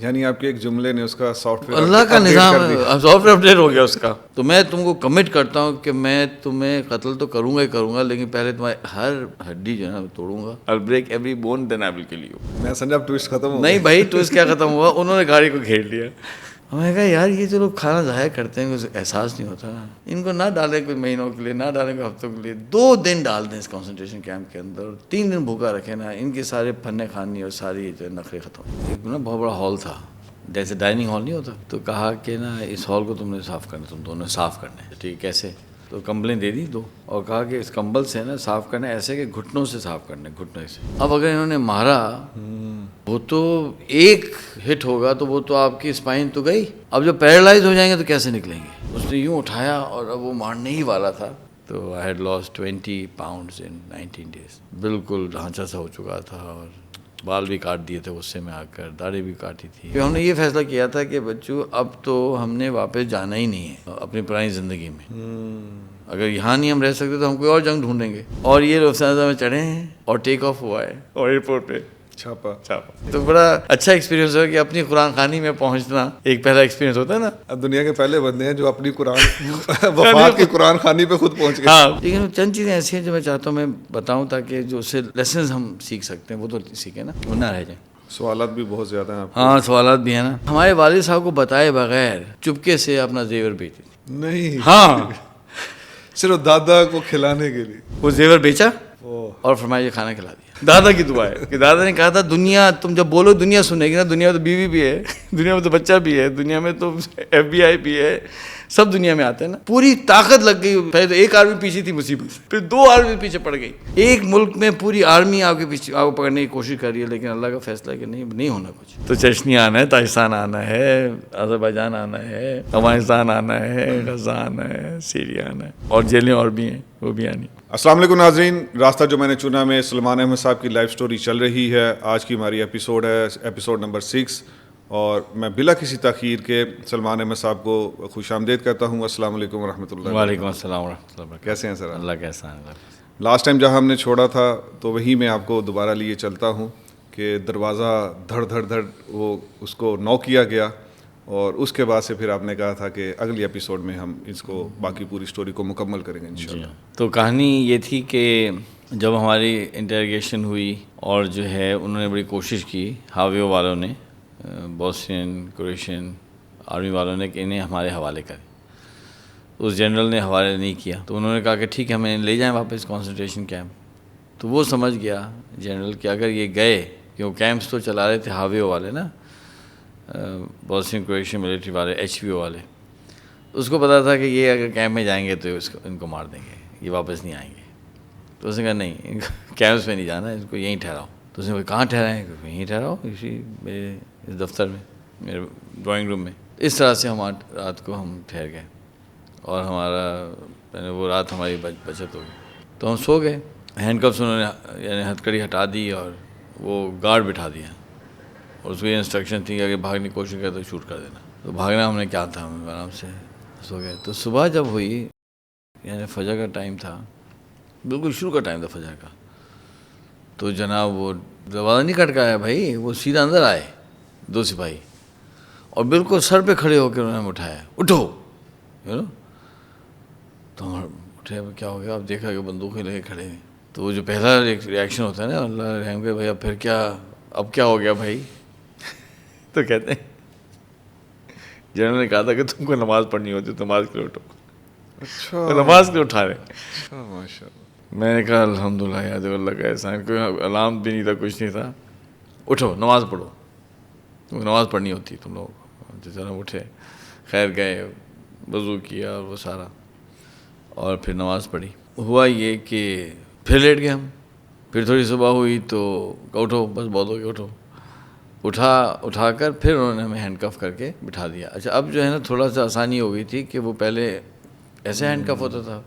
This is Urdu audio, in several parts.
یعنی آپ کے ایک جملے نے اس کا سافٹ ویئر اللہ کا نظام سافٹ ویئر اپڈیٹ ہو گیا اس کا. تو میں تم کو کمٹ کرتا ہوں کہ میں تمہیں قتل تو کروں گا ہی کروں گا, لیکن پہلے تمہاری ہر ہڈی جو ہے نا توڑوں گا. I'll break every bone, then I will kill you. میں سمجھا اب ٹوسٹ ختم ہو نہیں بھائی, ٹوسٹ کیا ختم ہوا, انہوں نے گاڑی کو گھیر لیا. ہم نے کہا یار یہ جو لوگ کھانا ضائع کرتے ہیں کچھ احساس نہیں ہوتا, ان کو نہ ڈالیں کچھ مہینوں کے لیے, نہ ڈالیں کوئی ہفتوں کے لیے, 2 دن ڈال دیں اس کنسنٹریشن کیمپ کے اندر, 3 دن بھوکا رکھیں نا, ان کے سارے پھنے کھانی اور ساری جو نخرے ختم. ایک نا بہت بڑا ہال تھا, جیسے ڈائننگ ہال نہیں ہوتا, تو کہا کہ نا اس ہال کو تم نے صاف کرنا, تم دونوں صاف کرنا ہے. ٹھیک کیسے؟ تو کمبلیں دے دی 2, اور کہا کہ اس کمبل سے نا صاف کرنا ہے ایسے کہ گھٹنوں سے صاف کرنا ہے, گھٹنوں سے. اب اگر انہوں نے مارا وہ تو ایک ہٹ ہوگا تو وہ تو آپ کی اسپائن تو گئی. اب جب پیرالائز ہو جائیں گے تو کیسے نکلیں گے؟ اس نے یوں اٹھایا اور اب وہ مارنے ہی والا تھا. تو I had lost 20 pounds in 19 days. بالکل ڈھانچہ سا ہو چکا تھا, اور بال بھی کاٹ دیے تھے غصے میں آ کر, داڑھی بھی کاٹی تھی. پھر ہم نے یہ فیصلہ کیا تھا کہ بچوں اب تو ہم نے واپس جانا ہی نہیں ہے اپنی پرانی زندگی میں. اگر یہاں نہیں ہم رہ سکتے تو ہم کوئی اور جنگ ڈھونڈیں گے. اور یہ لوفتھانسا میں چڑھے ہیں اور ٹیک آف ہوا ہے, اور ایئرپورٹ پہ چھاپا. تو بڑا اچھا ایکسپیرینس ہوا کہ اپنی قرآن خوانی میں پہنچنا ایک پہلا ایکسپیرینس ہوتا ہے نا. اب دنیا کے پہلے بندے ہیں جو اپنی قرآن وفات کی قرآن خوانی پہ خود پہنچ گئے. ہاں, لیکن چند چیزیں ایسی ہیں جو میں چاہتا ہوں میں بتاؤں تاکہ جو اس سے لیسنز ہم سیکھ سکتے ہیں وہ تو سیکھیں نا, وہ نہ رہ جائیں. سوالات بھی بہت زیادہ ہیں آپ کو. ہاں سوالات بھی ہیں نا. ہمارے والد صاحب کو بتائے بغیر چپکے سے اپنا زیور بیچتے تھے. نہیں, ہاں صرف دادا کو کھلانے کے لیے وہ زیور بیچا اور فرمایا یہ کھانا کھلا دیا. دادا کی دعا ہے کہ دادا نے کہا تھا دنیا تم جب بولو دنیا سنے گی نا. دنیا میں تو بیوی بھی ہے, دنیا میں تو بچہ بھی ہے, دنیا میں تو FBI بھی ہے, سب دنیا میں آتے ہیں نا. پوری طاقت لگ گئی. پہلے تو ایک آرمی پیچھے تھی مصیبت سے, پھر 2 آرمی پیچھے پڑ گئی. ایک ملک میں پوری آرمی آپ کے پیچھے آپ کو پکڑنے کی کوشش کر رہی ہے, لیکن اللہ کا فیصلہ ہے کہ نہیں ہونا کچھ. تو چچنیا آنا ہے, تاجکستان آنا ہے, آذربائیجان آنا ہے, افغانستان آنا ہے, غزہ آنا ہے, سیریا آنا ہے, اور جیلیں اور بھی ہیں وہ بھی آنی. السلام علیکم ناظرین, راستہ جو میں نے چنا میں سلمان احمد صاحب کی لائف سٹوری چل رہی ہے. آج کی ہماری ایپیسوڈ ہے ایپیسوڈ نمبر 6, اور میں بلا کسی تاخیر کے سلمان احمد صاحب کو خوش آمدید کہتا ہوں. السلام علیکم ورحمۃ اللہ. وعلیکم السلام ورحمۃ اللہ وبرکاتہ. کیسے ہیں سر؟ اللہ کیسا ہے. لاسٹ ٹائم جہاں ہم نے چھوڑا تھا تو وہیں میں آپ کو دوبارہ لیے چلتا ہوں کہ دروازہ دھڑ دھڑ دھڑ وہ اس کو نوک کیا گیا, اور اس کے بعد سے پھر آپ نے کہا تھا کہ اگلی ایپیسوڈ میں ہم اس کو باقی پوری سٹوری کو مکمل کریں گے انشاءاللہ. تو کہانی یہ تھی کہ جب ہماری انٹروگیشن ہوئی اور جو ہے انہوں نے بڑی کوشش کی, ہاویو والوں نے, بوسنین کروشین آرمی والوں نے, کہ انہیں ہمارے حوالے کریں. اس جنرل نے حوالے نہیں کیا, تو انہوں نے کہا کہ ٹھیک ہے ہمیں لے جائیں واپس کنسنٹریشن کیمپ. تو وہ سمجھ گیا جنرل کہ اگر یہ گئے, کہ وہ کیمپس تو چلا رہے تھے ہاویو والے نا, بوسنین کروشین ملٹری والے, HVO والے. اس کو پتا تھا کہ یہ اگر کیمپ میں جائیں گے تو ان کو مار دیں گے, یہ واپس نہیں آئیں گے. تو اس نے کہا نہیں, ان کو کیمپس میں نہیں جانا, ان کو یہیں ٹھہراؤ. تو اس نے کہا کہاں ٹھہرائیں؟ یہیں ٹھہراؤ, اسی میرے اس دفتر میں, میرے ڈرائنگ روم میں. اس طرح سے ہم رات کو ہم ٹھہر گئے, اور ہمارا وہ رات ہماری بچت ہو گئی. تو ہم سو گئے. ہینڈ کپس انہوں نے یعنی ہتھکڑی ہٹا دی اور وہ گارڈ بٹھا دیا, اور اس کو یہ انسٹرکشن تھی کہ اگر بھاگنے کی کوشش کرے تو شوٹ کر دینا. تو بھاگنا ہم نے کیا تھا, ہم آرام سے سو گئے. تو صبح جب ہوئی, یعنی فجر کا ٹائم تھا, بالکل شروع کا ٹائم تھا فجر کا, تو جناب وہ دروازہ نہیں کھٹکایا بھائی, وہ سیدھا اندر آئے 2 سپاہی, اور بالکل سر پہ کھڑے ہو کے انہوں نے اٹھایا, اٹھو. تو ہم اٹھے, کیا ہو گیا؟ اب دیکھا کہ بندوقیں لے کے کھڑے ہیں. تو وہ جو پہلا ریئیکشن ہوتا ہے نا, اللہ رحم کے بھائی اب پھر کیا, اب کیا ہو گیا بھائی؟ تو کہتے ہیں جنہوں نے کہا تھا کہ تم کو نماز پڑھنی ہوتی تو نماز کے لیے اٹھو. اچھا, نماز کے لیے اٹھا رہے. ماشاء اللہ. میں نے کہا الحمدللہ یاد اللہ کا احسان, کوئی علام بھی نہیں تھا, کچھ نہیں تھا, اٹھو نماز پڑھو, تم کو نماز پڑھنی ہوتی تم لوگ. جناب اٹھے, خیر گئے, وضو کیا اور وہ سارا, اور پھر نماز پڑھی. ہوا یہ کہ پھر لیٹ گئے ہم. پھر تھوڑی صبح ہوئی تو اٹھو, بس بہت ہو گیا, اٹھو. اٹھا کر پھر انہوں نے ہمیں ہینڈ کف کر کے بٹھا دیا. اچھا اب جو ہے نا تھوڑا سا آسانی ہو گئی تھی کہ وہ پہلے ایسے ہینڈ کف ہوتا تھا,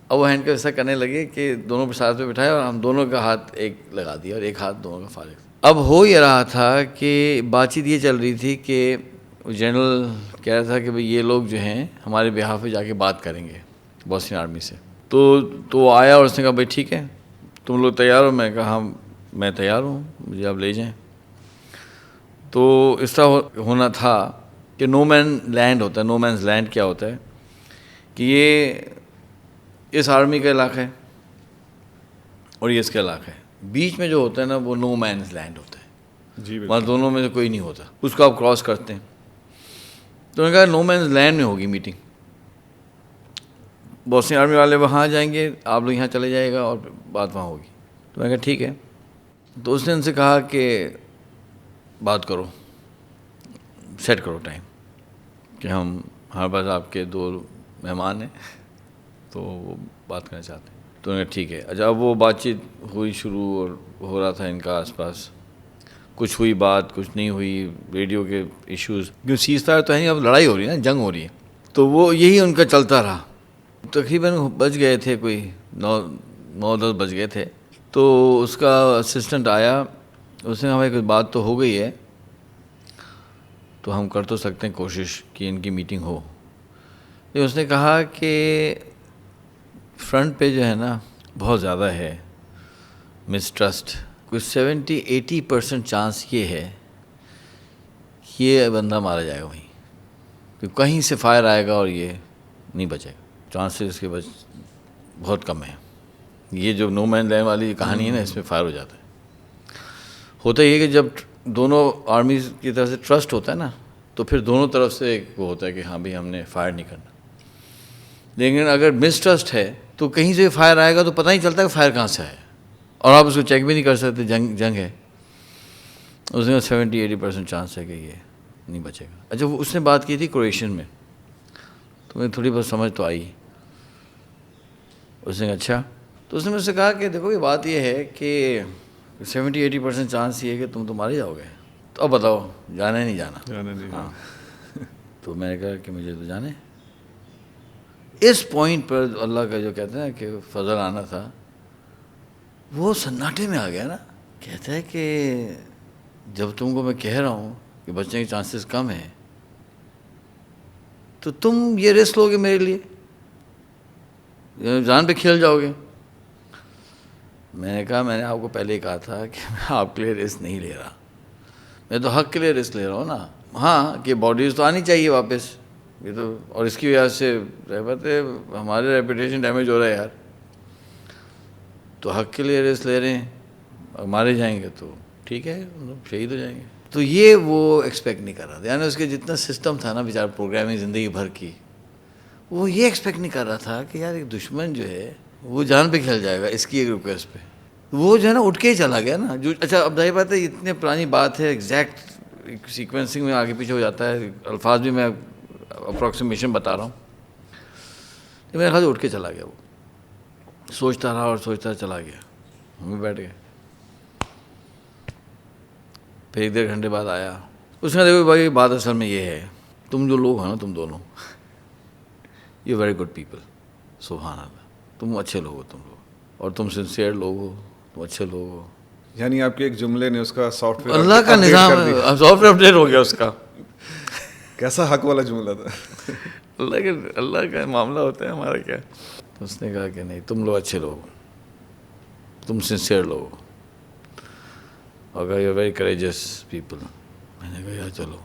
اب وہ ہینڈ کف ایسا کرنے لگے کہ دونوں کو ساتھ میں بٹھایا اور ہم دونوں کا ہاتھ ایک لگا دیا اور ایک ہاتھ دونوں کا فارغ. اب ہو یہ رہا تھا کہ بات چیت یہ چل رہی تھی کہ جنرل کہہ رہا تھا کہ بھئی یہ لوگ جو ہیں ہمارے بہاف پہ جا کے بات کریں گے بوسنین آرمی سے. تو آیا اور اس نے کہا بھائی ٹھیک ہے تم لوگ تیار ہو؟ میں کہا ہاں میں تیار ہوں, مجھے آپ لے جائیں. تو اس طرح ہونا تھا کہ نو مین لینڈ ہوتا ہے. نو مینز لینڈ کیا ہوتا ہے کہ یہ اس آرمی کا علاقہ ہے اور یہ اس کا علاقہ ہے, بیچ میں جو ہوتا ہے نا وہ نو مینز لینڈ ہوتا ہے. جی وہاں دونوں میں سے کوئی نہیں ہوتا, اس کو آپ کراس کرتے ہیں. تو میں نے کہا نو مینز لینڈ میں ہوگی میٹنگ, بوسنی آرمی والے وہاں جائیں گے, آپ لوگ یہاں چلے جائے گا اور بات وہاں ہوگی. تو میں نے کہا ٹھیک ہے. تو اس نے ان سے کہا کہ بات کرو, سیٹ کرو ٹائم کہ ہمارے پاس آپ کے 2 مہمان ہیں تو وہ بات کرنا چاہتے ہیں. تو انہوں نے ٹھیک ہے. اچھا اب وہ بات چیت ہوئی شروع اور ہو رہا تھا ان کا آس پاس, کچھ ہوئی بات کچھ نہیں ہوئی, ریڈیو کے ایشوز, کیوں سیز فائر تو ہے نہیں, اب لڑائی ہو رہی ہے نا, جنگ ہو رہی ہے. تو وہ یہی ان کا چلتا رہا. تقریباً بج گئے تھے کوئی 9-10 بج گئے تھے. تو اس کا اسسٹنٹ آیا, اس نے ہمیں کوئی بات تو ہو گئی ہے تو ہم کر تو سکتے ہیں کوشش کہ ان کی میٹنگ ہو. لیکن اس نے کہا کہ فرنٹ پہ جو ہے نا بہت زیادہ ہے مسٹرسٹ, کوئی 70-80% چانس یہ ہے کہ یہ بندہ مارا جائے گا وہیں, کہ کہیں سے فائر آئے گا اور یہ نہیں بچے گا. چانسز اس کے بہت کم ہیں. یہ جو نو مین لینڈ والی کہانی ہے نا, اس میں فائر ہو جاتا ہے. ہوتا یہ کہ جب دونوں آرمیز کی طرف سے ٹرسٹ ہوتا ہے نا تو پھر دونوں طرف سے ایک وہ ہوتا ہے کہ ہاں بھائی ہم نے فائر نہیں کرنا. لیکن اگر مسٹرسٹ ہے تو کہیں سے فائر آئے گا تو پتہ نہیں چلتا کہ فائر کہاں سے آئے, اور آپ اس کو چیک بھی نہیں کر سکتے. جنگ ہے, اس میں 70-80% چانس ہے کہ یہ نہیں بچے گا. اچھا وہ اس نے بات کی تھی کرویشین میں, تو مجھے تھوڑی بہت سمجھ تو آئی. اس نے کہا اچھا. تو اس نے مجھ سے کہا کہ دیکھو یہ بات یہ ہے کہ 70-80% چانس یہ ہے کہ تم تو مارے جاؤ گے, تو اب بتاؤ جانا ہے نہیں جانا. ہاں. تو میں نے کہا کہ مجھے تو جانے. اس پوائنٹ پر اللہ کا جو کہتے ہیں کہ فضل آنا تھا, وہ سناٹے میں آ گیا نا. کہتا ہے کہ جب تم کو میں کہہ رہا ہوں کہ بچنے کے چانسز کم ہیں تو تم یہ رسک لو گے میرے لیے, جان پہ کھیل جاؤ گے. میں نے کہا میں نے آپ کو پہلے ہی کہا تھا کہ میں آپ کے لیے رسک نہیں لے رہا, میں تو حق کے لیے رسک لے رہا ہوں نا. ہاں کہ باڈیز تو آنی چاہیے واپس, یہ تو, اور اس کی وجہ سے رہبت ہے ہمارے ریپوٹیشن ڈیمیج ہو رہا ہے یار. تو حق کے لیے رسک لے رہے ہیں, اور مارے جائیں گے تو ٹھیک ہے شہید ہو جائیں گے. تو یہ وہ ایکسپیکٹ نہیں کر رہا تھا, یعنی اس کے جتنا سسٹم تھا نا بیچارہ پروگرامنگ زندگی بھر کی, وہ یہ ایکسپیکٹ نہیں کر رہا تھا کہ یار ایک دشمن جو ہے وہ جان پہ کھیل جائے گا اس کی ایک ریکویسٹ پہ. وہ جو ہے نا اٹھ کے ہی چلا گیا نا. جو اچھا اب ظاہر بات ہے اتنے پرانی بات ہے, ایگزیکٹ سیکوینسنگ میں آگے پیچھے ہو جاتا ہے, الفاظ بھی میں اپروکسیمیشن بتا رہا ہوں. میرے خیال سے اٹھ کے چلا گیا. وہ سوچتا رہا اور سوچتا چلا گیا. ہم بھی بیٹھ گئے. پھر 1-1.5 گھنٹے بعد آیا. اس نے دیکھو بھائی بات اصل میں یہ ہے, تم جو لوگ ہو نا تم دونوں, یہ ویری گڈ پیپل, سبحان اللہ, تم اچھے لوگ ہو تم لوگ, اور تم سنسیئر لوگ ہو, تم اچھے لوگ ہو. یعنی آپ کے ایک جملے نے اس کا سافٹ ویئر اللہ کا نظام سافٹ ویئر اپڈیٹ ہو گیا اس کا. کیسا حق والا جملہ تھا. اللہ کا معاملہ ہوتا ہے, ہمارا کیا. تو اس نے کہا کہ نہیں تم لوگ اچھے لوگ ہو, تم سنسیئر لوگ ہو, اور یو ویری کریجس پیپل. میں نے کہا یار چلو,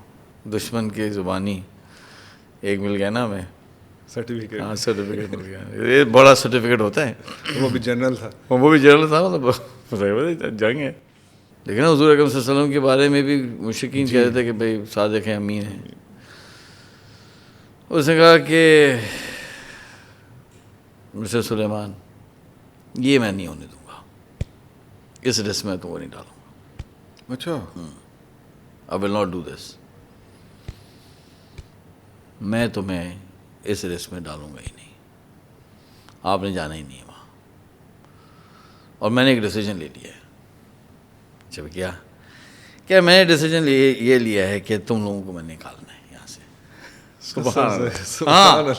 دشمن کی زبانی ایک مل گیا نا ہمیں سرٹیفکیٹ. ہاں سرٹیفکیٹ مل گیا. یہ بڑا سرٹیفکیٹ ہوتا ہے. وہ بھی جنرل تھا. وہ بھی جنرل تھا, مطلب جنگ ہے. لیکن حضور اکرم صلی اللہ علیہ وسلم کے بارے میں بھی مشرکین کہتے تھے کہ بھائی صادق ہیں, امین ہیں. اس نے کہا کہ مسٹر سلیمان یہ میں نہیں ہونے دوں گا, اس رسک میں تم کو نہیں ڈالوں گا. اچھا. I will not do this. میں تمہیں اس رسک میں ڈالوں گا ہی نہیں, آپ نے جانا ہی نہیں ہے وہاں. اور میں نے ایک ڈیسیجن لے لیا ہے. جب کیا میں نے ڈیسیجن یہ لیا ہے کہ تم لوگوں کو میں نکالنا ہے یہاں سے. ہاں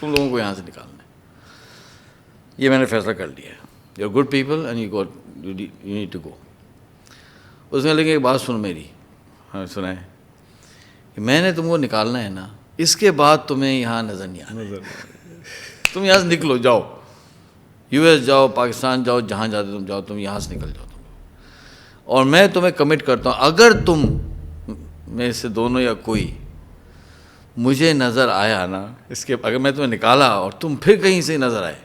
تم لوگوں کو یہاں سے نکالنا ہے, یہ میں نے فیصلہ کر لیا ہے. You are good people and you need to go. اس نے لیکن ایک بات سن میری, ہاں سنائیں, کہ میں نے تم کو نکالنا ہے نا, اس کے بعد تمہیں یہاں نظر نہیں آنا. تم یہاں سے نکلو, جاؤ US جاؤ, پاکستان جاؤ, جہاں جاتے تم جاؤ, تم یہاں سے نکل جاؤ. اور میں تمہیں کمٹ کرتا ہوں اگر تم میں سے دونوں یا کوئی مجھے نظر آیا نا، اس کے اگر میں تمہیں نکالا اور تم پھر کہیں سے نظر آئے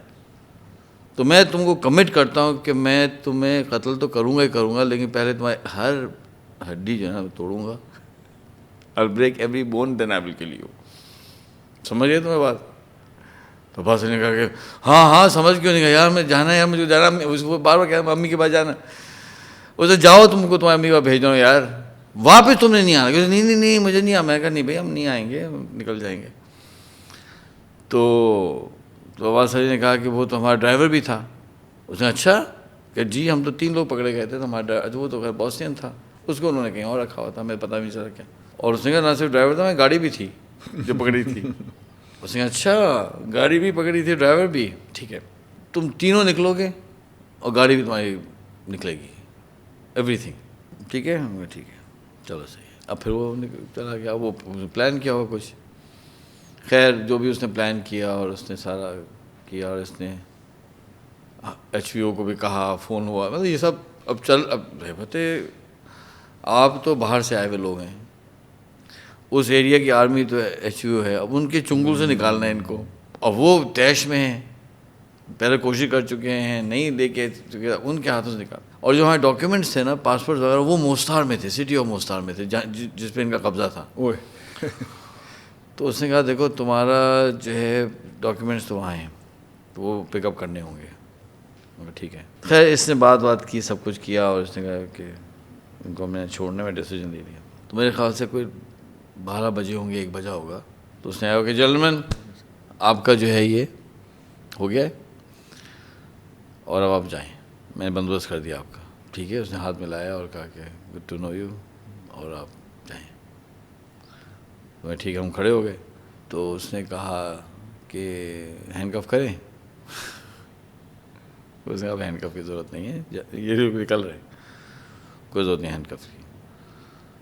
تو میں تم کو کمٹ کرتا ہوں کہ میں تمہیں قتل تو کروں گا ہی کروں گا، لیکن پہلے تمہاری ہر ہڈی جو ہے نا توڑوں گا. I'll break every bone then I will kill you. سمجھ گئے تمہیں بات؟ تو باس نے کہا کہ ہاں سمجھ کیوں نہیں گیا یار، میں جانا ہے یار، مجھے جانا. اس کو بار بار کہا امی کے پاس جانا. اسے جاؤ تم کو تمہاری امی کے پاس بھیج رہا ہوں یار، واپس تم نے نہیں آنا. نہیں مجھے نہیں آنا. میں کہا نہیں بھائی ہم نہیں آئیں گے، ہم نکل جائیں گے. تو باس نے کہا کہ وہ تو ہمارا ڈرائیور بھی تھا. اس نے اچھا کہ جی ہم تو 3 لوگ پکڑے گئے تھے، تو ہمارا ڈرائیور وہ تو بوسنین تھا، اس کو انہوں نے کہیں اور رکھا ہوا تھا، ہمیں پتہ بھی نہیں چلا کیا. اور اس نے کہا نہ صرف ڈرائیور تھا، میں گاڑی بھی تھی جو پکڑی تھی. اس نے کہا اچھا گاڑی بھی پکڑی تھی، ڈرائیور بھی. ٹھیک ہے تم تینوں نکلو گے اور گاڑی بھی تمہاری نکلے گی، ایوری تھنگ. ٹھیک ہے ٹھیک ہے چلو صحیح ہے. اب پھر وہ چلا گیا، وہ پلان کیا ہوا کچھ. خیر جو بھی اس نے پلان کیا اور اس نے سارا کیا، اور اس نے ایچ پی او کو بھی کہا، فون ہوا، مطلب یہ سب. اب رہتے آپ تو باہر سے آئے ہوئے لوگ ہیں، اس ایریا کی آرمی تو ایچ پی او ہے، اب ان کے چنگل سے نکالنا ہے ان کو. اور وہ طیش میں ہیں، پہلے کوشش کر چکے ہیں، نہیں لے کے چکے، ان کے ہاتھوں سے نکال. اور جو ہمارے ڈاکیومنٹس تھے نا، پاسپورٹ وغیرہ، وہ موستار میں تھے، سٹی آف موستار میں تھے، جس پہ ان کا قبضہ تھا. تو اس نے کہا دیکھو تمہارا جو ہے ڈاکیومنٹس تو وہاں ہیں، تو وہ پک اپ کرنے ہوں گے. ٹھیک ہے. خیر اس نے بات کی، سب کچھ کیا، اور اس نے کہا کہ ان کو میں نے چھوڑنے میں ڈیسیجن لے لیا. تو میرے خیال سے کوئی 12 بجے ہوں گے، 1 بجا ہوگا. تو اس نے آیا کہ جنٹلمین آپ کا جو ہے یہ ہو گیا ہے اور اب آپ جائیں، میں نے بندوبست کر دیا آپ کا. ٹھیک ہے. اس نے ہاتھ ملایا اور کہا کہ گڈ ٹو نو یو، اور آپ جائیں. تو میں ٹھیک ہے، ہم کھڑے ہو گئے. تو اس نے کہا کہ ہینڈ کف کریں. اس نے کہا ہینڈ کف کی ضرورت نہیں ہے، یہ نکل رہے، کوئی ضرورت نہیں ہینڈ کف کی.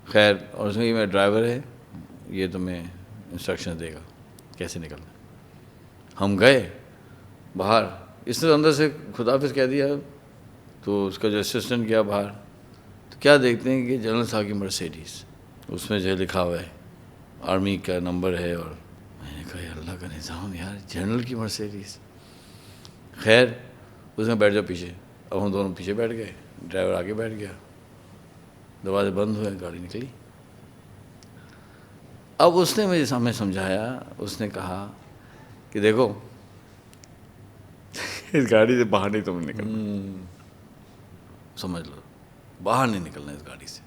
خیر اور اس میں یہ میرا ڈرائیور ہے، یہ تمہیں انسٹرکشن دے گا کیسے نکلنا. ہم گئے باہر، اس نے اندر سے خدا حافظ کہہ دیا. تو اس کا جو اسسٹنٹ گیا باہر، تو کیا دیکھتے ہیں کہ جنرل صاحب کی مرسیڈیز، اس میں جو ہے لکھا ہوا ہے آرمی کا نمبر ہے. اور میں نے کہا یا اللہ کا نظام یار، جنرل کی مرسیڈیز. خیر اس میں بیٹھ جاؤ پیچھے. اب ہم دونوں پیچھے بیٹھ گئے، ڈرائیور آگے بیٹھ گیا، دروازے بند ہوئے، گاڑی نکلی. اب اس نے مجھے سامنے سمجھایا، اس نے کہا کہ دیکھو اس گاڑی سے باہر نہیں تم نکلنا، سمجھ لو باہر نہیں نکلنا اس گاڑی سے،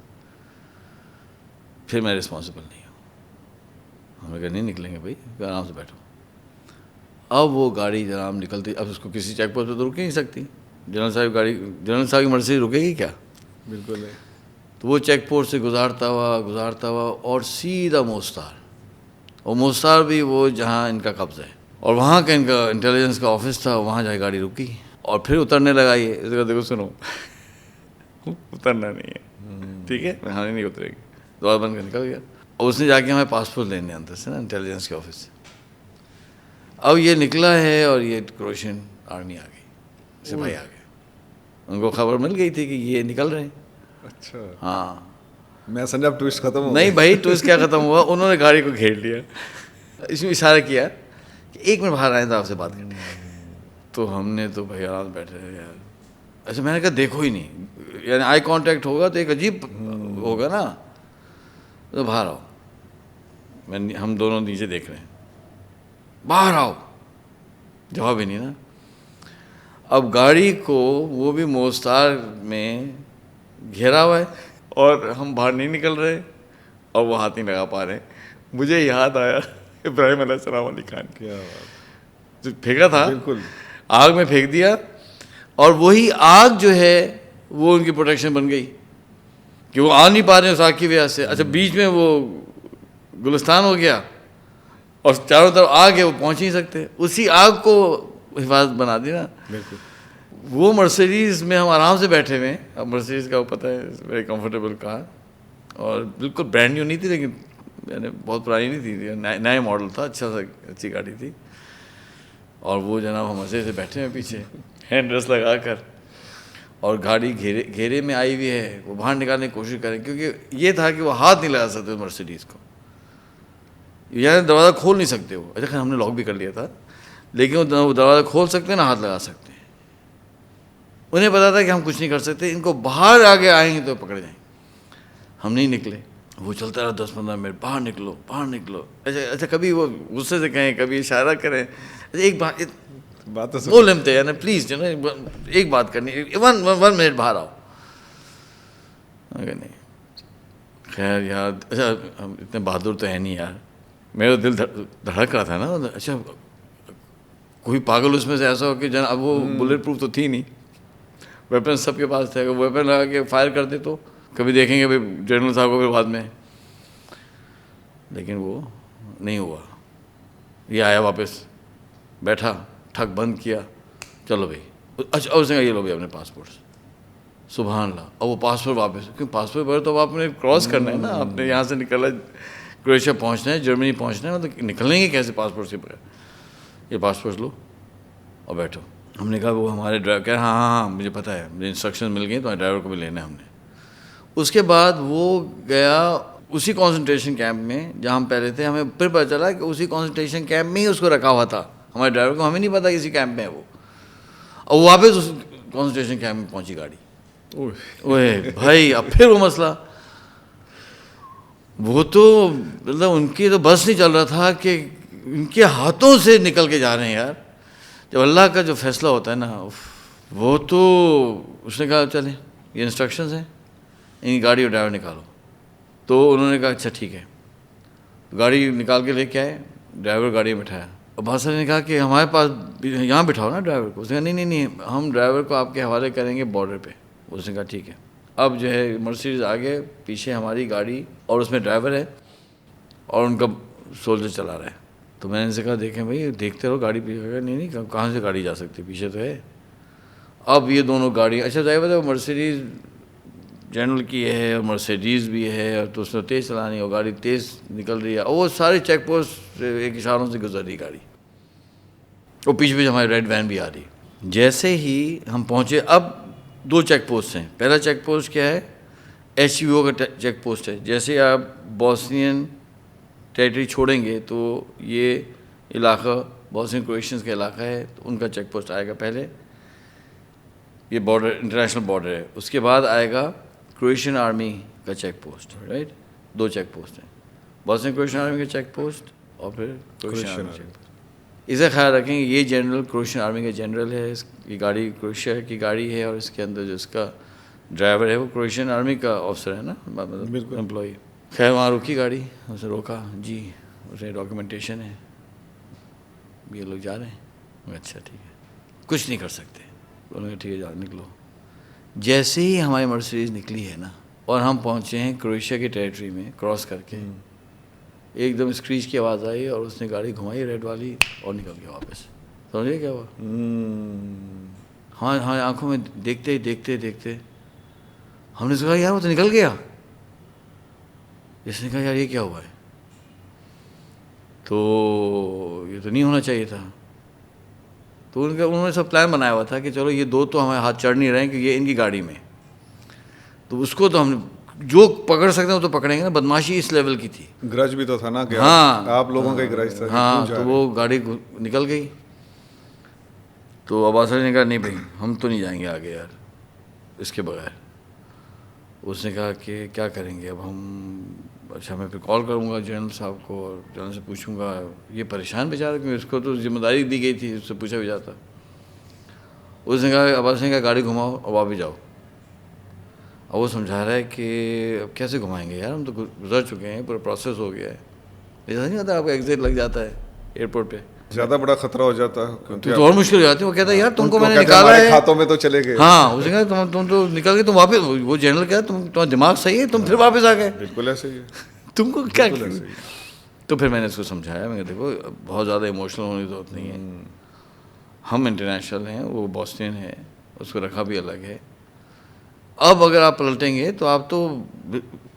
پھر میں رسپانسبل نہیں ہوں. ہمیں کہا نہیں نکلیں گے بھائی، آرام سے بیٹھو. اب وہ گاڑی جناب نکلتی، اب اس کو کسی چیک پوسٹ پہ تو رک ہی نہیں سکتی. جنرل صاحب کی مرضی رکے گی کیا؟ بالکل ہے. تو وہ چیک پوسٹ سے گزارتا ہوا اور سیدھا موستار. اور موستار بھی وہ جہاں ان کا قبضہ ہے، اور وہاں کا ان کا انٹیلیجنس کا آفس تھا، وہاں جا کے گاڑی رکی. اور پھر اترنے لگا. یہ اس کا دیکھو سنو اترنا نہیں ہے، ٹھیک ہے ہاں نہیں اترے گی. دروازہ بند کر نکل گیا. اور اس نے جا کے ہمیں پاسپورٹ لینے اندر سے نا انٹیلیجنس کے آفس سے. اب یہ نکلا ہے اور یہ کروشین آرمی آ گئی، سپاہی آ گئے. ان کو خبر مل گئی تھی کہ یہ نکل رہے ہیں. اچھا ہاں میں سمجھا اب ٹوسٹ ختم ہو نہیں بھائی ٹوسٹ کیا ختم ہوا، انہوں نے گاڑی کو گھیر لیا. اس میں اشارہ کیا کہ 1 منٹ باہر آئے تو آپ سے بات کریں. تو ہم نے تو بھائی آرام بیٹھے رہے یار. ایسے میں نے کہا دیکھو ہی نہیں، یعنی آئی کانٹیکٹ ہوگا تو ایک عجیب ہوگا نا. تو باہر آؤ، ہم دونوں نیچے دیکھ رہے ہیں، باہر آؤ. جواب ہی نہیں نا. اب گاڑی کو وہ بھی موستار میں گھیرا ہوا ہے اور ہم باہر نہیں نکل رہے، اور وہ ہاتھ نہیں لگا پا رہے. مجھے یاد آیا ابراہیم علیہ السلام علی خان کیا بات. جو پھینکا تھا بالکل آگ میں پھینک دیا، اور وہی آگ جو ہے وہ ان کی پروٹیکشن بن گئی کہ وہ آ نہیں پا رہے ہیں اس آگ کی وجہ سے. اچھا بیچ میں وہ گلستان ہو گیا اور چاروں طرف آگ ہے، وہ پہنچ نہیں سکتے. اسی آگ کو حفاظت بنا دی نا. بالکل. وہ مرسیڈیز میں ہم آرام سے بیٹھے ہوئے ہیں. اب مرسیڈیز کا وہ پتہ ہے ویری کمفرٹیبل کار، اور بالکل برانڈ نیو نہیں تھی، لیکن یعنی بہت پرانی نہیں تھی، نیا ماڈل تھا، اچھی گاڑی تھی. اور وہ جناب ہم مزے سے بیٹھے ہیں پیچھے ہینڈ ریسٹ لگا کر. اور گاڑی گھیرے میں آئی ہوئی ہے, وہ باہر نکالنے کی کوشش کریں, کیونکہ یہ تھا کہ وہ ہاتھ نہیں لگا سکتے مرسیڈیز کو, یعنی دروازہ کھول نہیں سکتے وہ. اچھا خیر ہم نے لاک بھی کر لیا تھا, لیکن وہ دروازہ کھول سکتے ہیں نہ ہاتھ لگا سکتے ہیں. انہیں پتا تھا کہ ہم کچھ نہیں کر سکتے, ان کو باہر آگے آئیں گے تو پکڑ جائیں. ہم نہیں نکلے, وہ چلتا رہا 10-15 منٹ, باہر نکلو باہر نکلو. اچھا کبھی وہ غصے سے کہیں, کبھی اشارہ کریں. اچھا ایک بات وہ لمتے ہیں نا, پلیز جو نا ایک بات کرنی, 1 منٹ باہر آؤ. نہیں خیر یار, اچھا ہم اتنے بہادر تو ہے نہیں یار. میرا دل دھڑک رہا تھا نا. اچھا کوئی پاگل اس میں سے ایسا ہو کہ اب وہ بلیٹ پروف تو تھی نہیں, ویپن سب کے پاس تھے, ویپن لگا کے فائر کر دے تو کبھی دیکھیں گے بھائی جنرل صاحب کو پھر بعد میں. لیکن وہ نہیں ہوا. یہ آیا واپس, بیٹھا, ٹھک بند کیا, چلو بھائی. اچھا اور اس نے کہا یہ لو بھائی اپنے پاسپورٹ. سبحان اللہ. اور وہ پاسپورٹ واپس, کیونکہ پاسپورٹ پر تو آپ نے کراس کرنا ہے نا, آپ نے یہاں سے نکلا کروشیا پہنچنا ہے, جرمنی پہنچنا ہے, مطلب نکلیں گے کیسے پاسپورٹ سے بغیر. یہ پاسپورٹ لو اور بیٹھو. ہم نے کہا وہ ہمارے ڈرائیور کہہ ہاں مجھے پتہ ہے, مجھے انسٹرکشن مل گئی, تو ڈرائیور کو بھی لینا ہے ہم نے. اس کے بعد وہ گیا اسی کانسنٹریشن کیمپ میں جہاں ہم پہلے تھے. ہمیں پھر پتہ چلا کہ اسی کانسنٹریشن کیمپ میں ہی اس کو رکھا ہوا تھا, ہمارے ڈرائیور کو. ہمیں نہیں پتا کسی کیمپ میں ہے وہ. اور وہ واپس اس کانسنٹریشن کیمپ میں پہنچی گاڑی. اوے بھائی اب پھر وہ مسئلہ, وہ تو مطلب ان کی تو بس نہیں چل رہا تھا کہ ان کے ہاتھوں سے نکل کے جا رہے ہیں یار. جب اللہ کا جو فیصلہ ہوتا ہے نا, وہ تو اس نے کہا چلیں یہ انسٹرکشنز ہیں, ان گاڑی اور ڈرائیور نکالو. تو انہوں نے کہا اچھا ٹھیک ہے. گاڑی نکال کے لے کے آئے, ڈرائیور گاڑی میں بٹھایا. اور بادشاہ نے کہا کہ ہمارے پاس یہاں بٹھاؤ نا ڈرائیور کو. اس نے کہا نہیں ہم ڈرائیور کو آپ کے حوالے کریں گے بارڈر پہ. اس نے کہا ٹھیک ہے. اب جو ہے مرسیڈیز آگے, پیچھے ہماری گاڑی, اور اس میں ڈرائیور ہے اور ان کا سولجر چلا رہا ہے. تو میں نے ان سے کہا دیکھیں بھائی دیکھتے رہو گاڑی پیچھے. نہیں کہاں سے گاڑی جا سکتی, پیچھے تو ہے. اب یہ دونوں گاڑی, اچھا ڈرائیور ہے مرسیڈیز جنرل کی ہے اور مرسیڈیز بھی ہے, اور تو اس نے تیز چلانی ہے, اور گاڑی تیز نکل رہی ہے, اور وہ سارے چیک پوسٹ ایک اشاروں سے گزر رہی گاڑی, اور پیچھے ہماری ریڈ وین بھی آ رہی. جیسے ہی ہم پہنچے, اب 2 چیک پوسٹ ہیں. پہلا چیک پوسٹ کیا ہے, HVO کا چیک پوسٹ ہے. جیسے آپ بوسنین ٹیریٹری چھوڑیں گے تو یہ علاقہ بوسنین کرویشینز کا علاقہ ہے, تو ان کا چیک پوسٹ آئے گا پہلے. یہ بارڈر انٹرنیشنل بارڈر ہے. اس کے بعد آئے گا کرویشین آرمی کا check post, right. 2 check post ہیں, بوسنین کرویشین آرمی کا چیک پوسٹ اور پھر کرویشین آرمی کا چیک پوسٹ. اسے خیال رکھیں یہ جنرل کرویشین آرمی کا جنرل ہے, یہ گاڑی کروشیا کی گاڑی ہے, اور اس کے اندر جو اس کا ڈرائیور ہے وہ کرویشین آرمی کا آفسر ہے نا, مطلب امپلائی. خیر وہاں روکی گاڑی, اسے روکا, جی اسے ڈاکیومنٹیشن ہے, یہ لوگ جا رہے ہیں. اچھا ٹھیک ہے, کچھ نہیں کر سکتے. انہوں نے ٹھیک ہے جا نکلو. جیسے ہی ہماری مرسیڈیز نکلی ہے نا, اور ہم پہنچے ہیں کروشیا کی ٹیریٹری میں کراس کر کے, ایک دم اسکریچ کی آواز آئی, اور اس نے گاڑی گھمائی ریڈ والی, اور نکل گیا واپس. سمجھے کیا ہوا؟ ہاں آنکھوں میں دیکھتے ہم نے کہا یار وہ تو نکل گیا. اس نے کہا یار یہ کیا ہوا ہے, تو یہ تو نہیں ہونا چاہیے تھا. تو انہوں نے سب پلان بنایا ہوا تھا کہ چلو یہ 2 تو ہمارے ہاتھ چڑھ نہیں رہے ہیں کہ یہ ان کی گاڑی میں, تو اس کو تو ہم جو پکڑ سکتے ہیں وہ تو پکڑیں گے نا. بدماشی اس لیول کی تھی. گرج بھی تو تھا نا کہ ہاں آپ لوگوں کا گرج تھا. ہاں, تو وہ گاڑی نکل گئی. تو عباس علی نے کہا نہیں بھائی ہم تو نہیں جائیں گے آگے یار اس کے بغیر. اس نے کہا کہ کیا کریں گے اب ہم. اچھا میں پھر کال کروں گا جنرل صاحب کو, اور جنرل سے پوچھوں گا. یہ پریشان بیچارہ, کیونکہ اس کو تو ذمہ داری دی گئی تھی, اس سے پوچھا بھی جاتا. اس نے کہا عباس نے کہا گاڑی گھماؤ اور واپس جاؤ. اور وہ سمجھا رہا ہے کہ اب کیسے گھمائیں گے یار, ہم تو گزر چکے ہیں, پورا پروسیس ہو گیا ہے. ایسا نہیں ہوتا آپ کا ایگزٹ لگ جاتا ہے ایئرپورٹ پہ, زیادہ بڑا خطرہ ہو جاتا ہے تو اور مشکل ہو جاتی ہے. وہ کہتا ہے یار تم کو میں نے نکالا ہے, ہاتھوں میں تو چلے گئے. ہاں اس نے کہا تم تو نکل گئے, تم واپس. وہ جنرل کہا تمہارا دماغ صحیح ہے, تم پھر واپس آ گئے. بالکل ایسے ہی ہے, تم کو کیا. تو پھر میں نے اس کو سمجھایا, میں کہ دیکھو بہت زیادہ ایموشنل ہونے کی ضرورت نہیں ہے. ہم انٹرنیشنل ہیں, وہ بوسنین ہے, اس کو رکھا بھی الگ ہے. اب اگر آپ پلٹیں گے تو آپ تو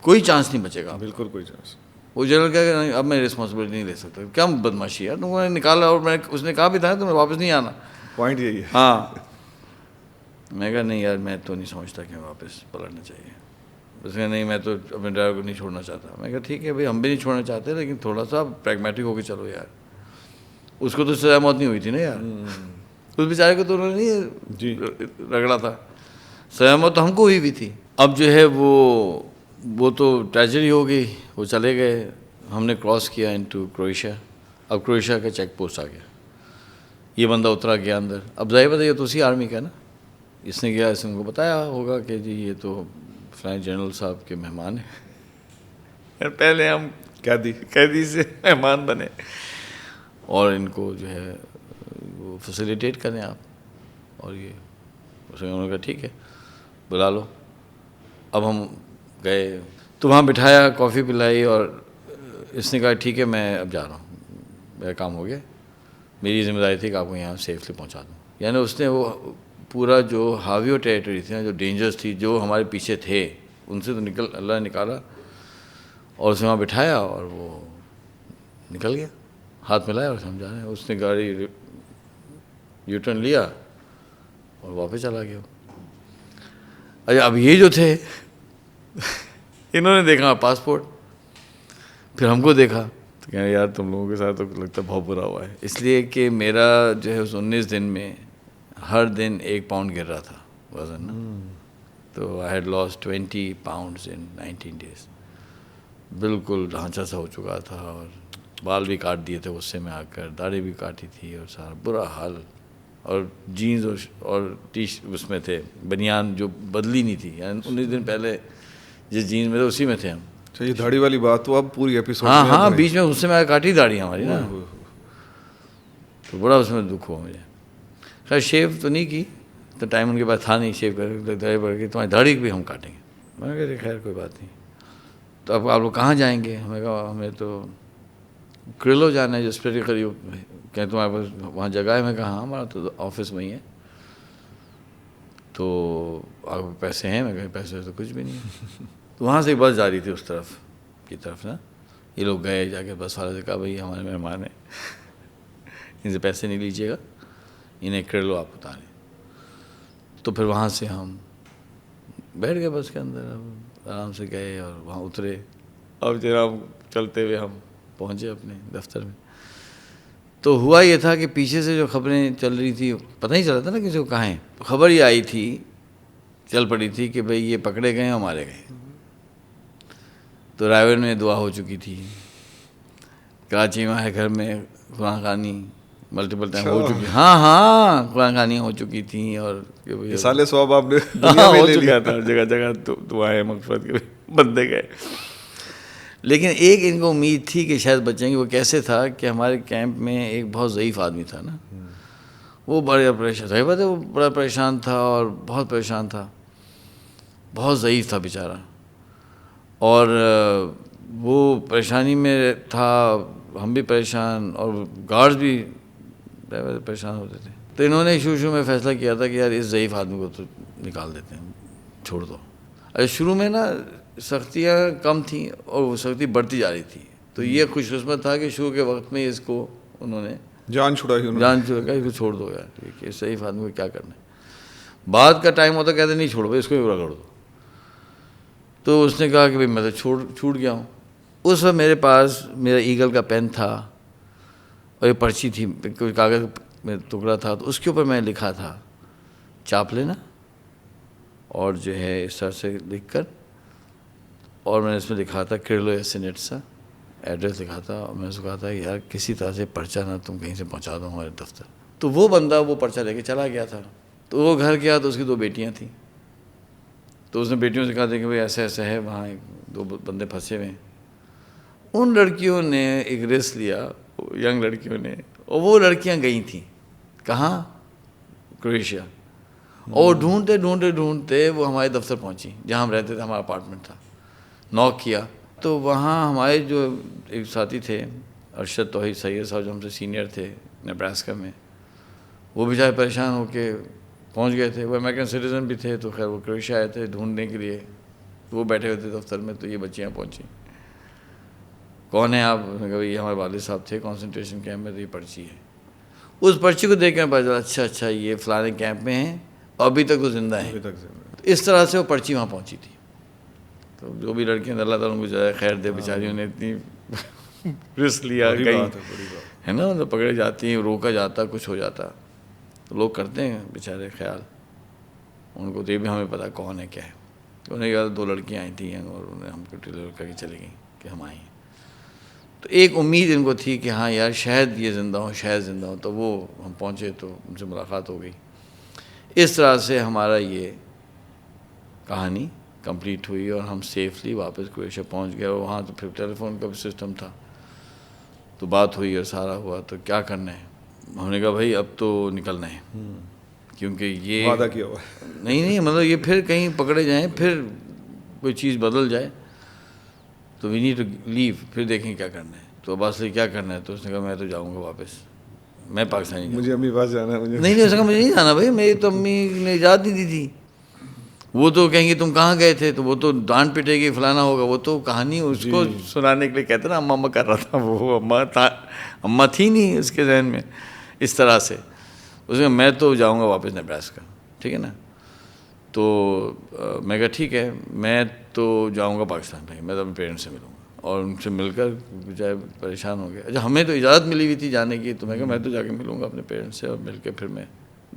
کوئی چانس نہیں بچے گا. بالکل کوئی چانس. وہ جنرل کہا کہ اب میں رسپانسبلٹی نہیں لے سکتا. کیا بدماشی ہے, تم کو نکالا, اور میں اس نے کہا بھی تھا تمہیں واپس نہیں آنا. پوائنٹ یہی ہے. ہاں میں کہا نہیں یار میں تو نہیں سمجھتا کہ واپس پلٹنا چاہیے. اس نے نہیں میں تو اپنے ڈرائیور کو نہیں چھوڑنا چاہتا. میں کہا ٹھیک ہے بھائی ہم بھی نہیں چھوڑنا چاہتے لیکن تھوڑا سا پریگمیٹک ہو کے چلو یار. اس کو تو سزا موت نہیں ہوئی تھی نا یار, اس بیچارے کو تو انہوں نے نہیں رگڑا تھا, سزا موت تو ہم کو ہوئی بھی تھی. اب جو ہے وہ تو ٹریجڈی ہو گئی, وہ چلے گئے. ہم نے کراس کیا انٹو کروشیا. اب کروشیا کا چیک پوسٹ آ گیا, یہ بندہ اترا گیا اندر. اب ظاہر بات یہ تو اسی آرمی کا ہے نا, اس نے کیا اس نے کو بتایا ہوگا کہ جی یہ تو فلائنگ جنرل صاحب کے مہمان ہیں. پہلے ہم قیدی سے مہمان بنے اور ان کو جو ہے وہ فیسیلیٹیٹ کریں آپ. اور یہ اس نے انہوں نے کہا ٹھیک ہے بلا لو. اب ہم گئے تو وہاں بٹھایا, کافی پلائی, اور اس نے کہا ٹھیک ہے میں اب جا رہا ہوں, میرا کام ہو گیا. میری ذمہ داری تھی کہ آپ کو یہاں سیفلی پہنچا دوں. یعنی اس نے وہ پورا جو ہاویو ٹیریٹری تھی نا, جو ڈینجرس تھی, جو ہمارے پیچھے تھے, ان سے تو اللہ نے نکالا اور اسے وہاں بٹھایا اور وہ نکل گیا. ہاتھ ملایا اور سمجھا رہے ہیں. اس نے گاڑی یو ٹرن لیا اور واپس چلا گیا. اچھا اب یہ جو تھے انہوں نے دیکھا پاسپورٹ, پھر ہم کو دیکھا تو کہنا یار تم لوگوں کے ساتھ تو لگتا ہے بہت برا ہوا ہے. اس لیے کہ میرا جو ہے اس 19 دن میں ہر دن 1 پاؤنڈ گر رہا تھا وزن نا. تو I had lost 20 pounds in 19 days. بالکل ڈھانچہ سا ہو چکا تھا, اور بال بھی کاٹ دیے تھے غصے میں آ کر, داڑھی بھی کاٹی تھی, اور سارا برا حال. اور جینز اور اس میں تھے بنیان جو بدلی نہیں تھی, یعنی 19 دن پہلے جس جینز میں تھے اسی میں تھے ہم. اچھا یہ داڑھی والی بات تو اب پوری ایپیسوڈ ہاں ہاں بیچ میں غصے میں آ کاٹی داڑھی ہماری نا, تو بڑا اس میں دکھ ہوا مجھے. خیر شیو تو نہیں کی, تو ٹائم ان کے پاس تھا نہیں شیو کر داڑھی پڑ گئی, تمہاری داڑھی بھی ہم کاٹیں گے. میں نے کہا خیر کوئی بات نہیں. تو اب آپ لوگ کہاں جائیں گے؟ ہمیں کہا ہمیں تو کرلو جانا ہے, جو اسپیٹی قریب. کہ تمہارے پاس وہاں جگہ ہے؟ میں کہا ہاں ہمارا تو آفس وہیں ہے. تو آپ کو پیسے ہیں؟ میں کہا پیسے تو کچھ بھی نہیں ہے. تو وہاں سے ایک بس جا رہی تھی اس طرف کی طرف نا. یہ لوگ گئے جا کے بس والے سے کہا بھائی ہمارے مہمان ہیں, ان سے پیسے نہیں لیجیے گا, انہیں کرلو آپ اتاریں. تو پھر وہاں سے ہم بیٹھ گئے بس کے اندر, آرام سے گئے اور وہاں اترے. اب جناب چلتے ہوئے ہم پہنچے اپنے دفتر میں. تو ہوا یہ تھا کہ پیچھے سے جو خبریں چل رہی تھی پتہ نہیں چلا تھا نا کسی کو کہاں ہیں. خبر یہ آئی تھی, چل پڑی تھی کہ بھئی یہ پکڑے گئے ہیں, ہمارے گئے. تو رائے میں دعا ہو چکی تھی, کراچی میں ہے گھر میں قرآن خوانی ملٹیپل ٹائم ہو چکی. ہاں قرآن خوانیاں ہو چکی تھیں, اور سالے ثواب آپ نے ہو چکا تھا جگہ جگہ دعائیں مغفرت کے بندے گئے. لیکن ایک ان کو امید تھی کہ شاید بچیں گے. وہ کیسے تھا کہ ہمارے کیمپ میں ایک بہت ضعیف آدمی تھا نا, وہ بڑا پریشان تھا. بات ہے وہ بڑا پریشان تھا اور بہت پریشان تھا, بہت ضعیف تھا بیچارہ. اور وہ پریشانی میں تھا, ہم بھی پریشان, اور گارڈز بھی پریشان ہوتے تھے. تو انہوں نے شروع میں فیصلہ کیا تھا کہ یار اس ضعیف آدمی کو تو نکال دیتے ہیں, چھوڑ دو. شروع میں نا سختیاں کم تھیں اور وہ سختی بڑھتی جا رہی تھی. تو یہ خوش قسمت تھا کہ شروع کے وقت میں اس کو انہوں نے جان چھڑائی, اس کو چھوڑ دو یار, ٹھیک ہے اس ضعیف آدمی کو کیا کرنا ہے. بعد کا ٹائم ہوتا کہتے نہیں چھوڑو اس کو ہی رگڑ دو. تو اس نے کہا کہ بھائی میں تو چھوٹ گیا ہوں. اس وقت میرے پاس میرا ایگل کا پین تھا اور یہ پرچی تھی, کوئی کاغذ میں ٹکڑا تھا, تو اس کے اوپر میں نے لکھا تھا چاپ لینا, اور جو ہے اس طرح سے لکھ کر, اور میں نے اس میں لکھا تھا کرلو سینیٹ سا ایڈریس لکھا تھا. اور میں نے اس کو کہا تھا یار کسی طرح سے پرچہ نہ تم کہیں سے پہنچا دو ہمارے دفتر. تو وہ بندہ وہ پرچہ لے کے چلا گیا تھا. تو وہ گھر گیا تو اس کی 2 بیٹیاں تھیں. تو اس نے بیٹیوں سے کہا تھا کہ بھائی ایسا ایسا ہے, وہاں 2 بندے پھنسے ہوئے ہیں. ان لڑکیوں نے ایک رسک لیا, ینگ لڑکیوں نے, اور وہ لڑکیاں گئی تھیں کہاں, کروشیا. اور ڈھونڈتے وہ ہمارے دفتر پہنچی جہاں ہم رہتے تھے, ہمارا اپارٹمنٹ تھا. نوک کیا تو وہاں ہمارے جو ایک ساتھی تھے ارشد توحید سید صاحب, جو ہم سے سینئر تھے نیبراسکا میں, وہ بیچارے پریشان ہو کے پہنچ گئے تھے. وہ امریکن سٹیزن بھی تھے, تو خیر وہ کروشیا آئے تھے ڈھونڈنے کے لیے. وہ بیٹھے ہوئے تھے دفتر میں, تو یہ بچیاں پہنچیں. کون ہیں آپ؟ نے کہا یہ ہمارے والد صاحب تھے کنسنٹریشن کیمپ میں, تو یہ پرچی ہے. اس پرچی کو دیکھ کے پتا چلا اچھا یہ فلانے کیمپ میں ہیں, ابھی تک تو زندہ ہیں. ابھی تک زندہ. اس طرح سے وہ پرچی وہاں پہنچی تھی. تو جو بھی لڑکیاں اللہ تعالیٰ ان کو جو ہے خیر دے, بیچاریوں نے اتنی رسک لیا, بڑی کہیں بات ہے, بڑی بات. ہے نا, تو پکڑے جاتی ہیں, روکا جاتا, کچھ ہو جاتا, تو لوگ کرتے ہیں بیچارے خیال, ان کو تو یہ بھی ہمیں پتہ کون ہے کیا ہے. انہیں کہا 2 لڑکیاں آئی تھیں اور انہیں ہم کو ڈلیور کر کے چلی گئیں کہ ہم آئیں. تو ایک امید ان کو تھی کہ ہاں یار شاید یہ زندہ ہوں, شاید زندہ ہوں. تو وہ ہم پہنچے تو ان سے ملاقات ہو گئی. اس طرح سے ہمارا یہ کہانی کمپلیٹ ہوئی اور ہم سیفلی واپس کروشیا پہنچ گئے. اور وہاں تو پھر ٹیلی فون کا بھی سسٹم تھا, تو بات ہوئی اور سارا ہوا. تو کیا کرنا ہے, ہم نے کہا بھائی اب تو نکلنا ہے, کیونکہ یہ وعدہ کیا ہوا. نہیں مطلب یہ پھر کہیں پکڑے جائیں, پھر کوئی چیز بدل جائے, تو وی نیڈ ٹو لیو, پھر دیکھیں کیا کرنا ہے. تو عباس علی کیا کرنا ہے, تو اس نے کہا میں تو جاؤں گا واپس, میں پاکستانی جاؤں. مجھے امی پاس جانا ہے. مجھے نہیں اس نے کہا مجھے نہیں جانا بھائی, میری تو امی نے اجازت نہیں دی تھی. وہ تو کہیں گے تم کہاں گئے تھے, تو وہ تو ڈانٹ پٹے گی, فلانا ہوگا. وہ تو کہانی اس کو سنانے کے لیے کہتے نا, اماں کر رہا تھا. وہ اماں تھی نہیں اس کے ذہن میں اس طرح سے. اس میں میں تو جاؤں گا واپس نیبراسکا, ٹھیک ہے نا. تو میں کہا ٹھیک ہے, میں تو جاؤں گا پاکستان بھائی, میں تو اپنے پیرنٹس سے ملوں گا. اور ان سے مل کر بجائے پریشان ہو گیا. اچھا ہمیں تو اجازت ملی ہوئی تھی جانے کی, تو میں کہا میں تو جا کے ملوں گا اپنے پیرنٹس سے, اور مل کے پھر میں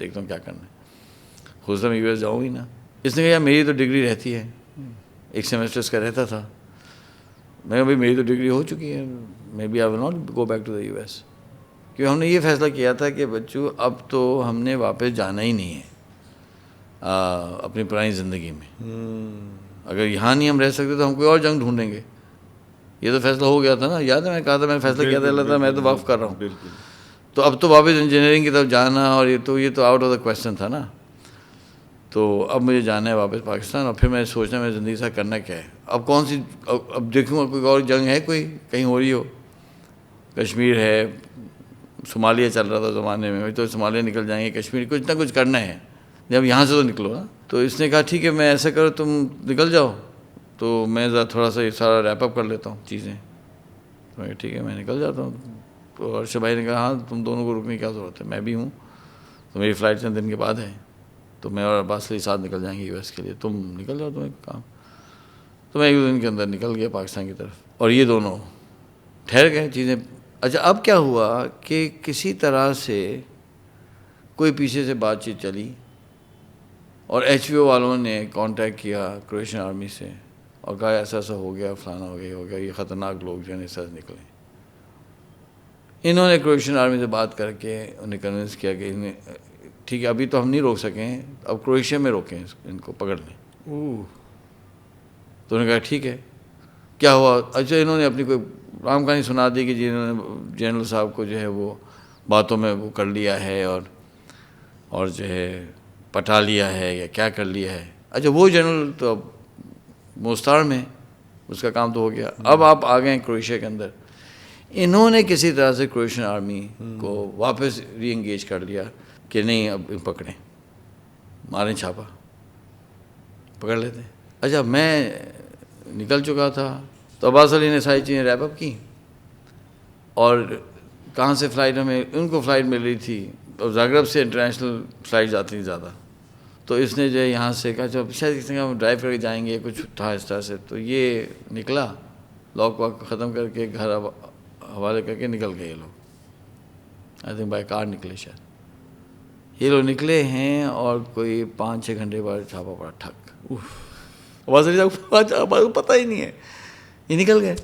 دیکھتا ہوں کیا کرنا ہے. خود سے میں US جاؤں ہی نا. اس نے کہا یار میری تو ڈگری رہتی ہے, 1 سیمسٹرس کا رہتا تھا. میں کہا بھائی میری تو ڈگری ہو چکی ہے, maybe I will not go back to the US. کیونکہ ہم نے یہ فیصلہ کیا تھا کہ بچوں اب تو ہم نے واپس جانا ہی نہیں ہے اپنی پرانی زندگی میں. اگر یہاں نہیں ہم رہ سکتے تو ہم کوئی اور جنگ ڈھونڈیں گے. یہ تو فیصلہ ہو گیا تھا نا, یاد ہے میں نے کہا تھا, میں نے فیصلہ کیا تھا اللہ تعالیٰ میں تو وقف کر رہا ہوں. تو اب تو واپس انجینئرنگ کی طرف جانا, اور یہ تو آؤٹ آف دا کویسچن تھا نا. تو اب مجھے جانا ہے واپس پاکستان, اور پھر میں سوچنا میں زندگی سے کرنا کیا ہے. اب کون سی, اب دیکھوں گا کوئی اور جنگ ہے کوئی کہیں ہو رہی ہو. کشمیر ہے, صومالیہ چل رہا تھا زمانے میں, تو صومالیہ نکل جائیں گے, کشمیر کچھ نہ کچھ کرنا ہے. جب یہاں سے تو نکلو نا. تو اس نے کہا ٹھیک ہے میں ایسا کرو تم نکل جاؤ, تو میں ذرا تھوڑا سا یہ سارا ریپ اپ کر لیتا ہوں چیزیں. تو میں ٹھیک ہے میں نکل جاتا ہوں. تو ارشد بھائی نے کہا ہاں تم دونوں کو رکنے کی کیا ضرورت ہے, میں بھی ہوں, تو میری فلائٹ چند دن کے بعد ہے, تو میں اور عباس علی ساتھ نکل جائیں گے US کے لیے, تم نکل جاؤ تمہیں کام. تو میں 1 دن کے اندر نکل گیا پاکستان کی طرف, اور یہ دونوں ٹھہر گئے چیزیں. اچھا اب کیا ہوا کہ کسی طرح سے کوئی پیچھے سے بات چیت چلی, اور HVO والوں نے کانٹیکٹ کیا کرویشین آرمی سے, اور کہا ایسا ایسا ہو گیا, فلانا ہو گیا, یہ خطرناک لوگ جو ہیں اس طرح نکلے. انہوں نے کرویشین آرمی سے بات کر کے انہیں کنونس کیا کہ انہیں ٹھیک ہے ابھی تو ہم نہیں روک سکیں, اب کرویشیا میں روکیں ان کو, پکڑ لیں. تو انہوں نے کہا ٹھیک ہے. کیا ہوا, اچھا انہوں نے اپنی کوئی رام کہانی سنا دی کہ جی انہوں نے جنرل صاحب کو جو ہے وہ باتوں میں وہ کر لیا ہے, اور جو ہے پٹا لیا ہے یا کیا کر لیا ہے. اچھا وہ جنرل تو اب مستعار میں, اس کا کام تو ہو گیا. اب آپ آ گئے کروشیا کے اندر. انہوں نے کسی طرح سے کروشین آرمی کو واپس ری انگیج کر لیا کہ نہیں اب پکڑیں, ماریں چھاپا, پکڑ لیتے. اچھا میں نکل چکا تھا, تو عباس علی نے ساری چیزیں ریپ اپ کی, اور کہاں سے فلائٹ ہمیں, ان کو فلائٹ مل رہی تھی, اور زاگرب سے انٹرنیشنل فلائٹ جاتی تھی زیادہ. تو اس نے جو ہے یہاں سے کہا جب شاید اس نے کہا ہم ڈرائیو کر کے جائیں گے, کچھ تھا اس طرح سے. تو یہ نکلا, لاک واک ختم کر کے گھر حوالے کر کے نکل گئے یہ لوگ. آئی تھنک بائی کار نکلے شاید. یہ لوگ نکلے ہیں, اور کوئی 5-6 گھنٹے بعد چھاپا پڑا ٹھک. عباس علی صاحب کو پتہ ہی نہیں ہے, یہ نکل گئے.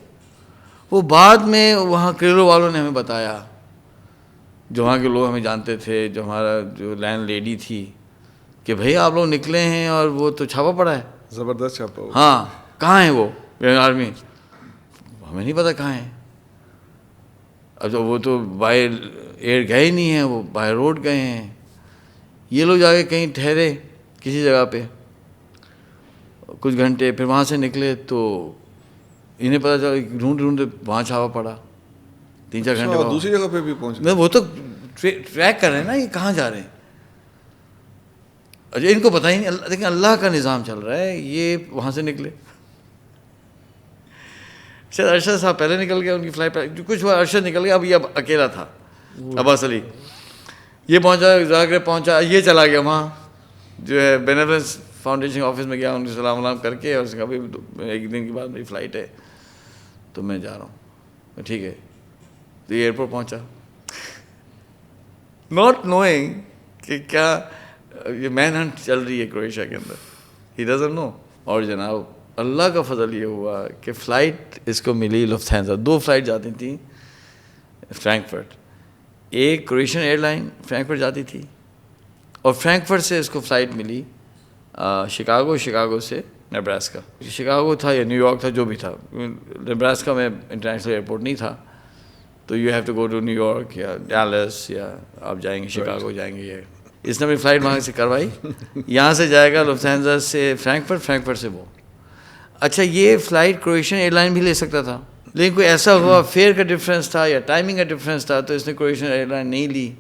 وہ بعد میں وہاں کریلو والوں نے ہمیں بتایا, جو وہاں کے لوگ ہمیں جانتے تھے, جو ہمارا جو لینڈ لیڈی تھی, کہ بھئی آپ لوگ نکلے ہیں اور وہ تو چھاپا پڑا ہے. زبردست چھاپا. ہاں کہاں ہے وہ آرمی, ہمیں نہیں پتہ کہاں ہے. اب وہ تو بائی ایئر گئے ہی نہیں ہیں, وہ بائی روڈ گئے ہیں. یہ لوگ جا کے کہیں ٹھہرے کسی جگہ پہ کچھ گھنٹے, پھر وہاں سے نکلے تو انہیں پتہ چلا ڈھونڈتے وہاں چھاپا پڑا 3-4 گھنٹے بعد. دوسری جگہ پہ بھی پہنچ میں وہ تو ٹریک کر رہے ہیں نا, یہ کہاں جا رہے ہیں. اچھا ان کو پتہ ہی نہیں, لیکن اللہ کا نظام چل رہا ہے. یہ وہاں سے نکلے, شاید ارشد صاحب پہلے نکل گیا, ان کی فلائٹ پہ کچھ ہوا, ارشد نکل گیا. اب یہ اکیلا تھا عباس علی. یہ پہنچا زاگرب پہنچا, یہ چلا گیا وہاں جو ہے بینیفلنس فاؤنڈیشن آفس میں گیا, ان کو سلام ولام کر کے, اور اس کا بھی ایک دن کے بعد میری فلائٹ ہے تو میں جا رہا ہوں. ٹھیک ہے, تو یہ ایئرپورٹ پہنچا, ناٹ نوئنگ کہ کیا یہ مین ہنٹ چل رہی ہے کروشیا کے اندر, ہی ڈزنٹ نو. اور جناب اللہ کا فضل یہ ہوا کہ فلائٹ اس کو ملی لفتھانسا. 2 فلائٹ جاتی تھیں فرینکفرٹ, ایک کرویشین ایئر لائن فرینکفرٹ جاتی تھی, اور فرینکفرٹ سے اس کو فلائٹ ملی شکاگو, شکاگو سے نیبراسکا. شکاگو تھا یا نیو یارک تھا, جو بھی تھا, نیبراسکا میں انٹرنیشنل ایئرپورٹ نہیں تھا, تو you have to go to New York یا ڈیلس, یا آپ جائیں گے شکاگو جائیں گے. یہ اس نے اپنی فلائٹ وہاں سے کروائی, یہاں سے جائے گا لفتھانسا سے فرینکفرٹ, فرینکفرٹ سے وہ. اچھا, یہ فلائٹ کرویشین ایئر لائن بھی لے سکتا تھا, لیکن کوئی ایسا ہوا فیئر کا ڈفرینس تھا یا ٹائمنگ کا ڈفرینس تھا, تو اس نے کرویشین ایئر لائن نہیں لی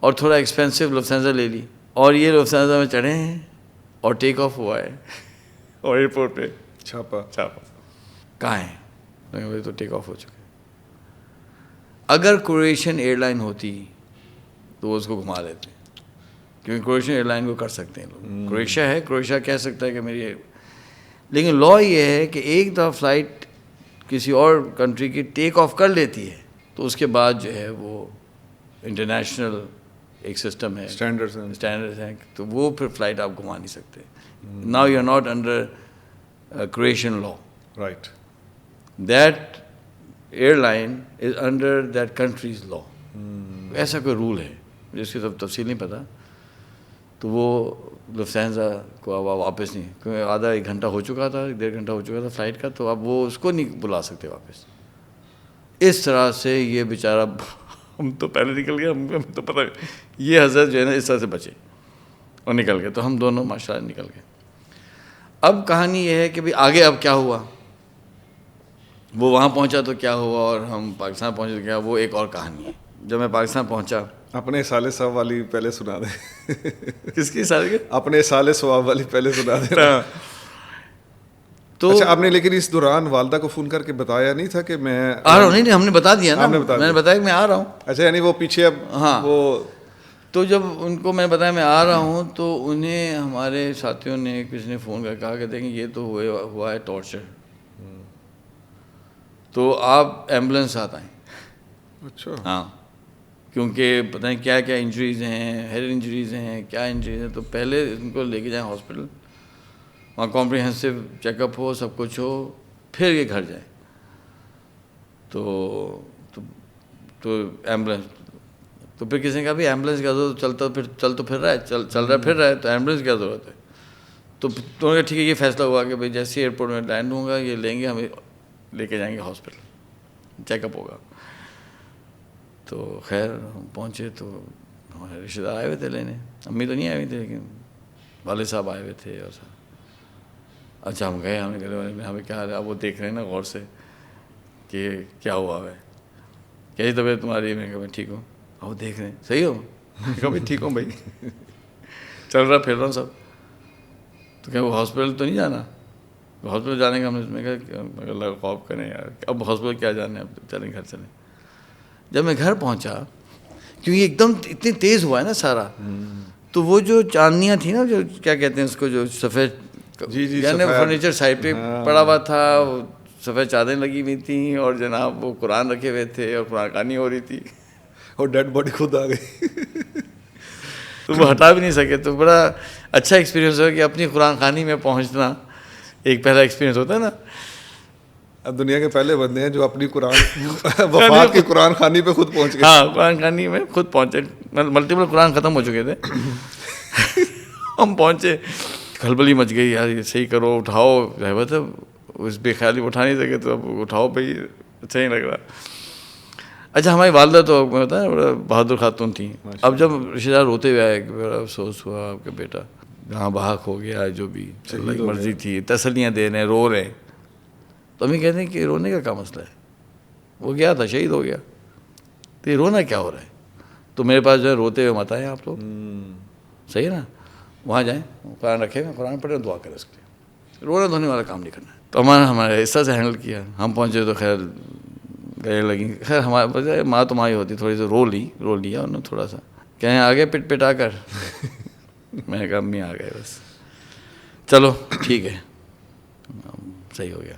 اور تھوڑا ایکسپینسو لفتھانسا لے لی. اور یہ لفتھانسا میں چڑھے ہیں اور ٹیک آف ہوا ہے, اور ایئرپورٹ پہ چھاپا کہاں ہے, تو ٹیک آف ہو چکے. اگر کرویشین ایئر لائن ہوتی تو وہ اس کو گھما دیتے, کیونکہ کرویشین ایئر لائن کو کر سکتے ہیں لوگ. کروشیا ہے, کروشیا کہہ سکتا ہے کہ میری, لیکن لا یہ ہے کہ ایک دفعہ فلائٹ کسی اور کنٹری کی ٹیک آف کر لیتی ہے تو اس کے بعد جو ہے وہ انٹرنیشنل ایک سسٹم ہے, اسٹینڈرڈ ہیں, تو وہ پھر فلائٹ آپ گھما نہیں سکتے. Now you are not under Croatian law, right, that airline is under that countries law. ایسا کوئی رول ہے جس کی سب تفصیل نہیں پتہ. تو وہ لفتھانسا کو اب واپس نہیں, کیونکہ آدھا 1 گھنٹہ ہو چکا تھا, 1.5 گھنٹہ ہو چکا تھا فلائٹ کا, تو اب وہ اس کو نہیں بلا سکتے واپس. اس طرح سے یہ بیچارہ, ہم تو پہلے نکل گئے, ہمیں تو پتہ, یہ حضرت جو ہے نا اس طرح سے بچے اور نکل گئے, تو ہم دونوں ماشاء اللہ نکل گئے. اب کہانی یہ ہے کہ بھائی آگے اب کیا ہوا, وہ وہاں پہنچا تو کیا ہوا, اور ہم پاکستان پہنچے تو کیا, وہ ایک اور کہانی ہے. جب میں پاکستان پہنچا, اپنے سال ثواب والی پہلے سنا دیں. کس کی سال کے, اپنے سال ثواب والی پہلے سنا دیں. تو اچھا, آپ نے لیکن اس دوران والدہ کو فون کر کے بتایا نہیں تھا کہ میں آ رہا ہوں؟ نہیں, ہم نے بتا دیا نا, میں نے بتایا کہ میں آ رہا ہوں. اچھا, یعنی وہ پیچھے اب, ہاں, وہ تو جب ان کو میں بتایا میں آ رہا ہوں, تو انہیں ہمارے ساتھیوں نے, کسی نے فون کر کہا کہ دیکھیں یہ تو ہوا ہے ٹارچر, تو آپ ایمبولینس ساتھ آئیں. اچھا, ہاں, کیونکہ پتہ نہیں کیا کیا انجریز ہیں, ہیڈ انجریز ہیں, کیا انجریز ہیں, تو پہلے ان کو لے کے جائیں ہاسپٹل, وہاں کمپریہنسو چیک اپ ہو, سب کچھ ہو, پھر یہ گھر جائیں. تو ایمبولینس, تو پھر کسی نے کہا بھی ایمبولینس کیا ضرورت, چل تو پھر رہا ہے, چل رہا ہے, تو ایمبولینس کیا ضرورت ہے. تو انہوں نے ٹھیک ہے, یہ فیصلہ ہوا کہ بھائی جیسے ایئرپورٹ میں لینڈ ہوں گا, یہ لیں گے, ہمیں لے کے جائیں گے ہاسپٹل, چیک اپ ہوگا. تو خیر ہم پہنچے تو ہمارے رشتہ دار آئے ہوئے تھے لینے, امی تو نہیں آئی ہوئی تھی لیکن والد صاحب آئے ہوئے تھے. اور اچھا ہم گئے, ہمیں گلے والے میں, ہمیں کیا, اب وہ دیکھ رہے ہیں نا غور سے کہ کیا ہوا ہے, کیسی طبیعت تمہاری. میں کہا میں ٹھیک ہوں. وہ دیکھ رہے ہیں, صحیح ہو؟ میں کہا بھائی ٹھیک ہوں بھائی, چل رہا پھر رہا ہوں سب. تو کہ وہ ہاسپٹل تو نہیں جانا, ہاسپٹل جانے کا ہم نے کہا اللہ کا خوف کریں یار, اب ہاسپٹل کیا جانے, اب چلیں گھر چلیں. جب میں گھر پہنچا, کیونکہ ایک دم اتنی تیز ہوا ہے نا سارا, تو وہ جو چاندنیاں تھیں نا, جو کیا کہتے ہیں اس کو, جو سفید, یعنی فرنیچر سائڈ پہ پڑا ہوا تھا, وہ سفید چادریں لگی ہوئی تھیں, اور جناب وہ قرآن رکھے ہوئے تھے, اور قرآن خوانی ہو رہی تھی, اور ڈیڈ باڈی خود آ گئی. تو وہ ہٹا بھی نہیں سکے. تو بڑا اچھا ایکسپیرینس ہوا کہ اپنی قرآن خوانی میں پہنچنا ایک پہلا ایکسپیرینس ہوتا ہے نا. اب دنیا کے پہلے بندے ہیں جو اپنی قرآن وفات کی قرآن خوانی پہ خود پہنچ گئے. ہاں, قرآن خوانی میں خود پہنچے, ملٹیپل قرآن ختم ہو چکے تھے, ہم پہنچے, کھلبلی مچ گئی یار, یہ صحیح کرو, اٹھاؤ. رہبت ہے اس بے خیالی اٹھا نہیں سکے, تو اب اٹھاؤ بھائی, اچھا نہیں لگ رہا. اچھا, ہماری والدہ تو ہوتا ہے بڑا بہادر خاتون تھیں. اب جب رشتہ دار روتے ہوئے آئے کہ بڑا افسوس ہوا آپ کا بیٹا جہاں بحق ہو گیا, جو بھی اللہ کی مرضی تھی, تسلیاں دے رہے ہیں, رو رہے ہیں. تو ہمیں کہتے ہیں کہ رونے کا کیا مسئلہ ہے, وہ گیا تھا, شہید ہو گیا, تو یہ رونا کیا ہو رہا ہے. تو میرے پاس جو ہے روتے ہوئے مت آئیں آپ لوگ, صحیح ہے نا, وہاں جائیں, قرآن رکھے ہوئے, قرآن پڑھیں, دعا کریں اس کے لیے, رونا دھونے والا کام نہیں کرنا ہے. تو ہمارے حصہ سے ہینڈل کیا. ہم پہنچے تو خیر گئے لگی, خیر ہمارے بجائے ماں تمہاری ہوتی, تھوڑی سی رو لیا انہوں نے, تھوڑا سا کہیں آگے پٹ پٹا کر میں نے کہا امی آ گئے بس, چلو ٹھیک ہے, صحیح ہو گیا.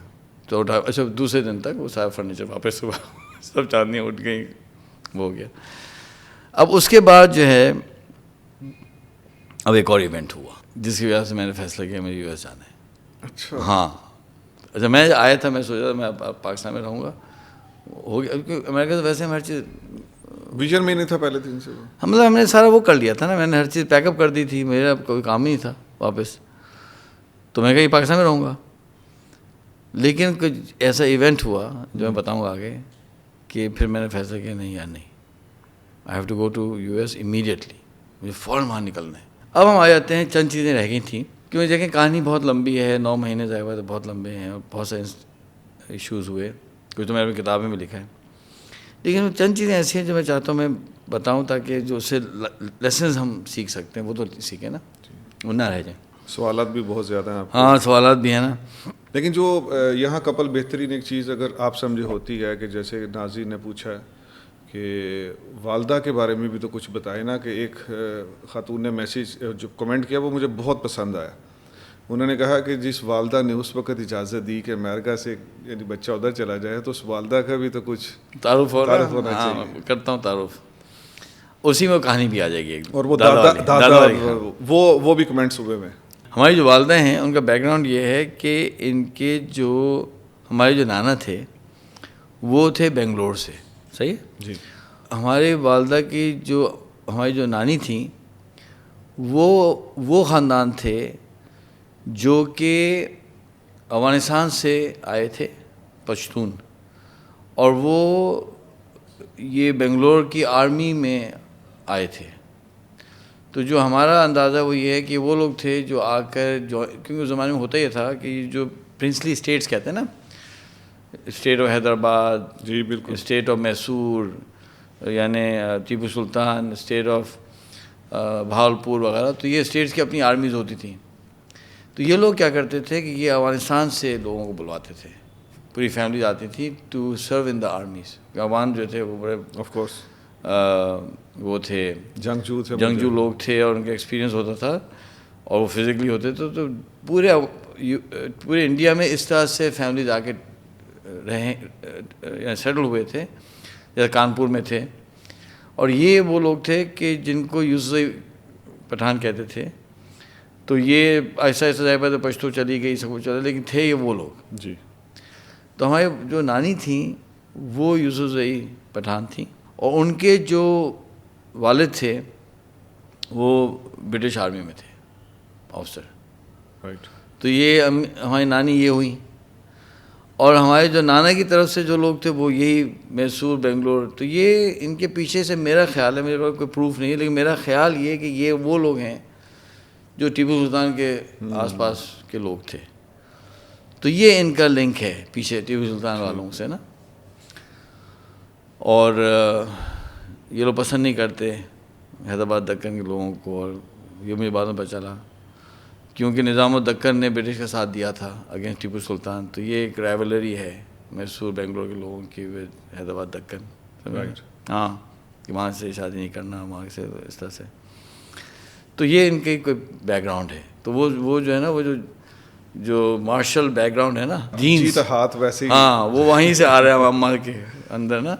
تو اٹھا, اچھا دوسرے دن تک وہ سارا فرنیچر واپس ہوا, سب چاندنیاں اٹھ گئیں, وہ ہو گیا. اب اس کے بعد جو ہے اب ایک اور ایونٹ ہوا جس کی وجہ سے میں نے فیصلہ کیا مجھے یو ایس جانا ہے. اچھا ہاں, اچھا میں آیا تھا, میں سوچا تھا میں پاکستان میں رہوں گا, ہو گیا. کیونکہ امریکہ تو ویسے ہم ہر چیز ویژن میں نہیں تھا پہلے دن سے, مطلب ہم نے سارا وہ کر لیا تھا نا, میں نے ہر چیز پیک اپ کر دی تھی, میرا کوئی کام ہی نہیں تھا واپس. تو میں کہا یہ پاکستان میں رہوں گا. لیکن کچھ ایسا ایونٹ ہوا جو میں بتاؤں گا آگے, کہ پھر میں نے فیصلہ کیا نہیں یار نہیں, I have to go to U S immediately, مجھے فوراً وہاں نکلنا ہے. اب ہم آ جاتے ہیں, چند چیزیں رہ گئی تھیں کیونکہ دیکھیں کہانی بہت لمبی ہے, 9 مہینے ضائع ہوئے تو بہت لمبے ہیں, اور بہت سے ایشوز ہوئے, کچھ تو میں نے کتابیں میں لکھا ہے. لیکن چند چیزیں ایسی ہیں جو میں چاہتا ہوں میں بتاؤں تاکہ جو اس سے لیسنز ہم سیکھ سکتے ہیں وہ تو سیکھیں نا, وہ نہ رہ جائیں. سوالات بھی بہت زیادہ ہیں آپ کو. ہاں سوالات بھی ہیں نا. لیکن جو یہاں کپل بہترین ایک چیز اگر آپ سمجھے ہوتی ہے کہ جیسے ناظرین نے پوچھا ہے کہ والدہ کے بارے میں بھی تو کچھ بتائے نا, کہ ایک خاتون نے میسیج جو کمنٹ کیا وہ مجھے بہت پسند آیا. انہوں نے کہا کہ جس والدہ نے اس وقت اجازت دی کہ امریکہ سے یعنی بچہ ادھر چلا جائے تو اس والدہ کا بھی تو کچھ تعارف ہونا چاہیے. کرتا ہوں تعارف, اسی میں کہانی بھی آ جائے گی. اور وہ دادا وہ بھی کمنٹس ہوئے میں. ہماری جو والدہ ہیں ان کا بیک گراؤنڈ یہ ہے کہ ان کے جو ہمارے جو نانا تھے وہ تھے بنگلور سے, صحیح ہے جی. ہماری والدہ کی جو ہماری جو نانی تھیں وہ خاندان تھے جو کہ افغانستان سے آئے تھے, پشتون, اور وہ یہ بنگلور کی آرمی میں آئے تھے. تو جو ہمارا اندازہ وہ یہ ہے کہ وہ لوگ تھے جو آ کر جو, کیونکہ اس زمانے میں ہوتا یہ تھا کہ جو پرنسلی اسٹیٹس کہتے ہیں نا, اسٹیٹ آف حیدرآباد, جی بالکل, اسٹیٹ آف میسور یعنی ٹیپو سلطان, اسٹیٹ آف بھاولپور وغیرہ, تو یہ اسٹیٹس کی اپنی آرمیز ہوتی تھیں. تو یہ لوگ کیا کرتے تھے کہ یہ افغانستان سے لوگوں کو بلواتے تھے, پوری فیملیز آتی تھی to serve in the armies. Afghan جو تھے وہ بڑے آف کورس وہ تھے, جنگجو لوگ تھے, اور ان کا ایکسپیرینس ہوتا تھا, اور وہ فزیکلی ہوتے تھے. تو پورے انڈیا میں اس طرح سے فیملیز آ کے رہے سیٹل ہوئے تھے, جیسے کانپور میں تھے. اور یہ وہ لوگ تھے کہ جن کو یوسفزئی پٹھان کہتے تھے. تو یہ ایسا ظاہر تو پشتو چلی گئی, سب کچھ چلا, لیکن تھے یہ وہ لوگ. جی. تو ہمارے جو نانی تھیں وہ یوسفزئی پٹھان تھیں, اور ان کے جو والد تھے وہ برٹش آرمی میں تھے, آفسر. رائٹ. تو یہ ہماری نانی یہ ہوئی, اور ہمارے جو نانا کی طرف سے جو لوگ تھے وہ یہی میسور, بنگلور. تو یہ ان کے پیچھے سے میرا خیال ہے, میرے پاس کوئی پروف نہیں ہے, لیکن میرا خیال یہ کہ یہ وہ لوگ ہیں جو ٹیپو سلطان کے آس پاس کے لوگ تھے. تو یہ ان کا لنک ہے پیچھے ٹیپو سلطان والوں سے نا. اور یہ لوگ پسند نہیں کرتے حیدرآباد دکن کے لوگوں کو, اور یہ مجھے بعد میں پتہ چلا کیونکہ نظام الدکن نے برٹش کا ساتھ دیا تھا اگینسٹ ٹیپو سلطان. تو یہ ایک رائیولری ہے میسور بنگلور کے لوگوں کی حیدرآباد دکن. ہاں, کہ وہاں سے شادی نہیں کرنا, وہاں سے اس طرح سے. تو یہ ان کی کوئی بیک گراؤنڈ ہے. تو وہ جو ہے نا, وہ جو مارشل بیک گراؤنڈ ہے نا, جینز, ہاتھ ویسے ہی, ہاں وہ وہیں سے آ رہا ہے اماں کے اندر نا.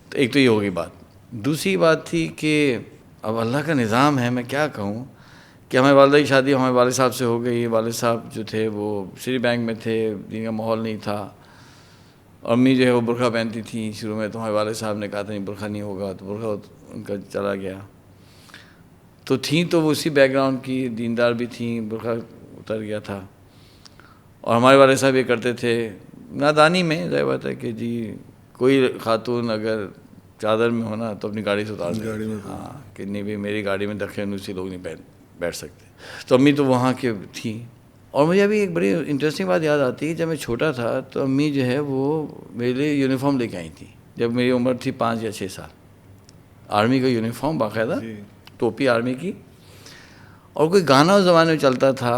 تو ایک تو یہ ہوگی بات. دوسری بات تھی کہ اب اللہ کا نظام ہے, میں کیا کہوں, کہ ہمارے والدہ کی شادی ہمارے والد صاحب سے ہو گئی. والد صاحب جو تھے وہ سٹی بینک میں تھے, دین کا ماحول نہیں تھا. امی جو ہے وہ برقع پہنتی تھیں شروع میں, تو ہمارے والد صاحب نے کہا تھا نہیں برقع نہیں ہوگا, تو برقع ان کا چلا گیا. تو تھیں تو وہ اسی بیک گراؤنڈ کی, دیندار بھی تھیں, برقع اتر گیا تھا. اور ہمارے والد صاحب یہ کرتے تھے نادانی میں, ظاہر بات ہے کہ جی کوئی خاتون اگر چادر میں ہونا تو اپنی گاڑی سے اتار دیں, ہاں کہ نہیں بھائی میری گاڑی میں دخنوسی لوگ نہیں بیٹھ سکتے. تو امی تو وہاں کے تھیں. اور مجھے ابھی ایک بڑی انٹرسٹنگ بات یاد آتی ہے, جب میں چھوٹا تھا تو امی جو ہے وہ میرے لیے یونیفارم لے کے آئی تھیں جب میری عمر تھی 5 یا 6 سال. آرمی کا یونیفارم باقاعدہ, ٹوپی آرمی کی. اور کوئی گانا اس زمانے میں چلتا تھا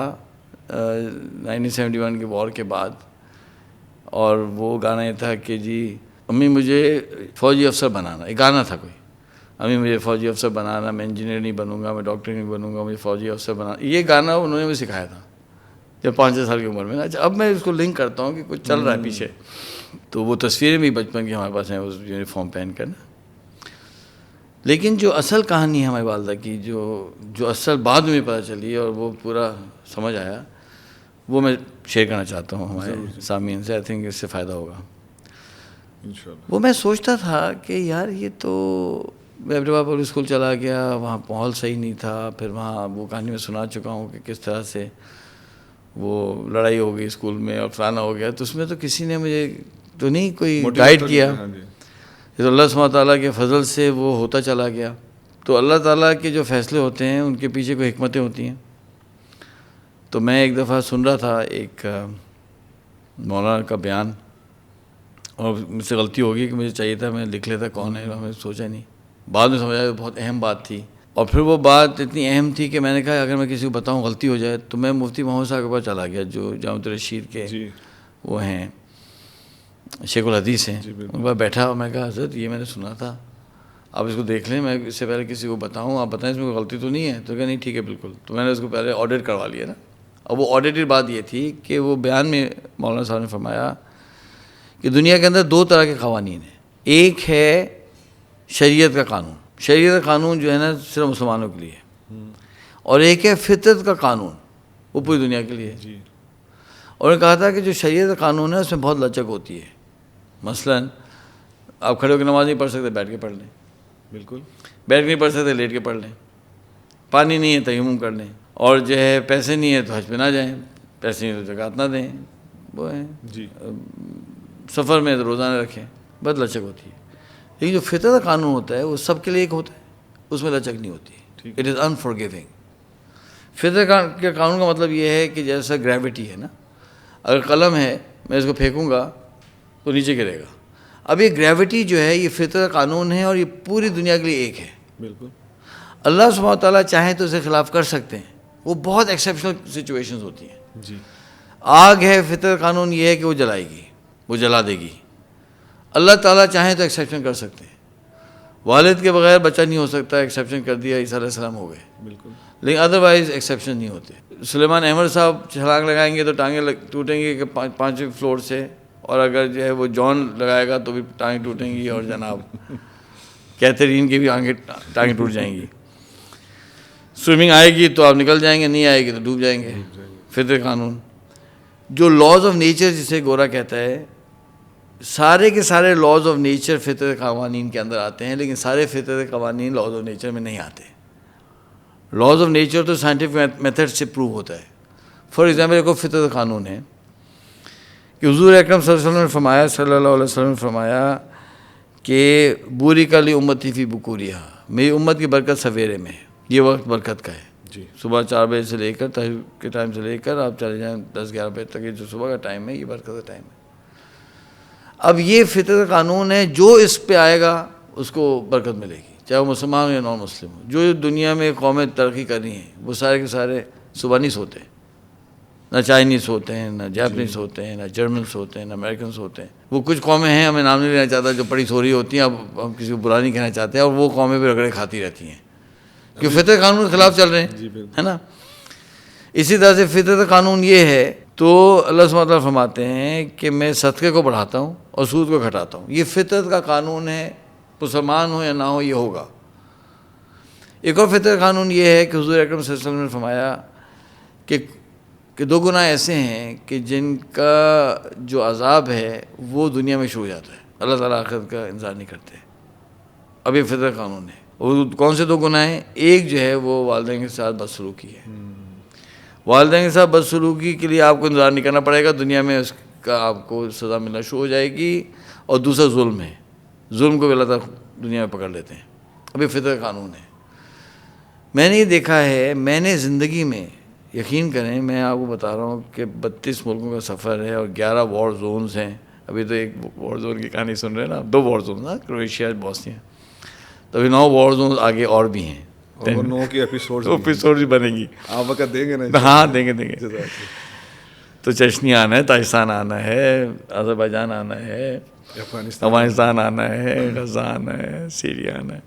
1971 کے وار کے بعد, اور وہ گانا یہ تھا کہ جی امی مجھے فوجی افسر بنانا, ایک گانا تھا کوئی. ابھی مجھے فوجی افسر بنانا، میں انجینئر نہیں بنوں گا، میں ڈاکٹر نہیں بنوں گا، مجھے فوجی افسر بنانا. یہ گانا انہوں نے مجھے سکھایا تھا جب 5-6 سال کی عمر میں. اچھا اب میں اس کو لنک کرتا ہوں کہ کچھ چل رہا ہے پیچھے. تو وہ تصویریں بھی بچپن کی ہمارے پاس ہیں اس یونیفارم پہن کر نا. لیکن جو اصل کہانی ہے ہماری والدہ کی، جو اصل بعد میں پتہ چلی اور وہ پورا سمجھ آیا، وہ میں شیئر کرنا چاہتا ہوں ہمارے سامعین سے. آئی تھنک اس سے فائدہ ہوگا. وہ میں سوچتا تھا کہ یار یہ تو میں اپنے پبلک اسکول چلا گیا، وہاں ماحول صحیح نہیں تھا. پھر وہاں وہ کہانی میں سنا چکا ہوں کہ کس طرح سے وہ لڑائی ہو گئی اسکول میں اور فلانا ہو گیا. تو اس میں تو کسی نے مجھے تو نہیں کوئی گائیڈ کیا. تو اللہ سبحانہ تعالیٰ کے فضل سے وہ ہوتا چلا گیا. تو اللہ تعالیٰ کے جو فیصلے ہوتے ہیں ان کے پیچھے کوئی حکمتیں ہوتی ہیں. تو میں ایک دفعہ سن رہا تھا ایک مولانا کا بیان، اور مجھ سے غلطی ہوگی کہ مجھے چاہیے تھا میں لکھ لیتا کون ہے، میں سوچا نہیں. بعد میں سمجھا کہ بہت اہم بات تھی. اور پھر وہ بات اتنی اہم تھی کہ میں نے کہا اگر میں کسی کو بتاؤں غلطی ہو جائے. تو میں مفتی محمد صاحب کے پاس چلا گیا جو جامعۃ الرشید کے وہ ہیں، شیخ الحدیث ہیں. ان کے پاس بیٹھا اور میں کہا حضرت یہ میں نے سنا تھا، آپ اس کو دیکھ لیں، میں اس سے پہلے کسی کو بتاؤں آپ بتائیں اس میں کوئی غلطی تو نہیں ہے. تو کہا نہیں ٹھیک ہے بالکل. تو میں نے اس کو پہلے آڈٹ کروا لیا نا. اور وہ آڈیٹڈ بات یہ تھی کہ وہ بیان میں مولانا صاحب نے فرمایا کہ دنیا کے اندر 2 طرح کے قوانین ہیں. ایک ہے شریعت کا قانون، شریعت کا قانون جو ہے نا صرف مسلمانوں کے لیے ہے. اور ایک ہے فطرت کا قانون، وہ پوری دنیا کے لیے ہے. اور نے کہا تھا کہ جو شریعت کا قانون ہے اس میں بہت لچک ہوتی ہے. مثلاً آپ کھڑے ہو کے نماز نہیں پڑھ سکتے، بیٹھ کے پڑھ لیں. بالکل. بیٹھ کے نہیں پڑھ سکتے، لیٹ کے پڑھ لیں. پانی نہیں ہے تیمم کر لیں. اور جو ہے پیسے نہیں ہے تو حج پہ نہ جائیں، پیسے نہیں تو زکوٰۃ نہ دیں. وہ ہیں سفر میں تو روزہ نہ رکھیں. بہت لچک ہوتی ہے. لیکن جو فطرت کا قانون ہوتا ہے وہ سب کے لیے ایک ہوتا ہے، اس میں لچک نہیں ہوتی. It is unforgiving. فطرت کے قانون کا مطلب یہ ہے کہ جیسا گریوٹی ہے نا، اگر قلم ہے میں اس کو پھینکوں گا تو نیچے گرے گا. اب یہ گریوٹی جو ہے یہ فطرت کا قانون ہے اور یہ پوری دنیا کے لیے ایک ہے. بالکل. اللہ سبحانہ تعالیٰ چاہیں تو اسے خلاف کر سکتے ہیں، وہ بہت ایکسیپشنل سچویشنز ہوتی ہیں. آگ ہے، فطرت قانون یہ ہے کہ وہ جلائے گی، وہ جلا دے گی. اللہ تعالیٰ چاہیں تو ایکسیپشن کر سکتے ہیں. والد کے بغیر بچہ نہیں ہو سکتا، ایکسیپشن کر دیا، عیسیٰ علیہ السلام ہو گئے. بالکل. لیکن ادروائز ایکسیپشن نہیں ہوتے. سلیمان احمد صاحب چھلانگ لگائیں گے تو ٹانگیں ٹوٹیں گی کہ 5ویں فلور سے، اور اگر جو ہے وہ جان لگائے گا تو بھی ٹانگیں ٹوٹیں گی. اور جناب کیتھرین کی بھی ٹانگیں ٹوٹ جائیں گی. سوئمنگ آئے گی تو آپ نکل جائیں گے، نہیں آئے گی تو ڈوب جائیں گے. فطرت قانون. جو لاز آف نیچر جسے گورا کہتا ہے، سارے کے سارے لاز آف نیچر فطرت قوانین کے اندر آتے ہیں، لیکن سارے فطرت قوانین لاز آف نیچر میں نہیں آتے. لاز آف نیچر تو سائنٹیفک میتھڈ سے پروو ہوتا ہے. فار ایگزامپل ایک فطرت قانون ہے کہ حضور اکرم صلی اللہ علیہ وسلم نے فرمایا، صلی اللہ علیہ وسلم نے فرمایا کہ بوری کا لی امتی فی بکوریہا، میری امت کی برکت سویرے میں ہے. یہ وقت برکت کا ہے. صبح 4 بجے سے لے کر تہجد کے ٹائم سے لے کر آپ چلے جائیں 10-11 بجے تک، یہ جو صبح کا ٹائم ہے یہ برکت کا ٹائم ہے. اب یہ فطرت قانون ہے، جو اس پہ آئے گا اس کو برکت ملے گی، چاہے وہ مسلمان ہو یا نان مسلم ہو. جو دنیا میں قومیں ترقی کر رہی ہیں وہ سارے کے سارے صبح نہیں سوتے. نہ چائنیز ہوتے ہیں، نہ جاپنیز ہوتے ہیں، نہ جرمنس ہوتے ہیں، نہ امریکنس ہوتے ہیں. وہ کچھ قومیں ہیں، ہمیں نام نہیں لینا چاہتا، جو پڑی سوری ہوتی ہیں. اب ہم کسی کو برا نہیں کہنا چاہتے ہیں، اور وہ قومیں بھی رگڑے کھاتی رہتی ہیں کہ فطرت قانون کے خلاف چل رہے ہیں، ہے نا. اسی طرح سے فطرت قانون یہ ہے تو اللہ سبحانہ وتعالیٰ فرماتے ہیں کہ میں صدقے کو بڑھاتا ہوں اور سود کو گھٹاتا ہوں. یہ فطرت کا قانون ہے، مسلمان ہو یا نہ ہو یہ ہوگا. ایک اور فطرت قانون یہ ہے کہ حضور اکرم صلی اللہ علیہ وسلم نے فرمایا کہ 2 گناہ ایسے ہیں کہ جن کا جو عذاب ہے وہ دنیا میں شروع ہو جاتا ہے، اللہ تعالیٰ آخرت کا انتظار نہیں کرتے. اب یہ فطرت قانون ہے. اور کون سے 2 گناہ ہیں؟ ایک جو ہے وہ والدین کے ساتھ بدسلوکی ہے. والدین کے ساتھ بدسلوکی کے لیے آپ کو انتظار نہیں کرنا پڑے گا، دنیا میں اس کا آپ کو سزا ملنا شروع ہو جائے گی. اور دوسرا ظلم ہے، ظلم کو بھی اللہ تعالیٰ دنیا میں پکڑ لیتے ہیں. اب یہ فطرت قانون ہے. میں نے یہ دیکھا ہے، میں نے زندگی میں، یقین کریں میں آپ کو بتا رہا ہوں کہ 32 ملکوں کا سفر ہے اور 11 وار زونز ہیں. ابھی تو ایک وار زون کی کہانی سن رہے ہیں نا، 2 وار زون نا، کروشیا بوسنیا. تو ابھی 9 وار زونز آگے اور بھی ہیں، اور 9 کی ایپیسوڈ بھی بنیں گی. آپ وقت دیں گے نا؟ ہاں دیں گے. تو چشنی آنا ہے، تاجستان آنا ہے، آذربائیجان آنا ہے، افغانستان آنا ہے، غزہ آنا ہے، سیریا آنا ہے.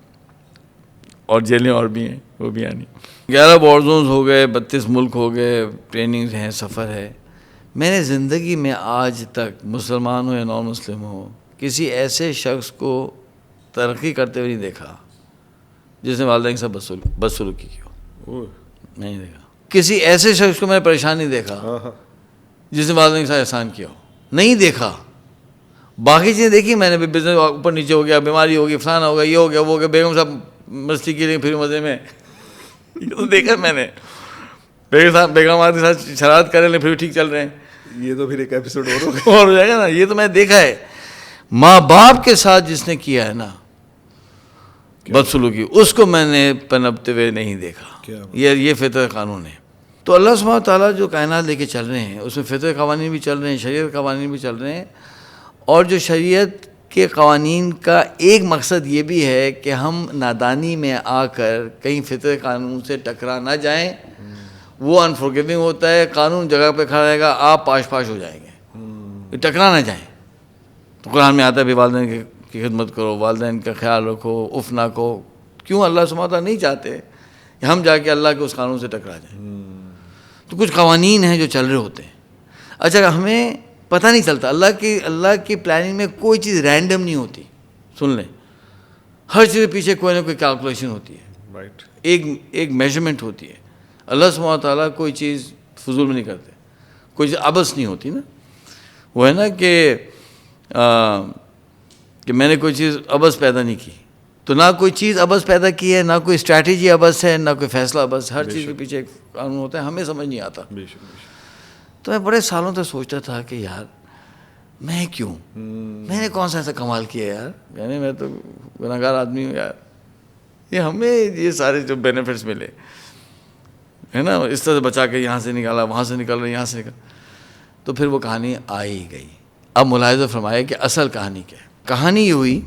اور جیلیں اور بھی ہیں وہ بھی آنی. 11 وار زونز ہو گئے, 32 ملک ہو گئے, ٹریننگ ہیں, سفر ہے. میں نے زندگی میں آج تک مسلمان ہو یا نان مسلم ہو کسی ایسے شخص کو ترقی کرتے ہوئے نہیں دیکھا جس نے والدین سے بدسلوکی کی ہو. نہیں دیکھا. کسی ایسے شخص کو میں نے پریشان نہیں دیکھا جس نے والدین سے احسان کیا ہو. نہیں دیکھا. باقی چیزیں دیکھی میں نے, بزنس اوپر نیچے ہو گیا, بیماری ہو گئی, فلانا ہو گیا, یہ ہو گیا, وہ ہو گیا, بیگم صاحب مستی کی رہی پھر مزے میں, یہ تو دیکھا میں نے. بیگم آدمی کے ساتھ شرارت کریں لیں پھر ٹھیک چل رہے ہیں. یہ تو پھر ایک ایپیسوڈ اور ہو جائے گا نا. یہ تو میں نے دیکھا ہے. ماں باپ کے ساتھ جس نے کیا ہے نا بدسلوکی, اس کو میں نے پنپتے ہوئے نہیں دیکھا. یہ فطرت قانون ہے. تو اللہ سبحانہ تعالیٰ جو کائنات لے کے چل رہے ہیں اس میں فطرت قوانین بھی چل رہے ہیں, شریعت قوانین بھی چل رہے ہیں. اور جو شریعت کے قوانین کا ایک مقصد یہ بھی ہے کہ ہم نادانی میں آ کر کہیں فطرت قانون سے ٹکرا نہ جائیں. وہ انفورگیونگ ہوتا ہے. قانون جگہ پہ کھڑا رہے گا, آپ پاش جائیں گے, ٹکرا نہ جائیں. تو قرآن میں آتا ہے بھی والدین کی خدمت کرو, والدین کا خیال رکھو, اف نہ کہو. کیوں؟ اللہ سبحانہ تعالیٰ نہیں چاہتے کہ ہم جا کے اللہ کے اس قانون سے ٹکرا جائیں. تو کچھ قوانین ہیں جو چل رہے ہوتے ہیں. اچھا, ہمیں پتہ نہیں چلتا. اللہ کی پلاننگ میں کوئی چیز رینڈم نہیں ہوتی. سن لیں, ہر چیز کے پیچھے کوئی نہ کوئی کیلکولیشن ہوتی ہے. رائٹ. ایک میجرمنٹ ہوتی ہے. اللہ سبحانہ تعالیٰ کوئی چیز فضول میں نہیں کرتے. کوئی چیز عبث نہیں ہوتی نا. وہ ہے نا کہ میں نے کوئی چیز عبث پیدا نہیں کی. تو نہ کوئی چیز عبث پیدا کی ہے, نہ کوئی اسٹریٹجی عبث ہے, نہ کوئی فیصلہ عبث. ہر چیز کے پیچھے ایک قانون ہوتا ہے. ہمیں سمجھ نہیں آتا. تو میں بڑے سالوں تک سوچتا تھا کہ یار میں کیوں, میں نے کون سا ایسا کمال کیا یار, یعنی میں تو گناہگار آدمی ہوں یار, یہ ہمیں یہ سارے جو بینیفٹس ملے ہے نا, اس طرح سے بچا کے یہاں سے نکالا, وہاں سے نکل رہا, یہاں سے نکل. تو پھر وہ کہانی آئی گئی. اب ملاحظہ فرمایا کہ اصل کہانی کیا ہے. کہانی یہ ہوئی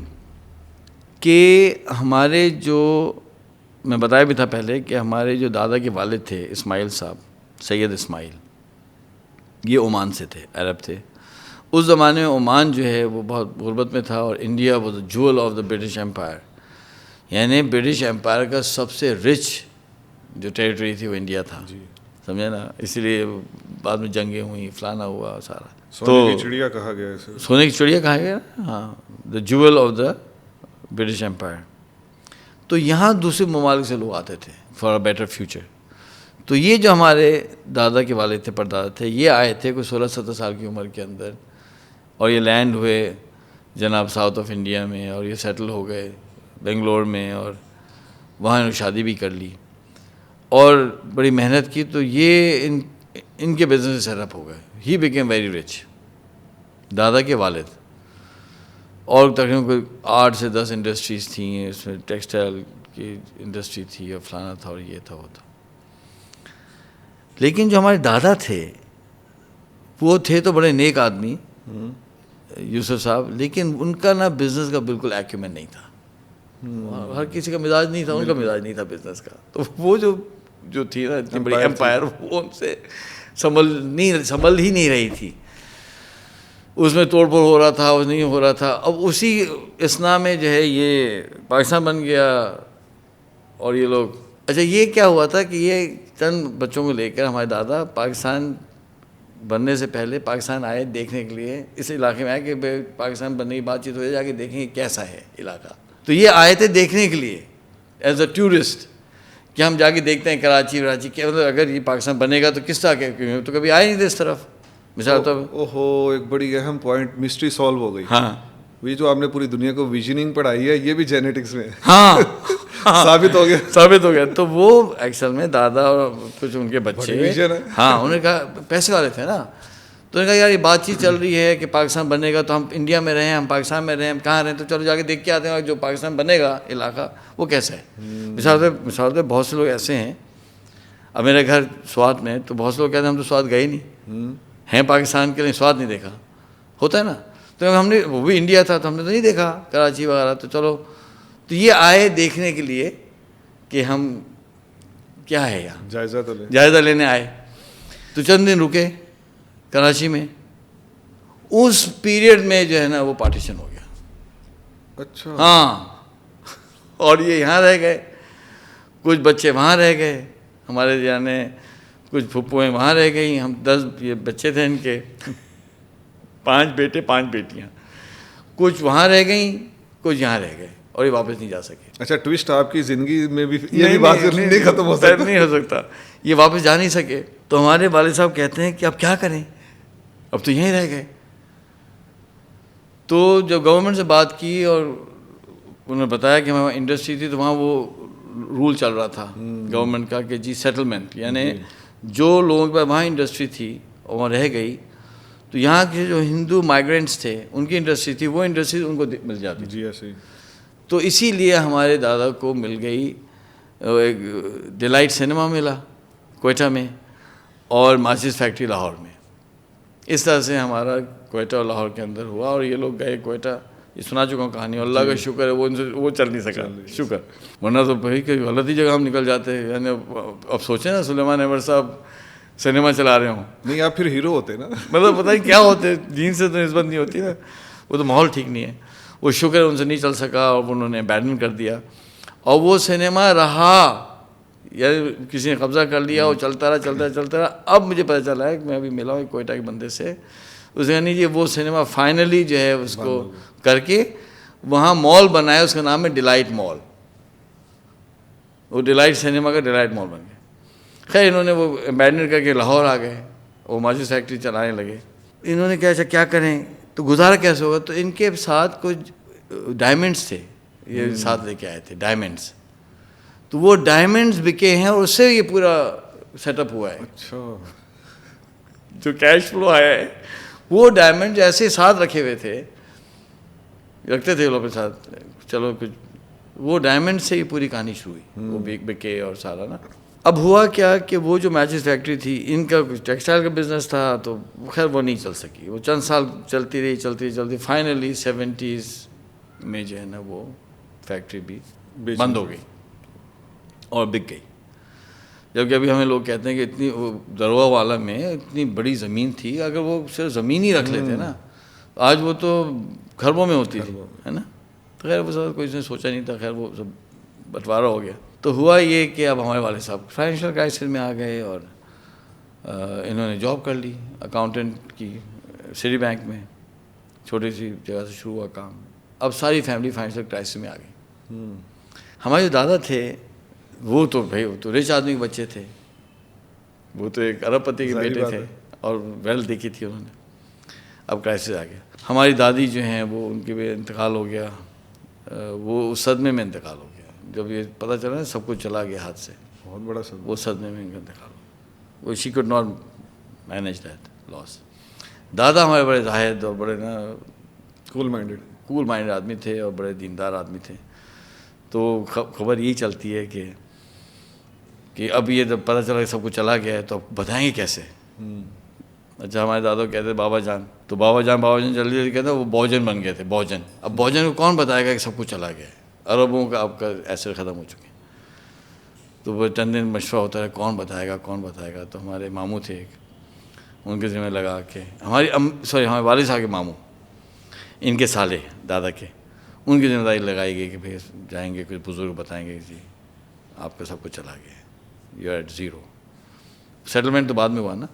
کہ ہمارے جو, میں بتایا بھی تھا پہلے کہ ہمارے جو دادا کے والد تھے اسماعیل صاحب, سید اسماعیل, یہ عمان سے تھے, عرب تھے. اس زمانے میں عمان جو ہے وہ بہت غربت میں تھا, اور انڈیا واز دا جول آف دا برٹش امپائر. یعنی برٹش امپائر کا سب سے رچ جو ٹیریٹری تھی وہ انڈیا تھا. سمجھے نا. اسی لیے بعد میں جنگیں ہوئیں, فلانا ہوا سارا. سونے کی چڑیا کہا گیا اسے. سونے کی چڑیا کہا گیا, ہاں, دا جول آف دا برٹش امپائر. تو یہاں دوسرے ممالک سے لوگ آتے تھے فار اے بیٹر فیوچر. تو یہ جو ہمارے دادا کے والد تھے, پردادا تھے, یہ آئے تھے کوئی 16-17 سال کی عمر کے اندر, اور یہ لینڈ ہوئے جناب ساؤتھ آف انڈیا میں, اور یہ سیٹل ہو گئے بنگلور میں, اور وہاں انہوں نے شادی بھی کر لی اور بڑی محنت کی. تو یہ ان کے بزنس سے سیٹ اپ ہو گئے. ہی بیکیم ویری رچ, دادا کے والد. اور تقریباً کوئی 8 سے 10 انڈسٹریز تھیں, اس میں ٹیکسٹائل کی انڈسٹری تھی, اور فلانا تھا, اور یہ تھا, وہ تھا. لیکن جو ہمارے دادا تھے وہ تھے تو بڑے نیک آدمی یوسف صاحب, لیکن ان کا نا بزنس کا بالکل ایکیومن نہیں تھا. ہر کسی کا مزاج نہیں تھا, ان کا مزاج نہیں تھا بزنس کا. تو وہ جو تھی نا اتنی بڑی امپائر, وہ ان سے سنبھل ہی نہیں رہی تھی. اس میں توڑ پھوڑ ہو رہا تھا, وہ نہیں ہو رہا تھا. اب اسی اثنا میں جو ہے یہ پاکستان بن گیا, اور یہ لوگ, اچھا یہ کیا ہوا تھا کہ یہ چند بچوں کو لے کر ہمارے دادا پاکستان بننے سے پہلے پاکستان آئے دیکھنے کے لیے. اس علاقے میں آئے کہ پاکستان بننے کی بات چیت ہو جا کے دیکھیں کہ کیسا ہے علاقہ. تو یہ آئے تھے دیکھنے کے لیے ایز اے ٹورسٹ, کہ ہم جا کے دیکھتے ہیں کراچی کیا, مطلب اگر یہ پاکستان بنے گا تو کس طرح کے, تو کبھی آئے نہیں تھے اس طرف. مثال طور پر اوہو, ایک بڑی اہم پوائنٹ, مسٹری سالو ہو گئی. ہاں, یہ جو آپ نے پوری دنیا کو ویژننگ پڑھائی ہے, یہ بھی جینیٹکس میں ہاں ثابت ہو گیا. تو وہ ایکچوئل میں دادا اور کچھ ان کے بچے, ہاں, انہوں نے کہا, پیسے والے تھے نا, تو انہوں نے کہا یار یہ بات چیت چل رہی ہے کہ پاکستان بنے گا, تو ہم انڈیا میں رہیں, ہم پاکستان میں رہیں, ہم کہاں رہیں, تو چلو جا کے دیکھ کے آتے ہیں جو پاکستان بنے گا علاقہ وہ کیسا ہے. مثال سے بہت سے لوگ ایسے ہیں, اب میرے گھر سوات میں, تو بہت سے لوگ کہتے ہیں ہم تو سوات گئے نہیں ہیں, پاکستان کے لیے سوات نہیں دیکھا, ہوتا ہے نا. تو ہم نے, وہ بھی انڈیا تھا تو ہم نے تو نہیں دیکھا کراچی وغیرہ. تو چلو, تو یہ آئے دیکھنے کے لیے کہ ہم کیا ہے یہاں, جائزہ لینے آئے. تو چند دن رکے کراچی میں. اس پیریڈ میں جو ہے نا وہ پارٹیشن ہو گیا. اچھا, ہاں, اور یہ یہاں رہ گئے. کچھ بچے وہاں رہ گئے ہمارے، یعنی کچھ پھپھویں وہاں رہ گئی. ہم 10 یہ بچے تھے ان کے، 5 بیٹے 5 بیٹیاں. کچھ وہاں رہ گئیں، کچھ یہاں رہ گئے اور یہ واپس نہیں جا سکے. اچھا ٹوسٹ آپ کی زندگی میں بھی یہ بھی بات نہیں ختم ہو سکتا، نہیں ہو سکتا، یہ واپس جا نہیں سکے. تو ہمارے والد صاحب کہتے ہیں کہ اب کیا کریں، اب تو یہیں رہ گئے. تو جب گورنمنٹ سے بات کی اور انہوں نے بتایا کہ وہاں انڈسٹری تھی، تو وہاں وہ رول چل رہا تھا گورنمنٹ کا کہ جی سیٹلمنٹ، یعنی جو لوگوں کے وہاں انڈسٹری تھی اور وہاں رہ گئی، تو یہاں کے جو ہندو مائیگرینٹس تھے ان کی انڈسٹری تھی، وہ انڈسٹری ان کو مل جاتی. جی ایسے ہی. تو اسی لیے ہمارے دادا کو مل گئی ایک ڈیلائٹ سنیما ملا کوئٹہ میں اور ماچس فیکٹری لاہور میں. اس طرح سے ہمارا کوئٹہ اور لاہور کے اندر ہوا. اور یہ لوگ گئے کوئٹہ، یہ سنا چکا ہوں کہانی، اللہ کا شکر ہے وہ چل نہیں سکا، شکر، ورنہ تو بھائی کہ غلط ہی جگہ ہم نکل جاتے. یعنی اب سوچیں نا سلیمان انور صاحب سنیما چلا رہے ہوں. نہیں آپ پھر ہیرو ہوتے نا. مطلب پتہ نہیں کیا ہوتے، دین سے تو نسبت نہیں ہوتی نا، وہ تو ماحول ٹھیک نہیں ہے. وہ شکر ہے ان سے نہیں چل سکا اور انہوں نے ابینڈن کر دیا. اور وہ سنیما رہا، یا کسی نے قبضہ کر لیا، وہ چلتا رہا. اب مجھے پتہ چلا ہے کہ میں ابھی ملا ہوں کوئٹہ کے بندے سے، اس نے نہیں وہ سنیما فائنلی جو ہے اس کو کر کے وہاں مال بنایا، اس کا نام ہے ڈیلائٹ مال. وہ ڈیلائٹ سنیما کا ڈیلائٹ مال بن گیا. خیر انہوں نے وہ ابینڈن کر کے لاہور آ گئے، وہ ماچس فیکٹری چلانے لگے. انہوں نے کہا اچھا کیا کریں، تو گزارا کیسے ہوگا. تو ان کے ساتھ کچھ ڈائمنڈس تھے، یہ ساتھ لے کے آئے تھے ڈائمنڈس. تو وہ ڈائمنڈس بکے ہیں اور اس سے یہ پورا سیٹ اپ ہوا ہے. اچھا جو کیش فلو آیا ہے وہ ڈائمنڈ ایسے ساتھ رکھے ہوئے تھے، رکھتے تھے لوگ کے ساتھ، چلو کچھ وہ ڈائمنڈ سے ہی پوری کہانی شروع ہوئی. وہ بکے اور سارا نا. اب ہوا کیا کہ وہ جو میچز فیکٹری تھی ان کا کچھ ٹیکسٹائل کا بزنس تھا، تو خیر وہ نہیں چل سکی. وہ چند سال چلتی رہی. فائنلی 70s میں جو ہے نا وہ فیکٹری بھی بند ہو گئی اور بک گئی. جبکہ ابھی ہمیں لوگ کہتے ہیں کہ اتنی دروا والا میں اتنی بڑی زمین تھی، اگر وہ صرف زمین ہی رکھ لیتے نا آج وہ تو خربوں میں ہوتی تھی، ہے نا. تو خیر وہ سب کوئی نے سوچا نہیں تھا، خیر وہ سب بٹوارا ہو گیا. تو ہوا یہ کہ اب ہمارے والد صاحب فائنینشیل کرائسس میں آ گئے اور انہوں نے جاب کر لی اکاؤنٹنٹ کی سٹی بینک میں. چھوٹی سی جگہ سے شروع ہوا کام. اب ساری فیملی فائنینشیل کرائسس میں آ گئی. ہمارے جو دادا تھے وہ تو بھائی وہ تو رچ آدمی کے بچے تھے، وہ تو ایک ارب پتی کے بیٹے تھے اور ویل دیکھی تھی انہوں نے. اب کرائسس آ گیا. ہماری دادی جو ہیں وہ ان کے بھی انتقال ہو گیا. وہ اس صدمے میں انتقال ہو گیا جب یہ پتہ چلا نا سب کچھ چلا گیا ہاتھ سے. بہت بڑا صدمہ. وہ صدمے میں ان کا انتقال ہو گیا. وہ she could not manage that loss. دادا ہمارے بڑے زاہد اور بڑے نا کول مائنڈیڈ آدمی تھے اور بڑے دیندار آدمی تھے. تو خبر یہی چلتی ہے کہ اب یہ جب پتہ چلا کہ سب کچھ چلا گیا ہے تو اب بتائیں گے کیسے. اچھا ہمارے دادا کہتے بابا جان، تو بابا جان جلدی جلدی کہتے ہیں وہ بوجن بن گئے تھے. بوجن، اب بوجن کو کون بتائے گا کہ سب کچھ چلا گیا ہے، اربوں کا آپ کا ایسے ختم ہو چکے ہیں. تو وہ چند دن مشورہ ہوتا ہے کون بتائے گا. تو ہمارے ماموں تھے ایک، ان کے ذمہ لگا کے ہمارے والد صاحب کے ماموں، ان کے سالے دادا کے، ان کی ذمہ داری لگائی گئی کہ بھائی جائیں گے کچھ بزرگ بتائیں گے جی آپ کا سب کچھ چلا گیا ہے، you are at zero. Settlement تو بعد میں ہوا نا.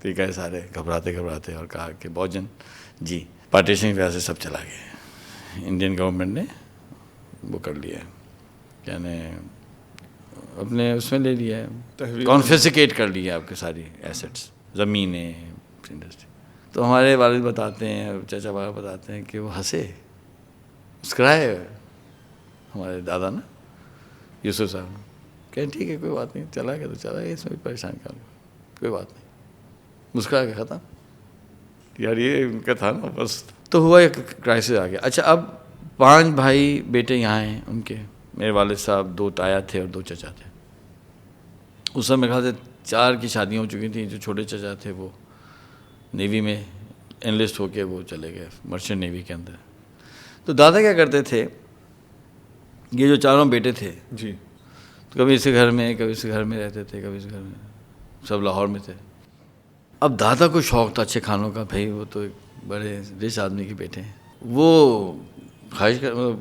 تو یہ کہے سارے گھبراتے اور کہا کہ بوجن جی پارٹیشن کی وجہ سے سب چلا گیا. انڈین گورنمنٹ نے وہ کر لیا ہے، یعنی اپنے اس میں لے لیا ہے، کانفیسکیٹ کر لیا آپ کے ساری ایسیٹس، زمینیں، انڈسٹری. تو ہمارے والد بتاتے ہیں، چچا بابا بتاتے ہیں کہ وہ ہنسے مسکرائے ہمارے دادا نا یوسف صاحب، کہ ٹھیک ہے کوئی بات نہیں، چلا گیا تو چلا گیا، اس میں بھی پریشان کر لوں، کوئی بات نہیں. مسکرا کے ختم. یار یہ ان کا تھا نا بس. تو ہوا ایک کرائسس آ گیا. اچھا اب 5 بھائی بیٹے یہاں ہیں ان کے. میرے والد صاحب 2 تایا تھے اور 2 چچا تھے. اس سمے میرے خیال سے 4 کی شادیاں ہو چکی تھیں. جو چھوٹے چچا تھے وہ نیوی میں انلسٹ ہو کے وہ چلے گئے مرچنٹ نیوی کے اندر. تو دادا کیا کرتے تھے، یہ جو 4 بیٹے تھے جی، تو کبھی اس گھر میں کبھی اس گھر میں رہتے تھے، کبھی اس گھر میں، سب لاہور میں تھے. اب دادا کو شوق تھا اچھے کھانوں کا، بھائی وہ تو ایک بڑے رچ آدمی کے بیٹے ہیں. وہ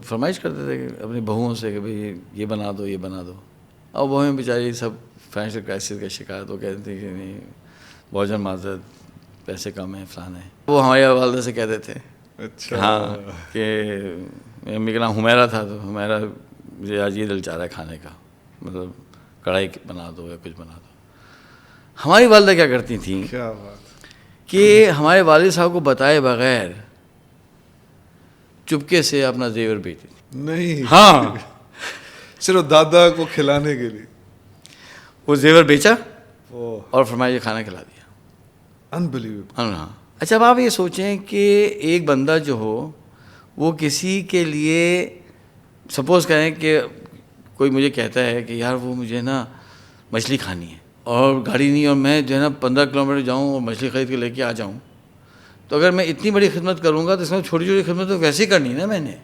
فرمائش کرتے تھے کہ اپنی بہوؤں سے کہ بھائی یہ بنا دو یہ بنا دو. اور وہ ہمیں بیچاری سب فائنینشیل کرائسس کا شکایت، وہ کہتے تھے کہ نہیں بہت جان معذرت پیسے کم ہیں فلاں ہیں. وہ ہماری والدہ سے کہتے تھے اچھا ہاں کہ امی کا نام حمیرہ تھا، تو حمیرہ مجھے آج یہ دل چاہ رہا ہے کھانے کا، مطلب کڑھائی بنا دو یا کچھ بنا دو. ہماری والدہ کیا کرتی تھیں کیا بات. کہ ہمارے والد صاحب کو بتائے بغیر چپکے سے اپنا زیور بیچتی تھی. نہیں ہاں صرف دادا کو کھلانے کے لیے وہ زیور بیچا اوہ اور فرمایا خانہ کھلا دیا. انبلیویبل. ہاں اچھا اب آپ یہ سوچیں کہ ایک بندہ جو ہو وہ کسی کے لیے سپوز کریں کہ کوئی مجھے کہتا ہے کہ یار وہ مجھے نا مچھلی کھانی ہے اور گاڑی نہیں، اور میں جو ہے نا 15 کلومیٹر جاؤں اور مچھلی خرید کے لے کے آ جاؤں، تو اگر میں اتنی بڑی خدمت کروں گا تو اس میں چھوٹی چھوٹی خدمت تو ویسے ہی کرنی ہے نا. میں نے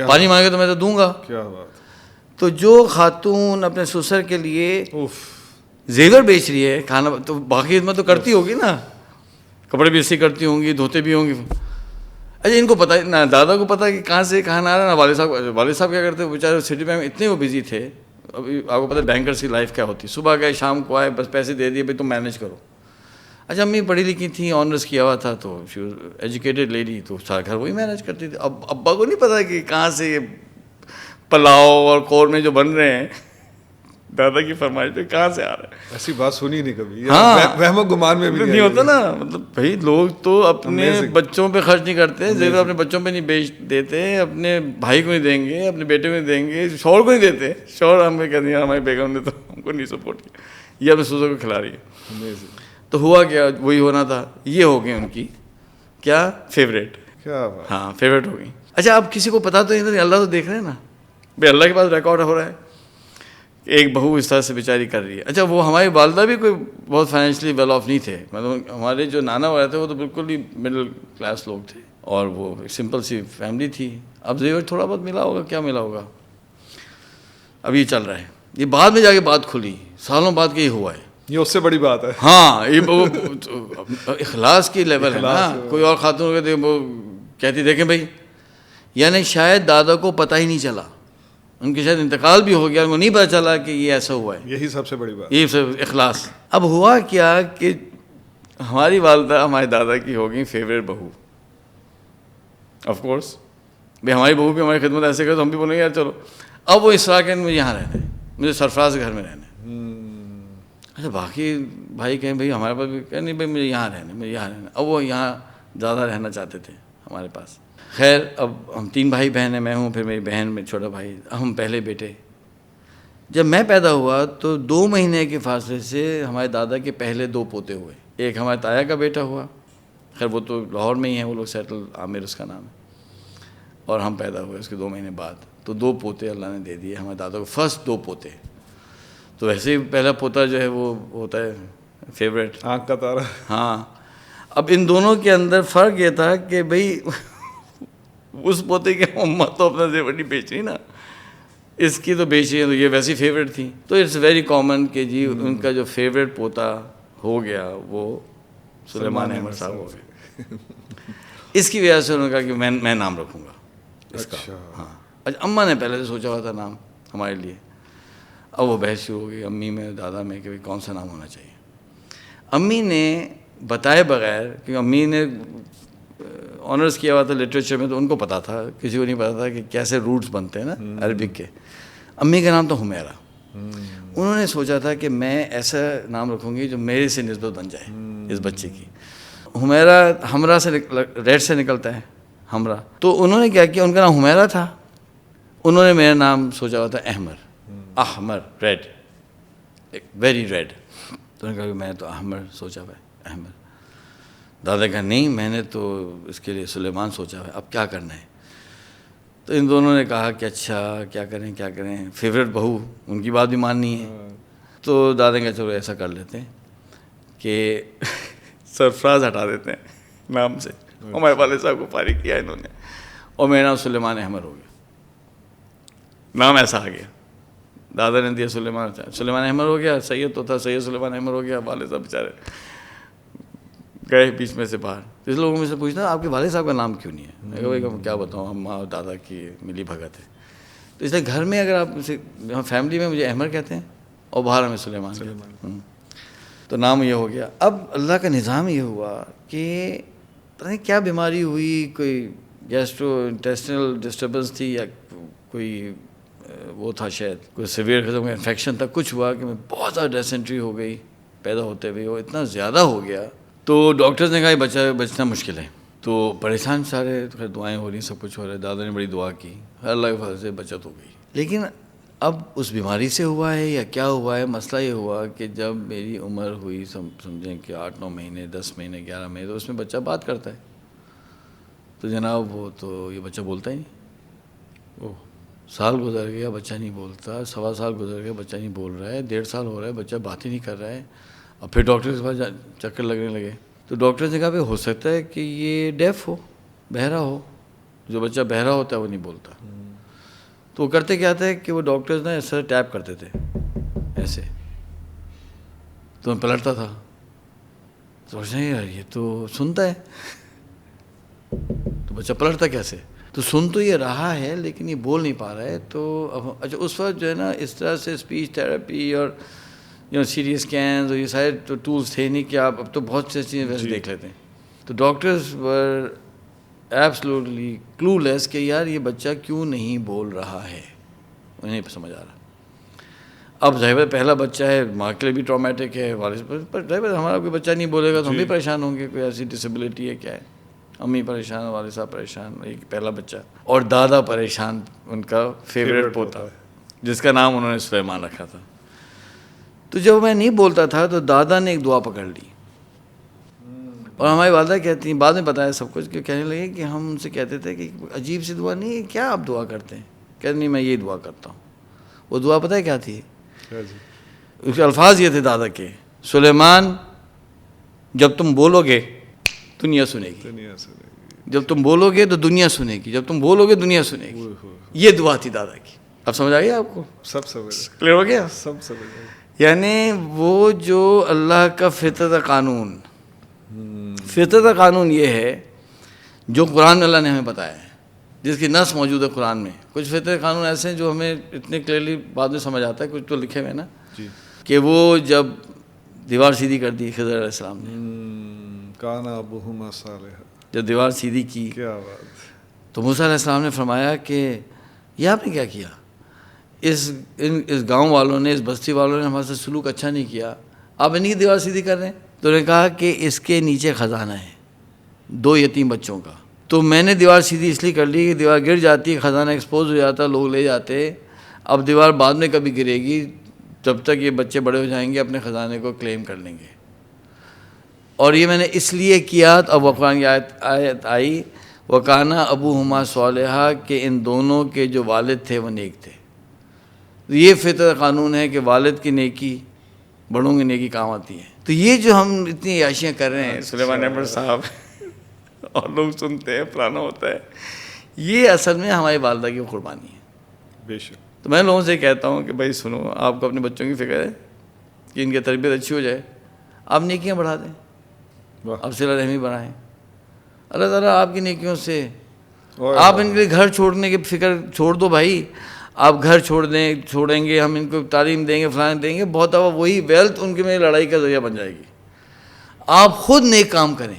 پانی مانگے تو میں تو دوں گا. کیا بات. تو جو خاتون اپنے سسر کے لیے زیور بیچ رہی ہے کھانا، تو باقی خدمت تو کرتی ہوگی نا، کپڑے بھی اسی کرتی ہوں گی، دھوتے بھی ہوں گی. اچھا ان کو پتہ نہ دادا کو پتہ کہ کہاں سے کہاں آ رہا ہے، نہ والد صاحب کیا کرتے بیچارے سٹی میں اتنے وہ بزی تھے. ابھی آپ کو پتہ ہے بینکرس کی لائف کیا ہوتی ہے، صبح گئے شام کو آئے بس پیسے دے دیے بھائی تم مینیج کرو. اچھا امی پڑھی لکھی تھیں، آنرس کیا ہوا تھا، تو ایجوکیٹڈ لیڈی، تو سارا گھر وہی مینیج کرتی تھی. اب ابا کو نہیں پتا کہ کہاں سے یہ پلاؤ اور قورمے جو بن رہے ہیں دادا کی فرمائش پہ کہاں سے آ رہا ہے. ایسی بات سنی نہیں کبھی. ہاں وہم و گمان میں بھی نہیں ہوتا نا. مطلب بھائی لوگ تو اپنے بچوں پہ خرچ نہیں کرتے، زیور اپنے بچوں پہ نہیں بیچ دیتے، اپنے بھائی کو نہیں دیں گے، اپنے بیٹے کو نہیں دیں گے، شوہر کو نہیں دیتے. شوہر ہمیں کہتے ہیں ہماری بیگم نے تو ہم کو نہیں سپورٹ کیا، یہ اپنے سسر کو کھلا رہی ہے. تو ہوا کیا، وہی ہونا تھا. یہ ہو گئی ان کی کیا فیوریٹ. کیا بات. ہاں فیوریٹ ہو گئی. اچھا اب کسی کو پتا تو نہیں، اللہ تو دیکھ رہے ہیں نا بھائی، اللہ کے پاس ریکارڈ ہو رہا ہے کہ ایک بہو اس طرح سے بیچاری کر رہی ہے. اچھا وہ ہماری والدہ بھی کوئی بہت فائنینشلی ویل آف نہیں تھے، مطلب ہمارے جو نانا وغیرہ تھے وہ تو بالکل ہی مڈل کلاس لوگ تھے، اور وہ ایک سمپل سی فیملی تھی. اب زیور تھوڑا بہت ملا ہوگا، کیا ملا ہوگا. اب یہ چل رہا ہے، یہ بعد میں جا کے بات کھلی سالوں بعد کہ یہ ہوا ہے. یہ اس سے بڑی بات ہے. ہاں یہ اخلاص کی لیول ہے نا. کوئی اور خاتون کہتے وہ کہتی دیکھیں بھائی، یعنی شاید دادا کو پتہ ہی نہیں چلا، ان کے شاید انتقال بھی ہو گیا، ان کو نہیں پتہ چلا کہ یہ ایسا ہوا ہے. یہی سب سے بڑی بات. یہ سب اخلاص. اب ہوا کیا کہ ہماری والدہ ہمارے دادا کی ہو گئی فیوریٹ بہو. آف کورس بھائی ہماری بہو بھی ہماری خدمت ایسے کرے تو ہم بھی بولیں گے یار چلو. اب وہ اس طرح کے مجھے یہاں رہنا ہے، مجھے سرفراز کے گھر میں رہنا ہے. اچھا باقی بھائی کہیں بھائی ہمارے پاس بھی کہ نہیں بھائی مجھے یہاں رہنا ہے، مجھے یہاں رہنا ہے. اب وہ یہاں زیادہ رہنا چاہتے تھے ہمارے پاس. خیر اب ہم 3 بھائی بہن ہیں، میں ہوں، پھر میری بہن میں چھوٹا بھائی، ہم پہلے بیٹے. جب میں پیدا ہوا تو 2 مہینے کے فاصلے سے ہمارے دادا کے پہلے 2 پوتے ہوئے. ایک ہمارے تایا کا بیٹا ہوا، خیر وہ تو لاہور میں ہی ہیں وہ لوگ سیٹل، عامر اس کا نام ہے، اور ہم پیدا ہوئے اس کے 2 مہینے بعد. تو 2 پوتے اللہ نے دے دیے ہمارے دادا کو، فرسٹ 2 پوتے. تو ویسے ہی پہلا پوتا جو ہے وہ ہوتا ہے فیوریٹ، آنکھ کا تارا. ہاں. اب ان دونوں کے اندر فرق یہ تھا کہ بھائی اس پوتے کی اماں تو اپنا زیور نہیں بیچ رہی نا، اس کی تو بیچ رہی ہے، تو یہ ویسی فیوریٹ تھی. تو اٹس ویری کامن کہ جی ان کا جو فیوریٹ پوتا ہو گیا وہ سلیمان احمد صاحب ہو گئے. اس کی وجہ سے انہوں نے کہا کہ میں نام رکھوں گا اس کا. ہاں اچھا اماں نے پہلے سے سوچا ہوا تھا نام ہمارے لیے. اب وہ بحث شروع ہو گئی امی میں دادا میں کہ کون سا نام ہونا چاہیے. امی نے بتائے بغیر، کیونکہ امی نے آنرس کیا ہوا تھا لٹریچر میں، تو ان کو پتا تھا، کسی کو نہیں پتا تھا کہ کیسے روٹس بنتے ہیں نا عربک کے. امی کا نام تو حمیرہ. انہوں نے سوچا تھا کہ میں ایسا نام رکھوں گی جو میرے سے نسبت بن جائے اس بچے کی. حمیرہ ہمراہ سے ریڈ سے نکلتا ہے ہمراہ. تو انہوں نے کیا کیا، ان کا نام حمیرہ تھا، انہوں نے میرا نام سوچا ہوا تھا احمر. احمر ریڈ، ویری ریڈ. تو انہوں نے کہا کہ میں تو احمر سوچا ہوا ہے احمر. دادا کہا نہیں میں نے تو اس کے لیے سلیمان سوچا ہوا ہے، اب کیا کرنا ہے. تو ان دونوں نے کہا کہ اچھا کیا کریں، فیوریٹ بہو ان کی بات بھی ماننی ہے. تو دادا نے کہا چلو ایسا کر لیتے ہیں کہ سرفراز ہٹا دیتے ہیں نام سے. ہمارے والد صاحب کو فارغ کیا انہوں نے، اور میرا نام سلیمان احمد ہو گیا. نام ایسا آ گیا، دادا نے دیا سلیمان احمد ہو گیا. سید تو تھا، سید سلیمان احمد ہو گیا. والد صاحب بیچارے گئے بیچ میں سے باہر. اس لوگوں میں سے پوچھنا آپ کے والد صاحب کا نام کیوں نہیں ہے. میں کہا بھائی کیا بتاؤں، اماں اور دادا کی ملی بھگت ہے. تو اس لیے گھر میں اگر آپ فیملی میں مجھے احمر کہتے ہیں اور باہر ہمیں سلیمان کہتے ہیں، تو نام یہ ہو گیا. اب اللہ کا نظام یہ ہوا کہ پتہ نہیں کیا بیماری ہوئی، کوئی گیسٹرو انٹیسٹنل ڈسٹربنس تھی یا کوئی وہ تھا، شاید کوئی سیویئر قسم کا انفیکشن تھا، کچھ ہوا کہ میں بہت زیادہ ڈیسنٹری ہو گئی پیدا ہوتے ہوئے، وہ اتنا زیادہ ہو گیا. تو ڈاکٹرز نے کہا یہ بچنا مشکل ہے. تو پریشان سارے، دعائیں ہو رہی، سب کچھ ہو رہا ہے. دادا نے بڑی دعا کی، اللہ کے فضل سے بچت ہو گئی. لیکن اب اس بیماری سے ہوا ہے یا کیا ہوا ہے، مسئلہ یہ ہوا کہ جب میری عمر ہوئی سمجھیں کہ 8-9 مہینے، 10 مہینے، 11 مہینے، تو اس میں بچہ بات کرتا ہے. تو جناب وہ تو یہ بچہ بولتا ہی نہیں. سال گزر گیا بچہ نہیں بولتا، 1.25 سال گزر گیا بچہ نہیں بول رہا ہے، 1.5 سال ہو رہا ہے بچہ بات ہی نہیں کر رہا ہے. اور پھر ڈاکٹر کے پاس چکر لگنے لگے. تو ڈاکٹر نے کہا ہو سکتا ہے کہ یہ ڈیف ہو، بہرا ہو. جو بچہ بہرا ہوتا ہے وہ نہیں بولتا. تو وہ کرتے کیا تھا کہ وہ ڈاکٹرز نا ایسے ٹیپ کرتے تھے ایسے، تو میں پلٹتا تھا. سوچنا یار یہ تو سنتا ہے، تو بچہ پلٹتا کیسے؟ تو سن تو یہ رہا ہے لیکن یہ بول نہیں پا رہا ہے. تو اب اچھا اس وقت جو ہے نا اس طرح سے اسپیچ تھراپی اور سی ٹی اسکینز اور یہ سارے تو ٹولس تھے نہیں کہ آپ اب تو بہت سی چیزیں ویسے دیکھ لیتے ہیں. تو ڈاکٹرز ور ایبسلوٹلی کلو لیس کہ یار یہ بچہ کیوں نہیں بول رہا ہے، انہیں نہیں سمجھ آ رہا. اب ظاہر پہلا بچہ ہے، ماں کے لیے بھی ٹرامیٹک ہے، والد پر ظاہر ہمارا کوئی بچہ نہیں بولے گا تو ہم بھی پریشان ہوں گے. کوئی ایسی ڈسیبلٹی ہے کیا ہے، امی پریشان، والد صاحب پریشان، ایک پہلا بچہ. اور دادا پریشان، ان کا فیوریٹ پوتا جس کا نام انہوں نے سلیمان رکھا تھا. تو جب میں نہیں بولتا تھا تو دادا نے ایک دعا پکڑ لی. اور ہماری والدہ کہتی ہیں، بعد میں بتایا سب کچھ، کہ کہنے لگے کہ ہم ان سے کہتے تھے کہ عجیب سی دعا نہیں ہے، کیا آپ دعا کرتے ہیں؟ کہتے نہیں میں یہ دعا کرتا ہوں. وہ دعا پتہ ہے کیا تھی؟ اس کے الفاظ یہ تھے دادا کے، سلیمان جب تم بولو گے دنیا سنے گی، جب تم بولو گے تو دنیا سنے گی، جب تم بولو گے دنیا سنے گی. یہ دعا تھی دادا کی. اب سمجھ آ گیا آپ کو؟ سب سمجھ کلیئر ہو گیا؟ سب سمجھ گیا. یعنی وہ جو اللہ کا فطرت قانون، فطرت قانون یہ ہے جو قرآن میں اللہ نے ہمیں بتایا ہے، جس کی نص موجود ہے قرآن میں. کچھ فطرت قانون ایسے ہیں جو ہمیں اتنے کلیئرلی بعد میں سمجھ آتا ہے، کچھ تو لکھے ہوئے نا کہ وہ جب دیوار سیدھی کر دی خضر علیہ السلام نے، کانا ابوہما صالحا، جب دیوار سیدھی کی کیا بات. تو موسیٰ علیہ السلام نے فرمایا کہ یہ آپ نے کیا کیا؟ اس گاؤں والوں نے، اس بستی والوں نے ہمارے سے سلوک اچھا نہیں کیا، آپ انہیں کی دیوار سیدھی کر رہے ہیں. تو انہوں نے کہا کہ اس کے نیچے خزانہ ہے 2 یتیم بچوں کا. تو میں نے دیوار سیدھی اس لیے کر لی کہ دیوار گر جاتی، خزانہ ایکسپوز ہو جاتا، لوگ لے جاتے. اب دیوار بعد میں کبھی گرے گی، جب تک یہ بچے بڑے ہو جائیں گے اپنے خزانے کو کلیم کر لیں گے. اور یہ میں نے اس لیے کیا. اب قرآن کی آیت آئی وَكَانَ أَبُوهُمَا صَالِحًا کہ ان دونوں کے جو والد تھے وہ نیک تھے. یہ فطرت قانون ہے کہ والد کی نیکی بڑوں کی نیکی کام آتی ہے. تو یہ جو ہم اتنی عیاشیاں کر رہے ہیں سلیمان احمد صاحب اور لوگ سنتے ہیں پرانا ہوتا ہے، یہ اصل میں ہماری والدہ کی قربانی ہے. بے شک. تو میں لوگوں سے کہتا ہوں کہ بھائی سنو، آپ کو اپنے بچوں کی فکر ہے کہ ان کی تربیت اچھی ہو جائے، آپ نیکیاں بڑھا دیں، آپ صلہ رحمی بڑھائیں. اللہ تعالیٰ آپ کی نیکیوں سے، آپ ان کے لیے گھر چھوڑنے کی فکر چھوڑ دو بھائی. آپ گھر چھوڑیں گے، ہم ان کو تعلیم دیں گے، فلان دیں گے، بہت دفعہ وہی ویلتھ ان کے میں لڑائی کا ذریعہ بن جائے گی. آپ خود نیک کام کریں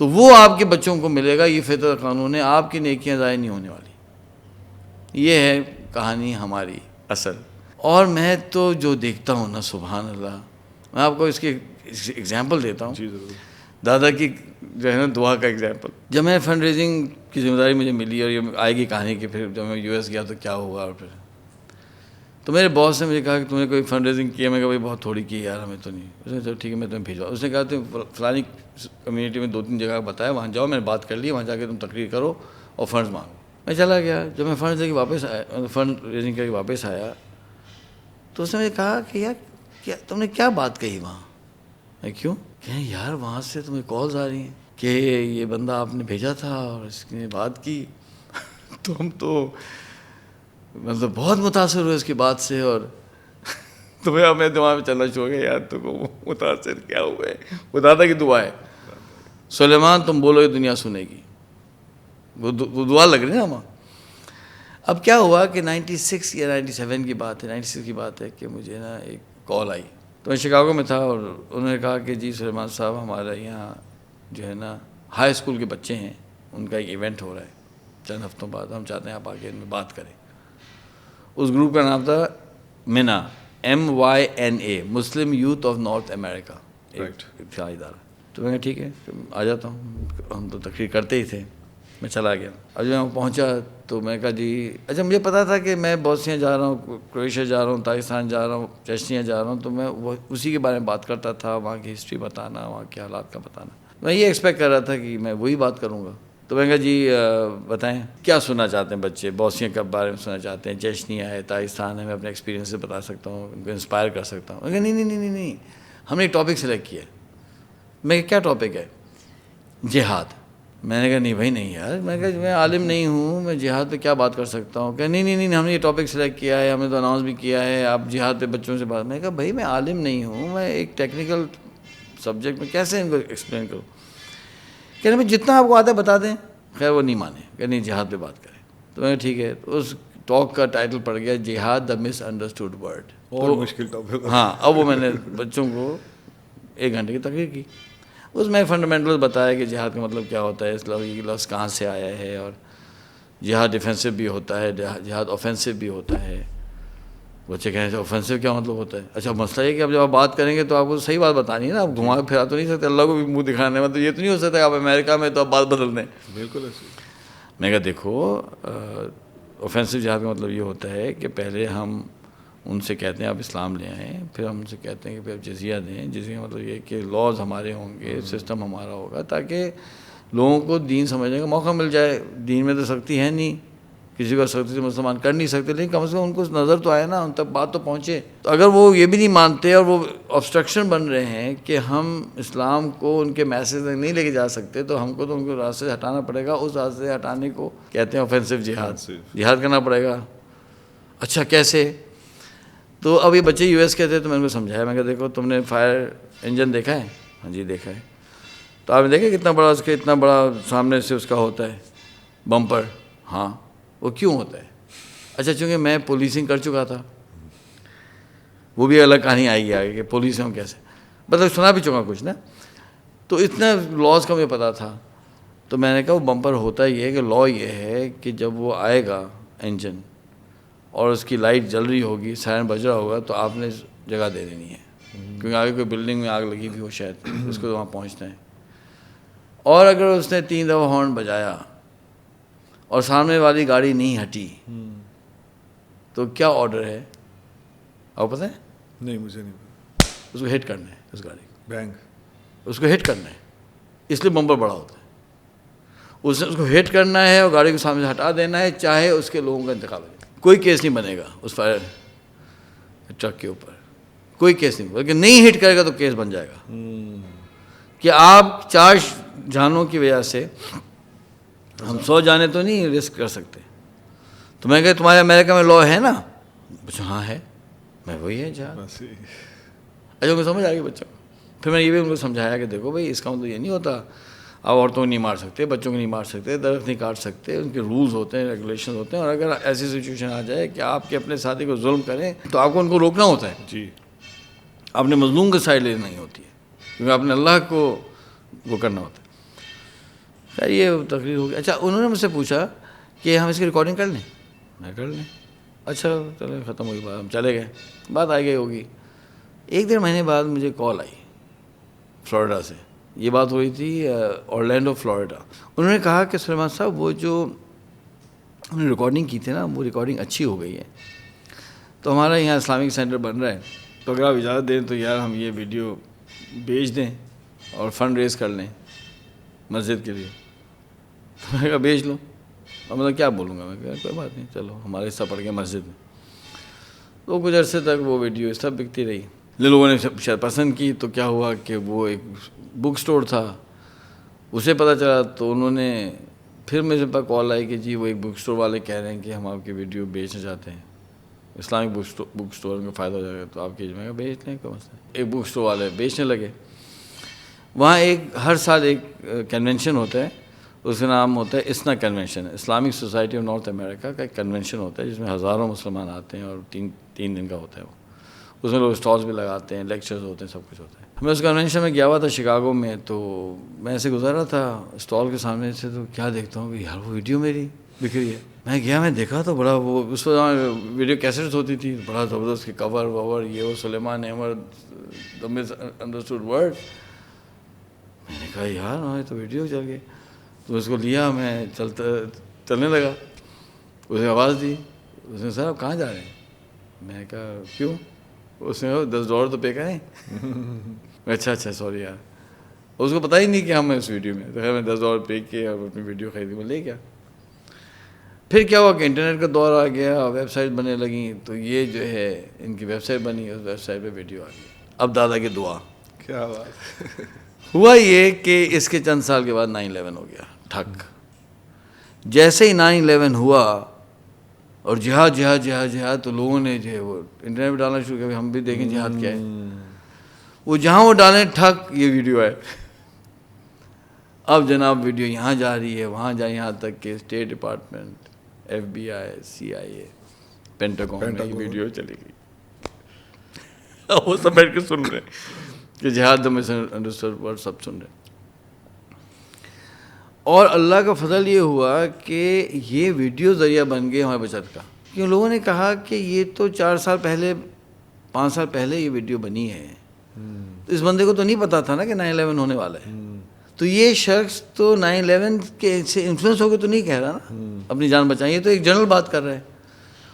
تو وہ آپ کے بچوں کو ملے گا. یہ فطرت قانون ہے، آپ کی نیکیاں ضائع نہیں ہونے والی. یہ ہے کہانی ہماری اصل. اور میں تو جو دیکھتا ہوں نا، سبحان اللہ، میں آپ کو اس کی ایگزامپل دیتا ہوں. جی ضرور. دادا کی جو ہے نا دعا کا ایگزامپل. جب میں فنڈ ریزنگ کی ذمہ داری مجھے ملی اور یہ آئے گی کہانی کہ پھر جب میں US گیا تو کیا ہوا، اور پھر تو میرے باس نے مجھے کہا کہ تم نے کوئی فنڈ ریزنگ کیا؟ میں کہا بھائی بہت تھوڑی کی یار، ہمیں تو نہیں. اس نے کہا ٹھیک ہے میں تمہیں بھیجوا. اس نے کہا تم فلانی کمیونٹی میں 2-3 جگہ بتایا، وہاں جاؤ، میں نے بات کر لی، وہاں جا کے تم تقریر کرو اور فنڈز مانگو. میں چلا گیا. جب میں فنڈ ریزنگ کر کے واپس آیا تو اس نے مجھے کہا کہ یار تم نے کیا بات کہی وہاں؟ میں کیوں؟ کہ یار وہاں سے تمہیں کالز آ رہی ہیں کہ یہ بندہ آپ نے بھیجا تھا اور اس نے بات کی. تو ہم تو مطلب بہت متاثر ہوئے اس کی بات سے. اور تو میں دماغ میں چلنا شروع ہو گیا یار تو کو متاثر کیا ہوئے. وہ دادا کی دعا ہے، سلیمان تم بولو گے دنیا سنے گی. وہ دعا لگ رہی ہے نا. اب کیا ہوا کہ 96 یا 97 کی بات ہے، 96 کی بات ہے کہ مجھے نا ایک کال آئی. تو میں شکاگو میں تھا اور انہوں نے کہا کہ جی سلیمان صاحب ہمارے یہاں جو ہے نا ہائی اسکول کے بچے ہیں، ان کا ایک ایونٹ ہو رہا ہے چند ہفتوں بعد، ہم چاہتے ہیں آپ آ کے ان میں بات کریں. اس گروپ کا نام تھا MYNA، MYNA، Muslim Youth of North America, ایک ابتدائی ادارہ. تو میں کہا ٹھیک ہے آ جاتا ہوں، ہم تو تقریر کرتے ہی تھے. میں چلا گیا. اب جب میں پہنچا تو میں کہا جی اچھا مجھے پتا تھا کہ میں بوسنیا جا رہا ہوں، کروشیا جا رہا ہوں، پاکستان جا رہا ہوں، چیچنیا جا رہا ہوں، تو میں وہ اسی کے بارے میں بات کرتا تھا، وہاں کی ہسٹری بتانا، وہاں کے حالات کا بتانا. میں یہ ایکسپیکٹ کر رہا تھا کہ میں وہی بات کروں گا. تو میں کہا جی بتائیں کیا سننا چاہتے ہیں بچے، بوسنیا کے بارے میں سننا چاہتے ہیں، چیچنیا ہے، پاکستان ہے، میں اپنے ایکسپیرینس سے بتا سکتا ہوں، ان کو انسپائر کر سکتا ہوں. میں کہا نہیں، ہم نے ایک ٹاپک سلیکٹ کیا ہے. میں کیا ٹاپک ہے؟ جہاد. میں نے کہا نہیں بھائی نہیں یار، میں کہا میں عالم نہیں ہوں، میں جہاد پہ کیا بات کر سکتا ہوں. کہ نہیں ہم نے یہ ٹاپک سلیکٹ کیا ہے، ہم نے تو اناؤنس بھی کیا ہے، آپ جہاد پہ بچوں سے بات. میں کہا بھائی میں عالم نہیں ہوں، میں ایک ٹیکنیکل سبجیکٹ میں کیسے ان کو ایکسپلین کروں. کہ میں جتنا آپ کو آتا ہے بتا دیں. خیر وہ نہیں مانے کہ نہیں جہاد پہ بات کریں. تو میں ٹھیک ہے. اس ٹاک کا ٹائٹل پڑ گیا جہاد دا مس انڈرسٹوڈ ورڈ. اور مشکل ٹاپک. ہاں اب وہ میں نے بچوں کو 1 گھنٹے کی تقریر کی. اس میں فنڈامنٹل بتایا کہ جہاد کا مطلب کیا ہوتا ہے، اس لفظ کہاں سے آیا ہے، اور جہاد ڈیفینسو بھی ہوتا ہے، جہاد اوفینسو بھی ہوتا ہے. بچے کہیں گے اوفینسو کیا مطلب ہوتا ہے؟ اچھا مسئلہ یہ کہ اب جب آپ بات کریں گے تو آپ کو صحیح بات بتانی ہے نا، آپ گھما پھرا تو نہیں سکتے، اللہ کو بھی منہ دکھانے. مطلب یہ تو نہیں ہو سکتا کہ آپ امریکہ میں تو آپ بات بدل دیں. بالکل ایسے. میں کہا دیکھو اوفینسو جہاد کا مطلب یہ ہوتا ہے کہ پہلے ہم ان سے کہتے ہیں آپ اسلام لے آئیں، پھر ہم ان سے کہتے ہیں کہ پھر آپ جزیہ دیں. جزیہ مطلب یہ کہ لاز ہمارے ہوں گے، سسٹم ہمارا ہوگا، تاکہ لوگوں کو دین سمجھنے کا موقع مل جائے. دین میں تو سختی ہے نہیں، کسی کو سختی سے مسلمان کر نہیں سکتے، لیکن کم از کم ان کو نظر تو آئے نا، ان تک بات تو پہنچے. تو اگر وہ یہ بھی نہیں مانتے اور وہ آبسٹرکشن بن رہے ہیں کہ ہم اسلام کو ان کے میسیج تک نہیں لے کے جا سکتے، تو ہم کو تو ان کو راستے سے ہٹانا پڑے گا. اس راستے سے ہٹانے کو کہتے ہیں اوفینسو جہاد کرنا پڑے گا. اچھا کیسے؟ تو اب یہ بچے US کے تھے، تو میں ان کو سمجھایا. میں کہا دیکھو تم نے فائر انجن دیکھا ہے؟ ہاں جی دیکھا ہے. تو آپ نے دیکھا کتنا بڑا اس کے اتنا بڑا سامنے سے اس کا ہوتا ہے بمپر؟ ہاں. وہ کیوں ہوتا ہے؟ اچھا چونکہ میں پولیسنگ کر چکا تھا. وہ بھی الگ کہانی آئے گی آگے کہ پولیس ہم کیسے، مطلب سنا بھی چکا کچھ نا. تو اتنا لاز کا مجھے پتا تھا. تو میں نے کہا وہ بمپر ہوتا یہ ہے کہ لا یہ ہے کہ جب وہ آئے گا انجن اور اس کی لائٹ جل رہی ہوگی، سائرن بج رہا ہوگا، تو آپ نے جگہ دے دینی ہے، کیونکہ آگے کوئی بلڈنگ میں آگ لگی ہوئی ہو شاید، اس کو وہاں پہنچنا ہے. اور اگر اس نے 3 دفعہ ہارن بجایا اور سامنے والی گاڑی نہیں ہٹی تو کیا آرڈر ہے آپ پتہ ہے؟ نہیں مجھے نہیں پتا. اس کو ہٹ کرنا ہے، اس گاڑی کو بینک اس کو ہٹ کرنا ہے. اس لیے بمپر بڑا ہوتا ہے. اس نے اس کو ہٹ کرنا ہے اور گاڑی کو سامنے سے ہٹا دینا ہے، چاہے اس کے لوگوں کا انتقال ہو جائے. کوئی کیس نہیں بنے گا اس فائر ٹرک کے اوپر، کوئی کیس نہیں، بلکہ نہیں ہٹ کرے گا تو کیس بن جائے گا کہ آپ 4 جانوں کی وجہ سے ہم 100 جانے تو نہیں رسک کر سکتے. تو میں کہا تمہارے امریکہ میں لا ہے نا؟ ہاں ہے. میں وہی ہے جہاد. اچھا ان کو سمجھ آ گئی بچوں کو. پھر میں یہ بھی ان کو سمجھایا کہ دیکھو بھائی اس کا مطلب یہ نہیں ہوتا آپ عورتوں کو نہیں مار سکتے، بچوں کو نہیں مار سکتے، درخت نہیں کاٹ سکتے، ان کے رولز ہوتے ہیں، ریگولیشن ہوتے ہیں. اور اگر ایسی سچویشن آ جائے کہ آپ کے اپنے ساتھی کو ظلم کریں تو آپ کو ان کو روکنا ہوتا ہے. جی آپ نے مظلوم کی سائڈ لینی نہیں ہوتی ہے، کیونکہ آپ نے اللہ کو وہ کرنا ہوتا ہے. خیر یہ تقریر ہو گئی. اچھا انہوں نے مجھ سے پوچھا کہ ہم اس کی ریکارڈنگ کر لیں. میں کر لیں. اچھا چلے ختم ہوئی بات، ہم چلے گئے. بات آ گئی ہوگی. 1-1.5 مہینے بعد مجھے کال آئی فلوریڈا سے. یہ بات ہوئی تھی اورلینڈو فلوریڈا. انہوں نے کہا کہ سلیمان صاحب وہ جو ہم نے ریکارڈنگ کی تھی نا، وہ ریکارڈنگ اچھی ہو گئی ہے، تو ہمارا یہاں اسلامک سینٹر بن رہا ہے، تو اگر آپ اجازت دیں تو یار ہم یہ ویڈیو بیچ دیں اور فنڈ ریز کر لیں مسجد کے لیے. میں نے کہا بیچ لو. اور مطلب کیا بولوں گا، میں کہا کوئی بات نہیں چلو ہمارے حصہ پڑ گیا مسجد میں. تو کچھ عرصے تک وہ ویڈیو اس طرح بکتی رہی. لوگوں نے شاید پسند کی. تو کیا ہوا کہ وہ ایک بک سٹور تھا، اسے پتہ چلا، تو انہوں نے پھر میرے پاس کال آئی کہ جی وہ ایک بک سٹور والے کہہ رہے ہیں کہ ہم آپ کی ویڈیو بیچنا چاہتے ہیں، اسلامک بک سٹور میں فائدہ ہو جائے گا تو آپ کی. میں بیچ لیں کوئی مسئلہ. ایک بک سٹور والے بیچنے لگے. وہاں ہر سال ایک کنونشن ہوتا ہے، اس کا نام ہوتا ہے ISNA convention, Islamic Society of North America کا ایک کنونشن ہوتا ہے جس میں ہزاروں مسلمان آتے ہیں اور تین دن کا ہوتا ہے وہ. اس میں لوگ اسٹالس بھی لگاتے ہیں، لیکچرز ہوتے ہیں، سب کچھ ہوتا ہے. میں اس کنونشن میں گیا ہوا تھا شکاگو میں، تو میں ایسے گزر رہا تھا اسٹال کے سامنے سے، تو کیا دیکھتا ہوں کہ یار وہ ویڈیو میری بک رہی ہے. میں گیا، میں دیکھا تو بڑا وہ اس وقت ویڈیو کیسٹس ہوتی تھی، بڑا زبردست کے کور وور یہ وہ سلیمان احمد دا مس انڈرسٹوڈ ورڈ. میں نے کہا یار ہاں تو ویڈیو چل گئی. تو اس کو لیا، میں چلنے لگا. اس نے آواز دی، اس نے سر آپ کہاں جا رہے ہیں؟ میں نے کہا کیوں؟ اس نے کہا $10 تو پے کریں. اچھا سوری یار. اس کو پتہ ہی نہیں کہ ہم اس ویڈیو میں، تو خیر میں $10 پے کیا اور اپنی ویڈیو خریدی، میں لے گیا. پھر کیا ہوا کہ انٹرنیٹ کا دور آ گیا، ویب سائٹ بننے لگیں، تو یہ جو ہے ان کی ویب سائٹ بنی، اس ویب سائٹ پہ ویڈیو آ گئی. اب دادا کی دعا کیا بات. ہوا یہ کہ اس کے چند سال کے بعد 9/11 ہو گیا ٹھک. جیسے ہی 9/11 ہوا اور جہاد، تو لوگوں نے جو ہے وہ انٹرنیٹ پہ ڈالنا شروع کیا، ہم بھی دیکھیں جہاد کیا ہے. وہ جہاں وہ ڈالیں ٹھک یہ ویڈیو ہے. اب جناب ویڈیو یہاں جا رہی ہے، وہاں جا، یہاں تک کہ state department, FBI، CIA، Pentagon میں یہ ویڈیو چلی گئی. وہ سب بیٹھ کے سن رہے ہیں کہ جہاد دا مس انڈرسٹوڈ ورڈ، سب سن رہے ہیں. اور اللہ کا فضل یہ ہوا کہ یہ ویڈیو ذریعہ بن گئے ہمارے بچت کا. کیوں لوگوں نے کہا کہ یہ تو 4 سال پہلے 5 سال پہلے یہ ویڈیو بنی ہے. اس بندے کو تو نہیں پتا تھا نا کہ 9/11 ہونے والا ہے. تو یہ شخص تو 9/11 کے سے انفلوئنس ہو کے تو نہیں کہہ رہا نا اپنی جان بچائیں، یہ تو ایک جنرل بات کر رہا ہے.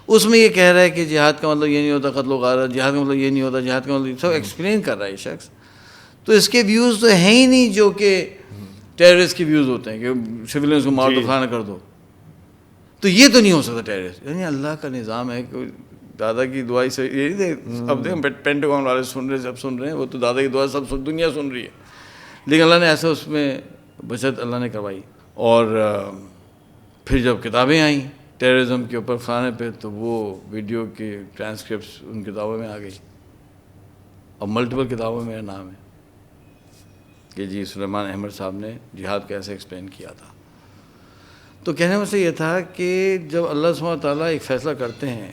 اس میں یہ کہہ رہا ہے کہ جہاد کا مطلب یہ نہیں ہوتا قتل و غارت، جہاد کا مطلب یہ نہیں ہوتا، جہاد کا مطلب سب ایکسپلین کر رہا ہے یہ شخص. تو اس کے ویوز تو ہیں ہی نہیں جو کہ ٹیررسٹ کے ویوز ہوتے ہیں کہ سویلینس کو مار دو، فلانا کر دو. تو یہ تو نہیں ہو سکتا ٹیررسٹ. یعنی اللہ کا نظام ہے کہ دادا کی دعائی سے یہ نہیں. اب دیکھیں پینٹاگون والے سن رہے ہیں، سب سن رہے ہیں، وہ تو دادا کی دعا سب دنیا سن رہی ہے. لیکن اللہ نے ایسا اس میں بچت اللہ نے کروائی. اور پھر جب کتابیں آئیں ٹیررزم کے اوپر فلانے پہ، تو وہ ویڈیو کی ٹرانسکرپٹس ان کتابوں میں آ گئی. اور ملٹیپل کتابوں میں میرا نام ہے کہ جی سلیمان احمد صاحب نے جہاد کو ایسے ایکسپلین کیا تھا. تو کہنے میں سے یہ تھا کہ جب اللہ سبحانہ تعالیٰ ایک فیصلہ کرتے ہیں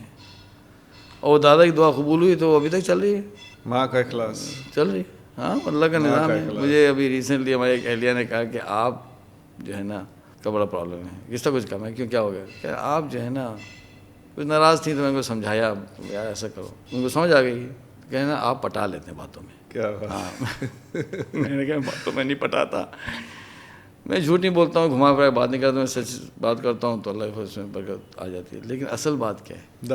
اور دادا کی دعا قبول ہوئی تو وہ ابھی تک چل رہی ہے، ماں کا اخلاص چل رہی. ہاں اللہ کا نظام ہے. مجھے ابھی ریسنٹلی ہمارے ایک اہلیہ نے کہا کہ آپ جو ہے نا کا بڑا پرابلم ہے. کس طرح کچھ کہا؟ میں کیوں کیا ہو گیا؟ کہ آپ جو ہے نا کچھ ناراض تھیں، تو میں ان کو سمجھایا یار ایسا کرو. ان کو سمجھ آ گئی. کہنا آپ پٹا لیتے ہیں باتوں میں. کیا ہاں میں نے کہا باتوں میں نہیں پٹاتا، میں جھوٹ نہیں بولتا ہوں، گھما پھرا بات نہیں کرتا، میں سچ بات کرتا ہوں تو اللہ اس میں برکت آ جاتی ہے. لیکن اصل بات کیا ہے؟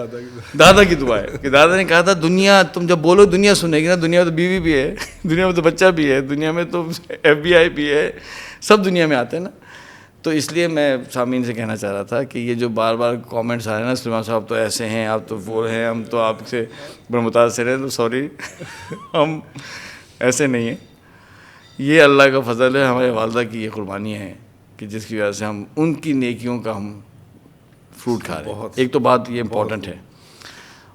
دادا کی دعا ہے کہ دادا نے کہا تھا دنیا تم جب بولو دنیا سنے گی نا. دنیا میں تو بیوی بھی ہے، دنیا میں تو بچہ بھی ہے، دنیا میں تو FBI بھی ہے، سب دنیا میں آتے ہیں نا. تو اس لیے میں سامعین سے کہنا چاہ رہا تھا کہ یہ جو بار بار کامنٹس آ رہے ہیں نا سلیمان صاحب تو ایسے ہیں، آپ تو وہ ہیں، ہم تو آپ سے بڑے متاثر ہیں، تو سوری ہم ایسے نہیں ہیں. یہ اللہ کا فضل ہے، ہمارے والدہ کی یہ قربانی ہے کہ جس کی وجہ سے ہم ان کی نیکیوں کا ہم فروٹ کھا رہے ہیں. ایک تو بات یہ امپورٹنٹ ہے.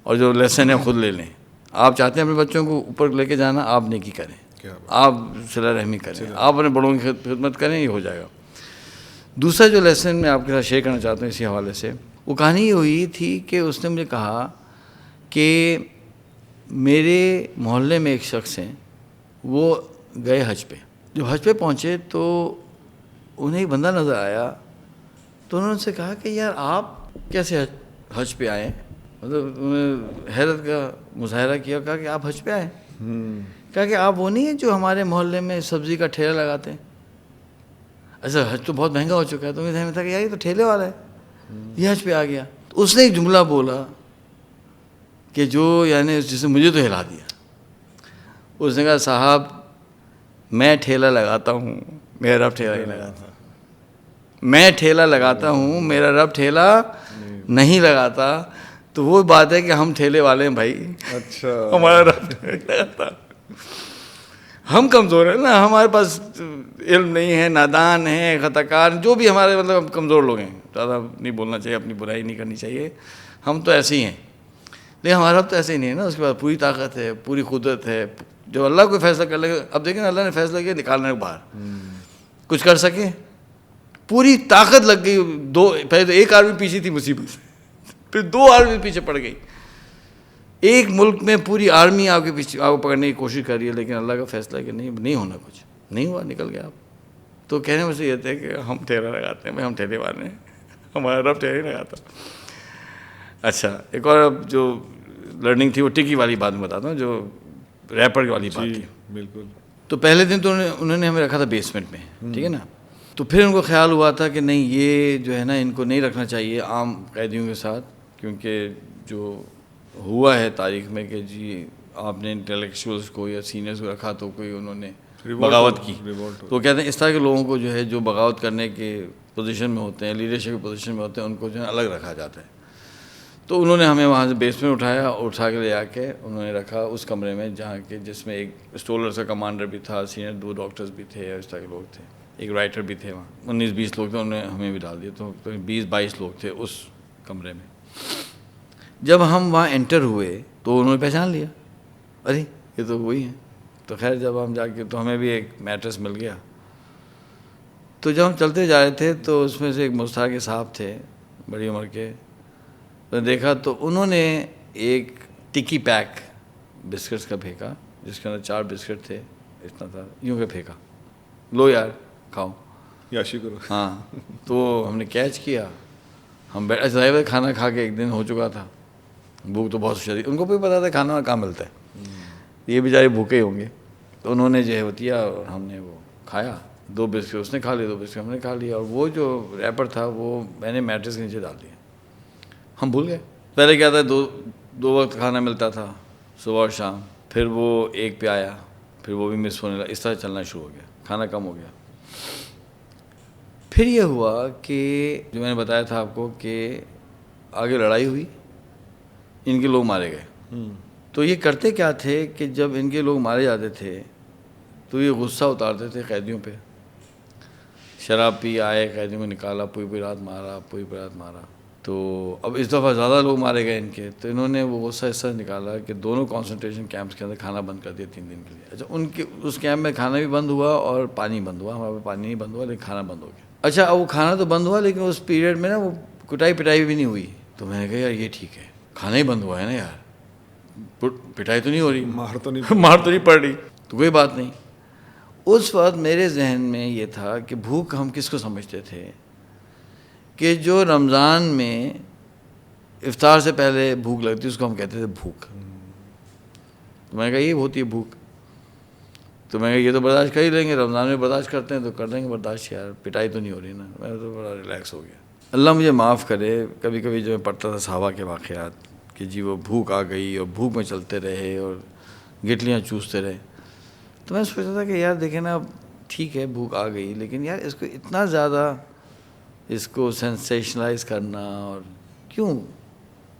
اور جو لیسن ہے خود لے لیں. آپ چاہتے ہیں اپنے بچوں کو اوپر لے کے جانا، آپ نیکی کریں، آپ صلہ رحمی کریں، آپ اپنے بڑوں کی خدمت کریں، یہ ہو جائے گا. دوسرا جو لیسن میں آپ کے ساتھ شیئر کرنا چاہتا ہوں اسی حوالے سے، وہ کہانی یہ ہوئی تھی کہ اس نے مجھے کہا کہ میرے محلے میں ایک شخص ہیں، وہ گئے حج پہ. جب حج پہ پہنچے تو انہیں ایک بندہ نظر آیا. تو انہوں نے ان سے کہا کہ یار آپ کیسے حج پہ آئے؟ مطلب انہوں نے حیرت کا مظاہرہ کیا. کہا کہ آپ حج پہ آئے؟ کہا کہ آپ وہ نہیں ہیں جو ہمارے محلے میں سبزی کا ٹھیلا لگاتے ہیں؟ اچھا حج تو بہت مہنگا ہو چکا ہے. تو مجھے ذہن میں تھا کہ یار یہ تو ٹھیلے والا ہے، یہ حج پہ آ گیا. تو اس نے ایک جملہ بولا کہ جو یعنی جس نے مجھے تو ہلا دیا. اس نے کہا صاحب میں ٹھیلا لگاتا ہوں، میرا رب ٹھیلا نہیں لگاتا. میں ٹھیلا لگاتا ہوں، میرا رب ٹھیلا نہیں لگاتا. تو وہ بات ہے کہ ہم ٹھیلے والے ہیں بھائی. اچھا ہمارا رب ٹھیلا نہیں لگاتا. ہم کمزور ہیں نا، ہمارے پاس علم نہیں ہے، نادان ہیں، خطا کار، جو بھی ہمارے مطلب کمزور لوگ ہیں. زیادہ نہیں بولنا چاہیے، اپنی برائی نہیں کرنی چاہیے. ہم تو ایسے ہی ہیں. لیکن ہمارا رب تو ایسے ہی نہیں ہے نا. اس کے بعد پوری طاقت ہے، پوری قدرت ہے. جو اللہ کوئی فیصلہ کر لے گا. اب دیکھیں اللہ نے فیصلہ کیا نکالنے کے باہر کچھ کر سکے؟ پوری طاقت لگ گئی. پہلے تو ایک آرمی پیچھے تھی مصیبت، پھر 2 آرمی پیچھے پڑ گئی. ایک ملک میں پوری آرمی آپ کے پیچھے آپ کو پکڑنے کی کوشش کر رہی ہے، لیکن اللہ کا فیصلہ ہے کہ نہیں ہونا، کچھ نہیں ہوا، نکل گیا آپ. تو کہنے میں سے یہ تھے کہ ہم ٹھہرا لگاتے ہیں، ہم ٹھہرے والے ہیں، ہمارا رب ٹھہرے لگاتا. اچھا ایک اور جو لرننگ تھی وہ ٹکی والی بات میں بتاتا ہوں، جو ریپر والی بات تھی. بالکل. تو پہلے دن تو انہوں نے ہمیں رکھا تھا بیسمنٹ میں، ٹھیک ہے نا. تو پھر ان کو خیال ہوا تھا کہ نہیں یہ جو ہے نا ان کو نہیں رکھنا چاہیے عام قیدیوں کے ساتھ، کیونکہ جو ہوا ہے تاریخ میں کہ جی آپ نے انٹلیکچوئلس کو یا سینئرس کو رکھا تو کوئی انہوں نے بغاوت کی. تو کہتے ہیں اس طرح کے لوگوں کو جو ہے جو بغاوت کرنے کے پوزیشن میں ہوتے ہیں، لیڈرشپ کی پوزیشن میں ہوتے ہیں، ان کو جو ہے الگ رکھا جاتا ہے. تو انہوں نے ہمیں وہاں سے بیس میں اٹھایا اور اٹھا کے لے آ کے انہوں نے رکھا اس کمرے میں جہاں کے جس میں ایک اسٹولرس کا کمانڈر بھی تھا، سینئر 2 ڈاکٹرز بھی تھے، اس طرح کے لوگ تھے، ایک رائٹر بھی تھے. وہاں 19-20 لوگ تھے، انہوں نے ہمیں بھی ڈال دیا، تو 20-22 لوگ تھے اس کمرے میں. جب ہم وہاں انٹر ہوئے تو انہوں نے پہچان لیا، ارے یہ تو وہی ہیں. تو خیر جب ہم جا کے تو ہمیں بھی ایک میٹرس مل گیا. تو جب ہم چلتے جا رہے تھے تو اس میں سے ایک مستحق کے صاحب تھے بڑی عمر کے. تو دیکھا تو انہوں نے ایک ٹکی پیک بسکٹس کا پھینکا، جس کے اندر 4 بسکٹ تھے، اتنا تھا، یوں کہ پھینکا، لو یار کھاؤ، یاشی کرو. ہاں. تو ہم نے کیچ کیا، ہم ظاہر کھانا کھا کے ایک دن ہو چکا تھا، بھوک تو بہت شدید، ان کو بھی پتا تھا کھانا کہاں ملتا ہے، یہ بیچارے بھوکے ہی ہوں گے. تو انہوں نے جو ہے وہ دیا اور ہم نے وہ کھایا. 2 بسکٹ اس نے کھا لیے، 2 بسکٹ ہم نے کھا لیا، اور وہ جو ریپر تھا وہ میں نے میٹرس کے نیچے ڈال دیا. ہم بھول گئے. پہلے کیا تھا 2 وقت کھانا ملتا تھا، صبح اور شام، پھر وہ 1 پہ آیا، پھر وہ بھی مس ہونے لگا، اس طرح چلنا شروع ہو گیا، کھانا کم ہو گیا. پھر یہ ہوا کہ جو میں نے بتایا تھا آپ کو کہ آگے لڑائی ہوئی، ان کے لوگ مارے گئے. تو یہ کرتے کیا تھے کہ جب ان کے لوگ مارے جاتے تھے تو یہ غصہ اتارتے تھے قیدیوں پہ. شراب پی آئے، قیدیوں کو نکالا، پوری رات مارا، پوری رات مارا. تو اب اس دفعہ زیادہ لوگ مارے گئے ان کے، تو انہوں نے وہ غصہ اس طرح نکالا کہ دونوں کانسنٹریشن کیمپس کے اندر کھانا بند کر دیا 3 دن کے لیے. اچھا ان کے اس کیمپ میں کھانا بھی بند ہوا اور پانی بند ہوا، ہمارے پاس پانی نہیں بند ہوا لیکن کھانا بند ہو گیا. اچھا اب وہ کھانا تو بند ہوا لیکن اس پیریڈ میں نا وہ پٹائی بھی نہیں ہوئی. تو میں نے کہا یار یہ ٹھیک ہے، کھانا ہی بند ہوا ہے نا یار، پٹائی تو نہیں ہو رہی، مار تو نہیں پڑ رہی، تو کوئی بات نہیں. اس وقت میرے ذہن میں یہ تھا کہ بھوک ہم کس کو سمجھتے تھے کہ جو رمضان میں افطار سے پہلے بھوک لگتی اس کو ہم کہتے تھے بھوک. تو میں نے کہا یہ ہوتی ہے بھوک. تو میں نے کہا یہ تو برداشت کر ہی لیں گے، رمضان میں برداشت کرتے ہیں تو کر لیں گے برداشت، یار پٹائی تو نہیں ہو رہی نا. میں تو بڑا ریلیکس ہو گیا. اللہ مجھے معاف کرے، کبھی کبھی جو میں پڑھتا تھا صحابہ کے واقعات کہ جی وہ بھوک آ گئی اور بھوک میں چلتے رہے اور گٹلیاں چوستے رہے، تو میں سوچتا تھا کہ یار دیکھیں نا ٹھیک ہے بھوک آ گئی، لیکن یار اس کو اتنا زیادہ اس کو سینسیشنلائز کرنا، اور کیوں؟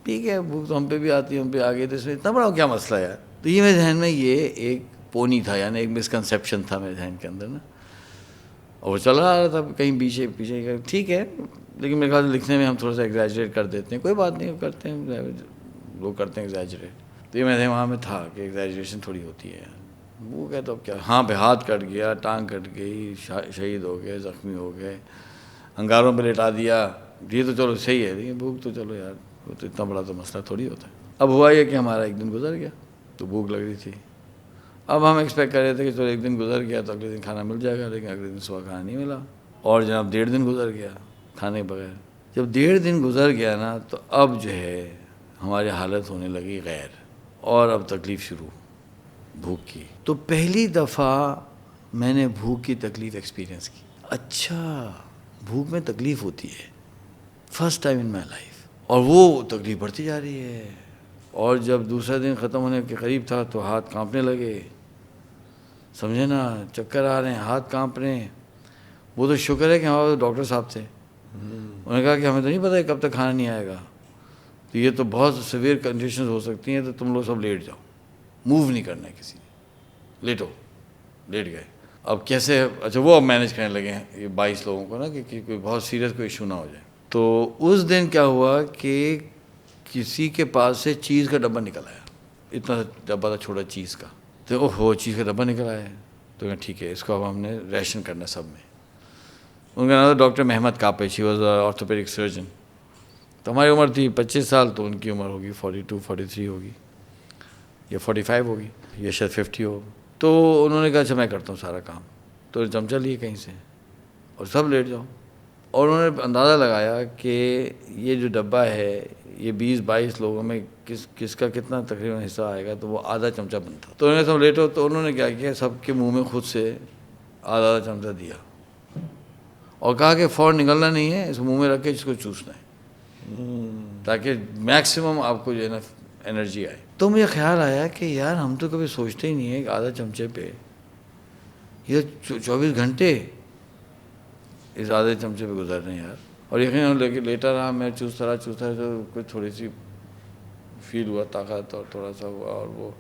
ٹھیک ہے بھوک تو ہم پہ بھی آتی ہے، ہم پہ آ گئی، تو اس میں اتنا بڑا کیا مسئلہ ہے یار. تو یہ میرے ذہن میں یہ ایک پونی تھا، یعنی ایک مسکنسیپشن تھا میرے ذہن کے اندر نا، اور وہ چل رہا تھا کہیں پیچھے. ٹھیک ہے لیکن میرے خیال سے لکھنے میں ہم تھوڑا سا ایگزیجریٹ کر دیتے ہیں، کوئی بات نہیں کرتے ہیں، لوگ کرتے ہیں ایگزیجریٹ. تو یہ میرے وہاں میں تھا کہ ایگزیجریشن تھوڑی ہوتی ہے. وہ کہتا اب کیا، ہاں پہ ہاتھ کٹ گیا، ٹانگ کٹ گئی، شہید ہو گئے، زخمی ہو گئے، انگاروں پہ لٹا دیا، یہ تو چلو صحیح ہے، لیکن بھوک تو چلو یار وہ تو اتنا بڑا تو مسئلہ تھوڑی ہوتا ہے. اب ہوا یہ کہ ہمارا ایک دن گزر گیا تو بھوک لگ رہی تھی. اب ہم ایکسپیکٹ کر رہے تھے کہ چلو ایک دن گزر گیا تو اگلے دن کھانا مل جائے گا، لیکن اگلے دن صبح کھانا نہیں ملا، اور جناب 1.5 دن گزر گیا کھانے بغیر. جب 1.5 دن گزر گیا نا تو اب جو ہے ہماری حالت ہونے لگی غیر، اور اب تکلیف شروع بھوک کی. تو پہلی دفعہ میں نے بھوک کی تکلیف ایکسپیرینس کی. اچھا بھوک میں تکلیف ہوتی ہے، first time in my life, اور وہ تکلیف بڑھتی جا رہی ہے. اور جب دوسرا دن ختم ہونے کے قریب تھا تو ہاتھ کانپنے لگے، سمجھے نا، چکر آ رہے ہیں، ہاتھ کانپ رہے ہیں. وہ تو شکر ہے کہ ہمارے ڈاکٹر صاحب تھے، انہوں نے کہا کہ ہمیں تو نہیں پتہ کب تک کھانا نہیں آئے گا، تو یہ تو بہت سیویئر کنڈیشنز ہو سکتی ہیں، تو تم لوگ سب لیٹ جاؤ، موو نہیں کرنا ہے کسی نے، لیٹ گئے. اب کیسے، اچھا وہ اب مینیج کرنے لگے ہیں یہ 22 لوگوں کو نا کہ کوئی بہت سیریس کوئی ایشو نہ ہو جائے. تو اس دن کیا ہوا کہ کسی کے پاس سے چیز کا ڈبہ نکل آیا، اتنا ڈبہ تھا چھوٹا چیز کا. تو چیز کا ڈبہ نکل آیا ہے، تو ٹھیک ہے اس کو اب ہم نے ریشن کرنا سب میں. ان کا نام تھا ڈاکٹر محمد کاپے. She was orthopaedic surgeon. تو ہماری عمر تھی 25 سال, تو ان کی عمر ہوگی 42 43 ہوگی یا 45 ہوگی یا شاید 50 ہو. تو انہوں نے کہا اچھا میں کرتا ہوں سارا کام. تو چمچہ لیے کہیں سے اور سب لیٹ جاؤ. اور انہوں نے اندازہ لگایا کہ یہ جو ڈبہ ہے یہ 20-22 لوگوں میں کس کا کتنا تقریباً حصہ آئے گا, تو وہ آدھا چمچہ بنتا. تو انہوں نے سب لیٹ ہو, تو انہوں نے کیا کیا, سب کے منہ میں خود سے آدھا چمچہ دیا اور کہا کہ فوراً نکلنا نہیں ہے, اس منہ میں رکھ کے اس کو چوسنا ہے تاکہ میکسیمم آپ کو جو ہے نا انرجی آئے. تو مجھے خیال آیا کہ یار ہم تو کبھی سوچتے ہی نہیں ہیں کہ آدھا چمچے پہ یہ 24 گھنٹے اس آدھے چمچے پہ گزر رہے ہیں یار. اور یقیناً لے کے لیٹا رہا میں, چوستا رہا تو کچھ تھوڑی سی فیل ہوا طاقت اور تھوڑا سا ہوا, اور وہ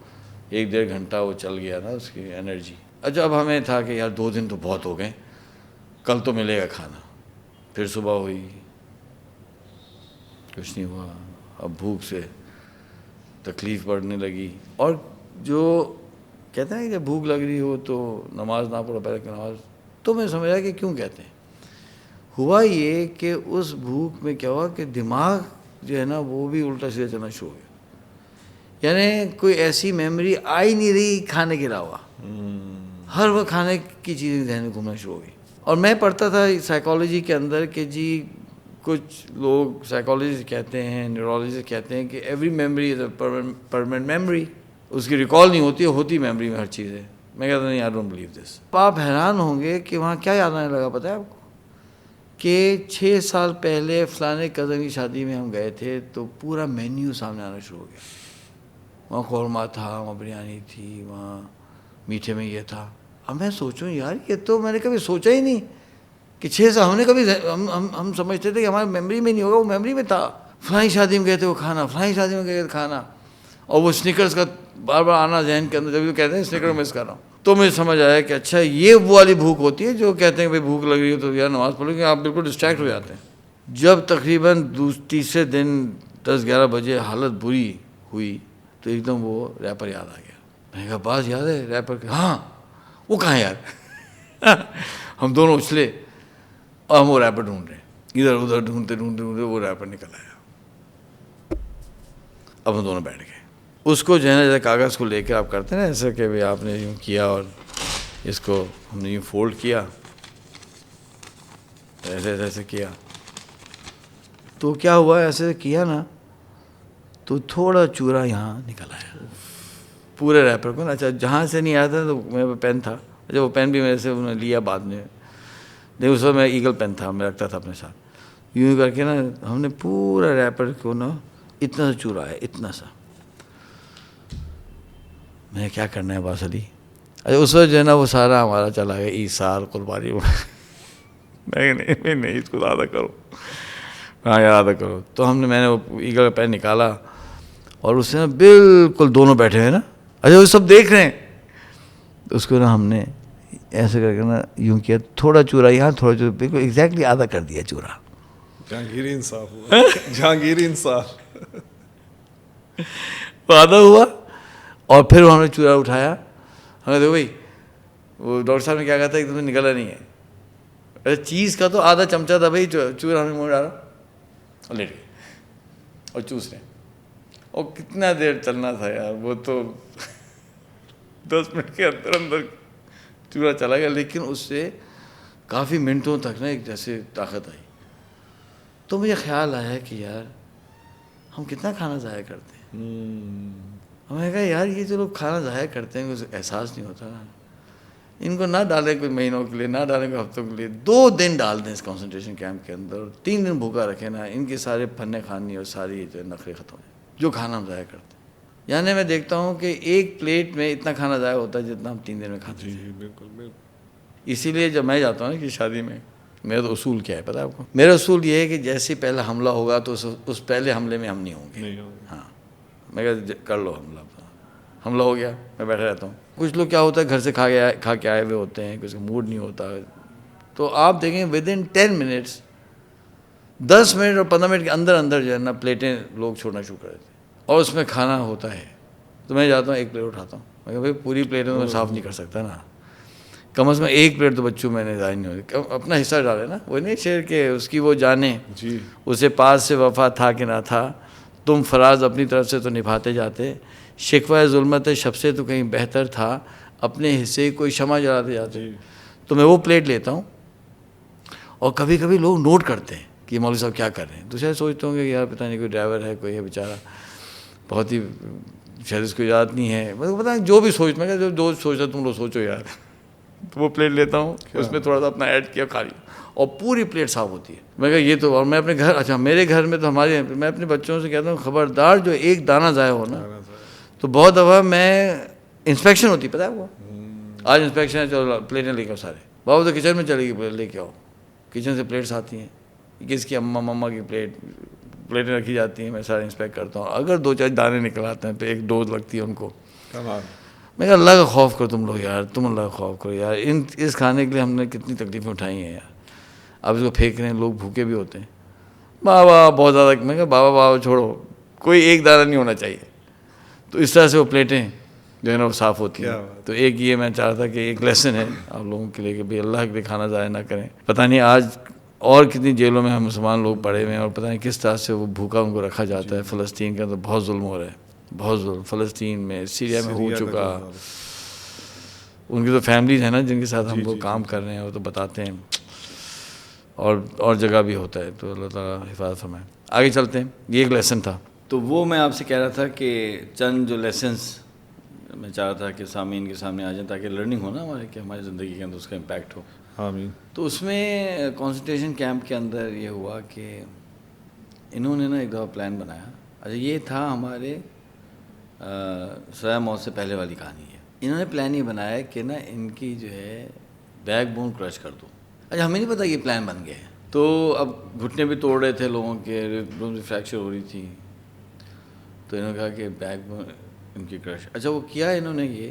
1-1.5 گھنٹہ وہ چل گیا نا اس کی انرجی. اچھا اب ہمیں تھا کہ یار 2 دن تو بہت ہو گئے, کل تو ملے گا کھانا. پھر صبح ہوئی, کچھ نہیں ہوا. اب بھوک سے تکلیف بڑھنے لگی. اور جو کہتے ہیں کہ جب بھوک لگ رہی ہو تو نماز نہ پڑھو پہلے کہ نماز, تو میں سمجھا کہ کیوں کہتے ہیں. ہوا یہ کہ اس بھوک میں کیا ہوا کہ دماغ جو ہے نا وہ بھی الٹا سیدھا چلنا شروع ہو گیا. یعنی کوئی ایسی میموری آئی نہیں رہی کھانے کے علاوہ, ہر وقت کھانے کی چیزیں ذہن میں گھومنا شروع ہو گئی. اور میں پڑھتا تھا سائیکالوجی کے اندر کہ جی کچھ لوگ سائیکالوجسٹ کہتے ہیں, نیورولوجسٹ کہتے ہیں کہ every memory is a permanent memory. اس کی ریکال نہیں ہوتی, ہوتی میموری میں ہر چیز ہے. میں کہتا نہیں, آئی ڈونٹ بلیو دس. آپ حیران ہوں گے کہ وہاں کیا یاد آنے لگا پتہ ہے آپ کو, کہ 6 سال پہلے فلانے کزن کی شادی میں ہم گئے تھے تو پورا مینیو سامنے آنا شروع ہو گیا. وہاں قورمہ تھا, وہاں بریانی تھی, وہاں میٹھے میں یہ تھا. اب میں سوچوں یار یہ تو میں نے کبھی سوچا ہی نہیں کہ 6 سال ہم نے کبھی ہم سمجھتے تھے کہ ہمارے میموری میں نہیں ہوگا, وہ میموری میں تھا. فلانی شادی میں گئے تھے وہ کھانا, فلانی شادی میں گئے تھے کھانا, اور وہ سنیکرز کا بار بار آنا ذہن کے اندر. جب وہ کہتے ہیں سنیکر مس کر رہا ہوں, تو مجھے سمجھ آیا کہ اچھا یہ وہ والی بھوک ہوتی ہے جو کہتے ہیں کہ بھوک لگ رہی ہے تو یار نماز پڑھو, کہ آپ بالکل ڈسٹریکٹ ہو جاتے ہیں. جب تقریباً تیسرے دن 10-11 بجے حالت بری ہوئی تو ایک دم وہ ریپر یاد آ گیا. میں نے کہا بات یاد ہے ریپر کے, ہاں وہ کہاں ہے یار. ہم دونوں اچھلے اور ہم وہ ریپر ڈھونڈ رہے ہیں, ادھر ادھر ڈھونڈتے ڈھونڈتے ڈھونڈتے وہ ریپر نکل آیا. اب ہم دونوں بیٹھ گئے. اس کو جو ہے نا جیسے کاغذ کو لے کے آپ کرتے ہیں نا ایسا کہ بھائی آپ نے یوں کیا اور اس کو ہم نے یوں فولڈ کیا, ایسے ایسے کیا, تو کیا ہوا ایسے کیا نا تو تھوڑا چورا یہاں نکل آیا پورے ریپر کو نا. اچھا جہاں سے نہیں آیا تھا تو میرے پین تھا. اچھا وہ پین بھی میرے سے انہوں نے لیا بعد میں, نہیں اس وقت میرا ایگل پین تھا, میں رکھتا تھا اپنے ساتھ. یوں کر کے نا ہم نے پورا ریپر کو نا اتنا سا چورایا, اتنا سا. میں نے کیا کرنا ہے عباس علی. اچھا اس وقت جو ہے نا وہ سارا ہمارا چلا گیا ایثار قربانی. میں نہیں اس کو زیادہ کرو, ہاں یار زیادہ کرو. تو میں نے وہ ایگل کا پین نکالا اور اس سے نا بالکل دونوں بیٹھے ہوئے نا, اچھا وہ سب دیکھ رہے ہیں. اس کو نا ہم نے ایسے کر کے نا یوں کیا, تھوڑا چورا یہاں, تھوڑا چورا, بالکل ایگزیکٹلی آدھا کر دیا چورا. جہانگیری انصاف ہوا, جہانگیری انصاف. آدھا ہوا اور پھر ہم نے چورا اٹھایا. ہم نے دیکھو بھائی وہ ڈاکٹر صاحب نے کیا کہا تھا, ایک دم سے نکلا نہیں ہے. ارے چیز کا تو آدھا چمچہ تھا بھائی, چورا ہم نے منہ ڈالا اور لیٹ گئے اور چوس رہے. اور کتنا دیر چلنا تھا یار, وہ تو 10 منٹ کے اندر اندر چورا چلا گیا. لیکن اس سے کافی منٹوں تک نا ایک جیسے طاقت آئی. تو مجھے خیال آیا کہ یار ہم کتنا کھانا ضائع کرتے ہیں. ہم نے کہا یار یہ جو لوگ کھانا ضائع کرتے ہیں کچھ احساس نہیں ہوتا نا. ان کو نہ ڈالیں کوئی مہینوں کے لیے, نہ ڈالیں کوئی ہفتوں کے لیے, 2 دن ڈال دیں اس کنسنٹریشن کیمپ کے اندر, 3 دن بھوکا رکھیں نا, ان کے سارے پھنے کھانی اور ساری جو نخرے ختم ہیں جو کھانا ہم ضائع کرتے ہیں. یعنی میں دیکھتا ہوں کہ ایک پلیٹ میں اتنا کھانا ضائع ہوتا ہے جتنا ہم 3 دن میں کھاتے ہیں. بالکل بالکل. اسی لیے جب میں جاتا ہوں نا کہ شادی میں, میرا تو اصول کیا ہے پتہ ہے آپ کو, میرا اصول یہ ہے کہ جیسے پہلا حملہ ہوگا تو اس پہلے حملے میں ہم نہیں ہوں گے. ہاں میں کہا کر لو حملہ ہو گیا, میں بیٹھا رہتا ہوں. کچھ لوگ کیا ہوتا ہے گھر سے کھا کے آئے ہوئے ہوتے ہیں, کسی کا موڈ نہیں ہوتا, تو آپ دیکھیں ودن 10 منٹس 10 منٹ اور 15 منٹ کے اندر اندر جو ہے نا پلیٹیں لوگ چھوڑنا شروع کر دیتے ہیں اور اس میں کھانا ہوتا ہے. تو میں جاتا ہوں ایک پلیٹ اٹھاتا ہوں, میں کہا بھائی پوری پلیٹ میں صاف نہیں کر سکتا نا, کم از کم ایک پلیٹ تو بچوں میں نے ضائع نہیں ہوئی, اپنا حصہ ڈالے نا, وہ نہیں شعر کہ اس کی وہ جانے جی اسے پاس سے وفا تھا کہ نہ تھا, تم فراز اپنی طرف سے تو نبھاتے جاتے, شکوہ ظلمت شب سے تو کہیں بہتر تھا, اپنے حصے کوئی شمع جلاتے جاتے. تو میں وہ پلیٹ لیتا ہوں, اور کبھی کبھی لوگ نوٹ کرتے ہیں کہ مولوی صاحب کیا کر رہے ہیں, تو شاید سوچتے ہوں گے یار پتہ نہیں کوئی ڈرائیور ہے, کوئی ہے بیچارہ, بہت ہی شاید اس کو یاد نہیں ہے, مطلب پتہ نہیں جو بھی سوچتا میں, جو سوچتا تم لوگ سوچو یار. تو وہ پلیٹ لیتا ہوں, اس میں تھوڑا سا اپنا ایڈ کیا, کھا لیا, اور پوری پلیٹ صاف ہوتی ہے. میں کہا یہ تو, اور میں اپنے گھر, اچھا میرے گھر میں تو ہمارے, میں اپنے بچوں سے کہتا ہوں خبردار جو ایک دانہ ضائع ہو نا, تو بہت دفعہ میں انسپیکشن ہوتی, پتہ ہے وہ آج انسپیکشن ہے, چلو پلیٹیں لے کے آؤ سارے, بابا تو کچن میں چلے گی, لے کے آؤ, کچن سے پلیٹس آتی ہیں, کس کی اماں مما کی پلیٹیں رکھی جاتی ہیں, میں سارے انسپیکٹ کرتا ہوں, اگر 2-4 دانے نکل آتے ہیں تو ایک ڈوز لگتی ہے ان کو. میں کہا اللہ کا خوف کرو تم لوگ یار, تم اللہ کا خوف کرو یار, اس کھانے کے لیے ہم نے کتنی تکلیفیں اٹھائی ہیں یار, اب اس کو پھینک رہے ہیں, لوگ بھوکے بھی ہوتے ہیں. بابا بہت زیادہ, میں کہا بابا چھوڑو, کوئی ایک دانہ نہیں ہونا چاہیے. تو اس طرح سے وہ پلیٹیں جو ہے نا وہ صاف ہوتی ہیں. تو ایک یہ میں چاہتا کہ ایک لیسن ہے آپ لوگوں کے لیے کہ بھائی اللہ کے لیے کھانا ضائع نہ کریں. پتہ نہیں آج اور کتنی جیلوں میں ہم مسلمان لوگ پڑے ہوئے ہیں, اور پتہ نہیں کس طرح سے وہ بھوکا ان کو رکھا جاتا ہے. فلسطین کا تو بہت ظلم ہو رہا ہے, بہت ظلم, فلسطین میں, سیریا میں ہو چکا. ان کی تو فیملیز ہیں نا جن کے ساتھ ہم لوگ کام کر رہے ہیں, وہ تو بتاتے ہیں, اور جگہ بھی ہوتا ہے. تو اللہ تعالیٰ حفاظت فرمائے. آگے چلتے ہیں, یہ ایک لیسن تھا. تو وہ میں آپ سے کہہ رہا تھا کہ چند جو لیسنس میں چاہ رہا تھا کہ سامعین کے سامنے آ جائیں, تاکہ لرننگ ہو نا ہمارے, کہ ہماری زندگی کے اندر اس کا امپیکٹ ہو. آمین. تو اس میں کنسنٹریشن کیمپ کے اندر یہ ہوا کہ انہوں نے نا ایک دفعہ پلان بنایا. اچھا یہ تھا ہمارے سزائے موت سے پہلے والی کہانی ہے. انہوں نے پلان یہ بنایا کہ نا ان کی جو ہے بیک بون کرش کر دو. اچھا ہمیں نہیں پتا یہ پلان بن گیا ہے. تو اب گھٹنے بھی توڑ رہے تھے لوگوں کے, بون بھی فریکچر ہو رہی تھی. تو انہوں نے کہا کہ بیک بون ان کی کرش. اچھا وہ کیا انہوں نے یہ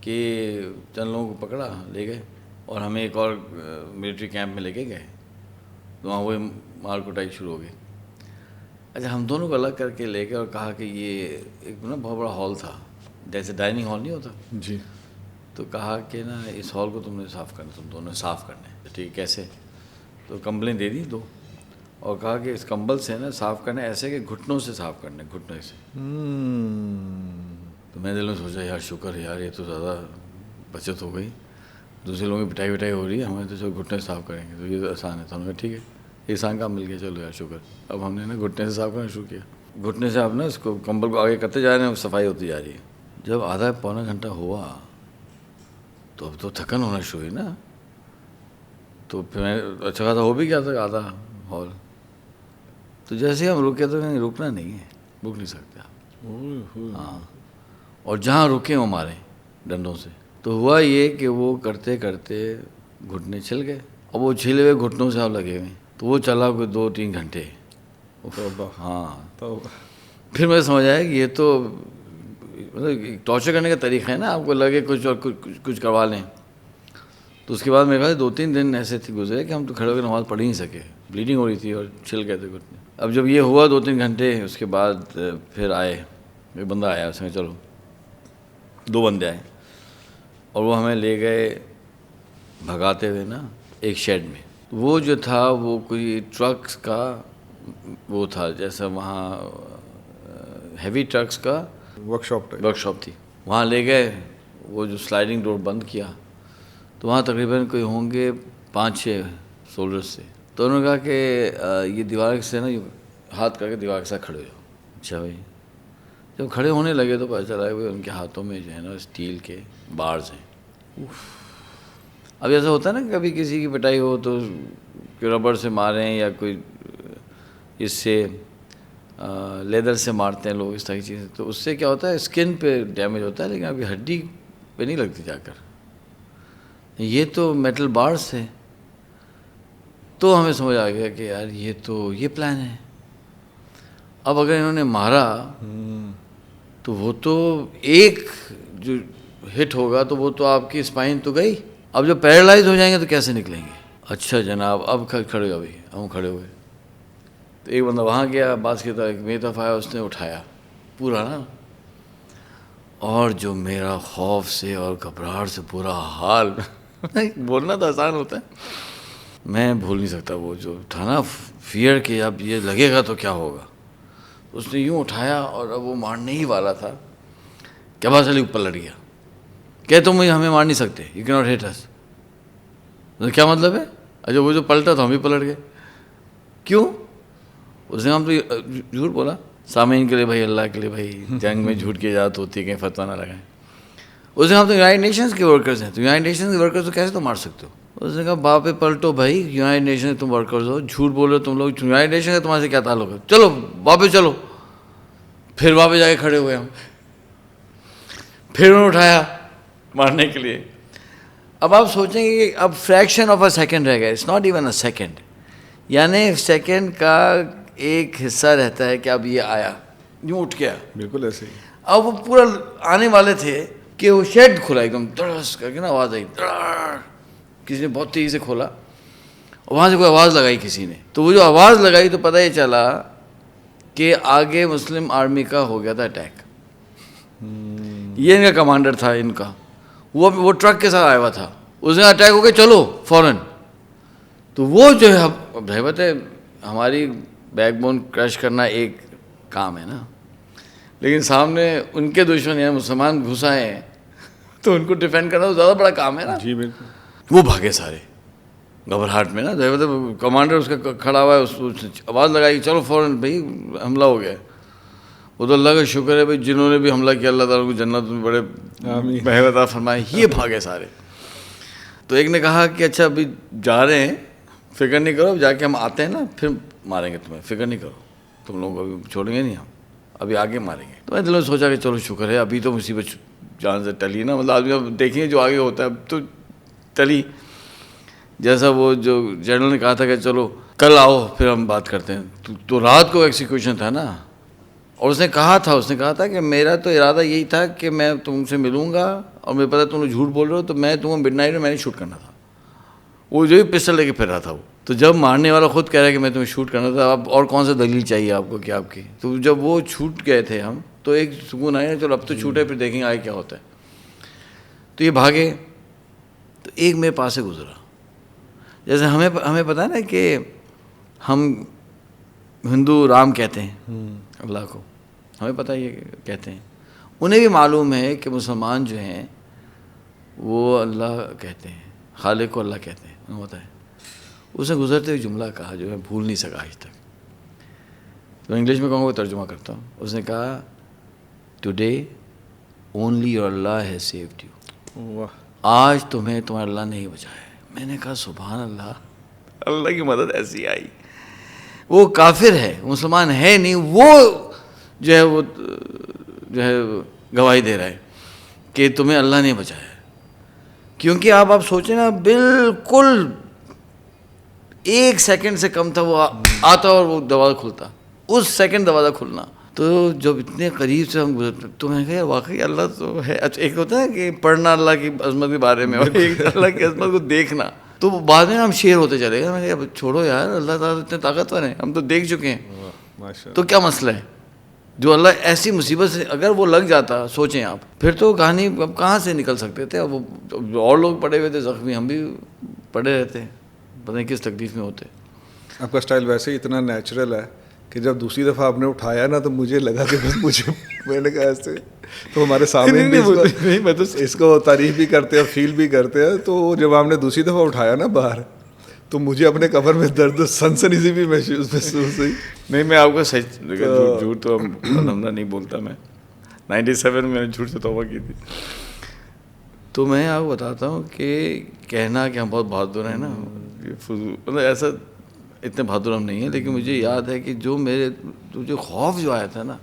کہ چند لوگوں کو پکڑا, لے گئے, اور ہمیں ایک اور ملٹری کیمپ میں لے کے گئے. تو وہاں وہ مار کٹائی شروع ہو گئی. اچھا ہم دونوں کو الگ کر کے لے گئے اور کہا کہ یہ ایک نا بہت بڑا ہال تھا, جیسے ڈائننگ ہال نہیں ہوتا. جی. تو کہا کہ نا اس ہال کو تم نے صاف کرنا, تم دونوں صاف کرنے. ٹھیک کیسے؟ تو کمبلیں دے دی 2, اور کہا کہ اس کمبل سے نا صاف کرنا ایسے کہ گھٹنوں سے صاف کرنا, گھٹنے سے. تو میں دل میں سوچا یار شکر ہے یار, یہ تو زیادہ بچت ہو گئی. دوسرے لوگوں کی پٹائی وٹائی ہو رہی ہے, ہمیں تو چلو گھٹنے صاف کریں گے, تو یہ تو آسان ہے. تو ہم نے کہا ٹھیک ہے, آسان کام مل گیا, چلو یار شکر. اب ہم نے نا گھٹنے سے صاف کرنا شروع کیا. گھٹنے سے آپ نا اس کو کمبل کو آگے کرتے جا رہے ہیں, صفائی ہوتی جا رہی ہے. جب آدھا پونا گھنٹہ ہوا تو اب تو تھکن ہونا شروع ہوئی نا. تو پھر میں اچھا خاصا ہو بھی گیا تھا آدھا ہال. تو جیسے ہی ہم رکے تو رکنا نہیں ہے, رک نہیں سکتے آپ. ہاں, اور جہاں رکے وہ مارے ڈنڈوں سے. تو ہوا یہ کہ وہ کرتے کرتے گھٹنے چھل گئے. اب وہ چھلے ہوئے گھٹنوں سے آپ لگے ہوئے, تو وہ چلا کوئی 2-3 گھنٹے. ہاں, پھر میں سمجھ آیا کہ یہ تو مطلب ٹارچر کرنے کا طریقہ ہے نا, آپ کو لگے کچھ اور کچھ کروا لیں. تو اس کے بعد میرے خیال 2-3 دن ایسے تھے گزرے کہ ہم تو کھڑے ہو کے نماز پڑھ ہی نہیں سکے, بلیڈنگ ہو رہی تھی اور چھل گئے تھے گھٹنے. اب جب یہ ہوا 2-3 گھنٹے, اس کے بعد پھر آئے, ایک بندہ آیا, اس میں چلو 2 بندے آئے, اور وہ ہمیں لے گئے بھگاتے ہوئے نا ایک شیڈ میں. وہ جو تھا وہ کوئی ٹرکس کا وہ تھا, جیسا وہاں ہیوی ٹرکس کا ورک شاپ تھی. وہاں لے گئے, وہ جو سلائڈنگ ڈور بند کیا, تو وہاں تقریباً کوئی ہوں گے 5-6 سولجرز سے. تو انہوں نے کہا کہ یہ دیوار سے نا ہاتھ کر کے دیوار کے ساتھ کھڑے ہو جاؤ. اچھا بھائی, جب کھڑے ہونے لگے تو پتہ چلا کہ ان کے ہاتھوں میں جو ہے نا اسٹیل کے بارز ہیں. اب ایسا ہوتا ہے نا کبھی کسی کی پٹائی ہو تو ربڑ سے ماریں یا کوئی اس سے لیدر سے مارتے ہیں لوگ, اس طرح کی چیزیں. تو اس سے کیا ہوتا ہے, اسکن پہ ڈیمیج ہوتا ہے, لیکن ابھی ہڈی پہ نہیں لگتی جا کر. یہ تو میٹل بارز تھے. تو ہمیں سمجھ آ گیا کہ یار یہ پلان ہے. اب اگر انہوں نے مارا تو وہ تو ایک جو ہٹ ہوگا تو وہ تو آپ کی اسپائن تو گئی. اب جب پیرالائز ہو جائیں گے تو کیسے نکلیں گے؟ اچھا جناب, اب کھڑے ہو, بھائی ہم کھڑے ہوئے. تو ایک بندہ وہاں گیا, بعض کی طرح ایک میری طرف آیا, اس نے اٹھایا پورا نا, اور جو میرا خوف سے اور گھبراہٹ سے برا حال بولنا تو آسان ہوتا ہے، میں بھول نہیں سکتا وہ جو تھا نا فیئر کہ اب یہ لگے گا تو کیا ہوگا. اس نے یوں اٹھایا اور اب وہ مارنے ہی والا تھا کہ عباس علی اوپر لڑ گیا کہ تم ہمیں مار نہیں سکتے، یو کی ناٹ ہٹ اس. کیا مطلب ہے؟ اچھا وہ جو پلٹا تو ہم بھی پلٹ گئے. کیوں؟ اس نے ہم تو جھوٹ بولا. سامعین کے لیے بھائی، اللہ کے لیے بھائی، جنگ میں جھوٹ کی اجازت ہوتی ہے، کہیں فتویٰ نہ لگائیں. اس نے ہم تو یونائٹڈ نیشنز کے ورکرز ہیں، تو یونائٹڈ نیشنز کے ورکرز کو کیسے تم مار سکتے ہو؟ اس نے کہا باپ پلٹو بھائی، یونائٹڈ نیشن تم ورکرز ہو، جھوٹ بول رہے ہو تم لوگ، یونائٹڈ نیشن کا تمہارے سے کیا تعلق ہے؟ چلو واپس چلو. پھر واپس جا کے کھڑے ہوئے ہم، پھر انہوں نے اٹھایا مارنے کے لیے. اب آپ سوچیں گے کہ اب فریکشن آف اے سیکنڈ رہ گیا، it's not even a second, یعنی سیکنڈ کا ایک حصہ رہتا ہے کہ اب یہ آیا، یوں اٹھ گیا. بالکل ایسے ہی. اب وہ پورا آنے والے تھے کہ وہ شیڈ کھلا ایک دم دڑس کر کے نا، آواز آئی کسی نے بہت تیزی سے کھولا، اور وہاں سے کوئی آواز لگائی کسی نے. تو وہ جو آواز لگائی تو پتہ یہ چلا کہ آگے مسلم آرمی کا ہو گیا تھا اٹیک. یہ ان کا کمانڈر تھا ان کا، وہ ٹرک کے ساتھ آیا ہوا تھا. اس نے اٹیک ہو کے چلو فوراً. تو وہ جو ہے اب رہبت ہے، ہماری بیک بون کرش کرنا ایک کام ہے نا، لیکن سامنے ان کے دشمن ہیں مسلمان گھس آئے ہیں تو ان کو ڈیفینڈ کرنا تو زیادہ بڑا کام ہے نا. جی بالکل. وہ بھاگے سارے گھبراہٹ میں نا. کمانڈر اس کا کھڑا ہوا ہے، اس آواز لگائی چلو فوراً بھائی حملہ ہو گیا. وہ تو اللہ کا شکر ہے بھائی، جنہوں نے بھی حملہ کیا اللہ تعالیٰ کو جنت میں بڑے محبت عطا فرمائے. یہ بھاگے سارے. تو ایک نے کہا کہ اچھا ابھی جا رہے ہیں، فکر نہیں کرو، جا کے ہم آتے ہیں نا پھر ماریں گے تمہیں، فکر نہیں کرو، تم لوگوں کو ابھی چھوڑیں گے نہیں، ہم ابھی آگے ماریں گے. تو میں دل میں سوچا کہ چلو شکر ہے ابھی تو مصیبت جان سے ٹلی نا، مطلب آدمی اب دیکھیں گے جو آگے ہوتا ہے، اب تو ٹلی. جیسا وہ جو جنرل نے کہا تھا کہ چلو کل آؤ پھر ہم بات کرتے ہیں. تو رات کو ایکسیکیوشن تھا نا، اور اس نے کہا تھا کہ میرا تو ارادہ یہی تھا کہ میں تم سے ملوں گا، اور مجھے پتا تم لوگ جھوٹ بول رہے ہو، تو میں تمہیں مڈ نائٹ میں نے شوٹ کرنا تھا. وہ جو ہی پسٹل لے کے پھر رہا تھا وہ. تو جب مارنے والا خود کہہ رہا ہے کہ میں تمہیں شوٹ کرنا تھا، اب اور کون سا دلیل چاہیے آپ کو کہ آپ کی. تو جب وہ چھوٹ گئے تھے ہم تو ایک سکون آیا، چلو اب تو چھوٹے پھر دیکھیں گے آگے کیا ہوتا ہے. تو یہ بھاگے. تو ایک میرے پاس سے گزرا. جیسے ہمیں پتہ ہے نا کہ ہم ہندو رام کہتے ہیں اللہ کو، ہمیں پتہ یہ کہتے ہیں، انہیں بھی معلوم ہے کہ مسلمان جو ہیں وہ اللہ کہتے ہیں، خالق کو اللہ کہتے ہیں، انہیں پتہ ہے. اس نے گزرتے ہوئے جملہ کہا جو میں بھول نہیں سکا آج تک. تو انگلش میں کہوں گا ترجمہ کرتا ہوں. اس نے کہا today only your Allah has saved you. آج تمہیں تمہارا اللہ نہیں بچایا ہے. میں نے کہا سبحان اللہ، اللہ کی مدد ایسی آئی. وہ کافر ہے، مسلمان ہے نہیں، وہ جو ہے گواہی دے رہا ہے کہ تمہیں اللہ نے بچایا. کیونکہ آپ سوچیں نا، بالکل ایک سیکنڈ سے کم تھا وہ آتا اور وہ دروازہ کھلتا، اس سیکنڈ دروازہ کھلنا. تو جب اتنے قریب سے ہم گزرتے تو میں کہا واقعی اللہ تو ہے. اچھا ایک ہوتا ہے کہ پڑھنا اللہ کی عظمت کے بارے میں، اور ایک اللہ کی عظمت کو دیکھنا. تو بعد میں ہم شیر ہوتے چلے گئے. میں نے کہا چھوڑو یار، اللہ تعالیٰ اتنے طاقتور ہیں، ہم تو دیکھ چکے ہیں. تو کیا مسئلہ ہے جو اللہ ایسی مصیبت سے اگر وہ لگ جاتا، سوچیں آپ، پھر تو کہانی اب کہاں سے نکل سکتے تھے. اب وہ اور لوگ پڑے ہوئے تھے زخمی، ہم بھی پڑے رہتے، پتہ نہیں کس تکلیف میں ہوتے. آپ کا اسٹائل ویسے ہی اتنا نیچرل ہے کہ جب دوسری دفعہ آپ نے اٹھایا نا تو مجھے لگا کہ بس مجھے، میں نے کہا ایسے تو ہمارے سامنے بھی اس کو تعریف بھی کرتے ہیں، فیل بھی کرتے ہیں. تو جب آپ نے دوسری دفعہ اٹھایا نا باہر، تو مجھے اپنے کمر میں درد سنسنی بھی محسوس ہوئی. نہیں میں آپ کو سچ جھوٹ تو الحمدہ نہیں بولتا. میں 97 میں نے جھوٹ سے توبہ کی تھی. تو میں آپ کو بتاتا ہوں کہ کہنا کہ ہم بہت بہادر ہیں نا، مطلب ایسا اتنے بہادر ہم نہیں ہیں، لیکن مجھے یاد ہے کہ جو جو خوف جو آیا تھا نا،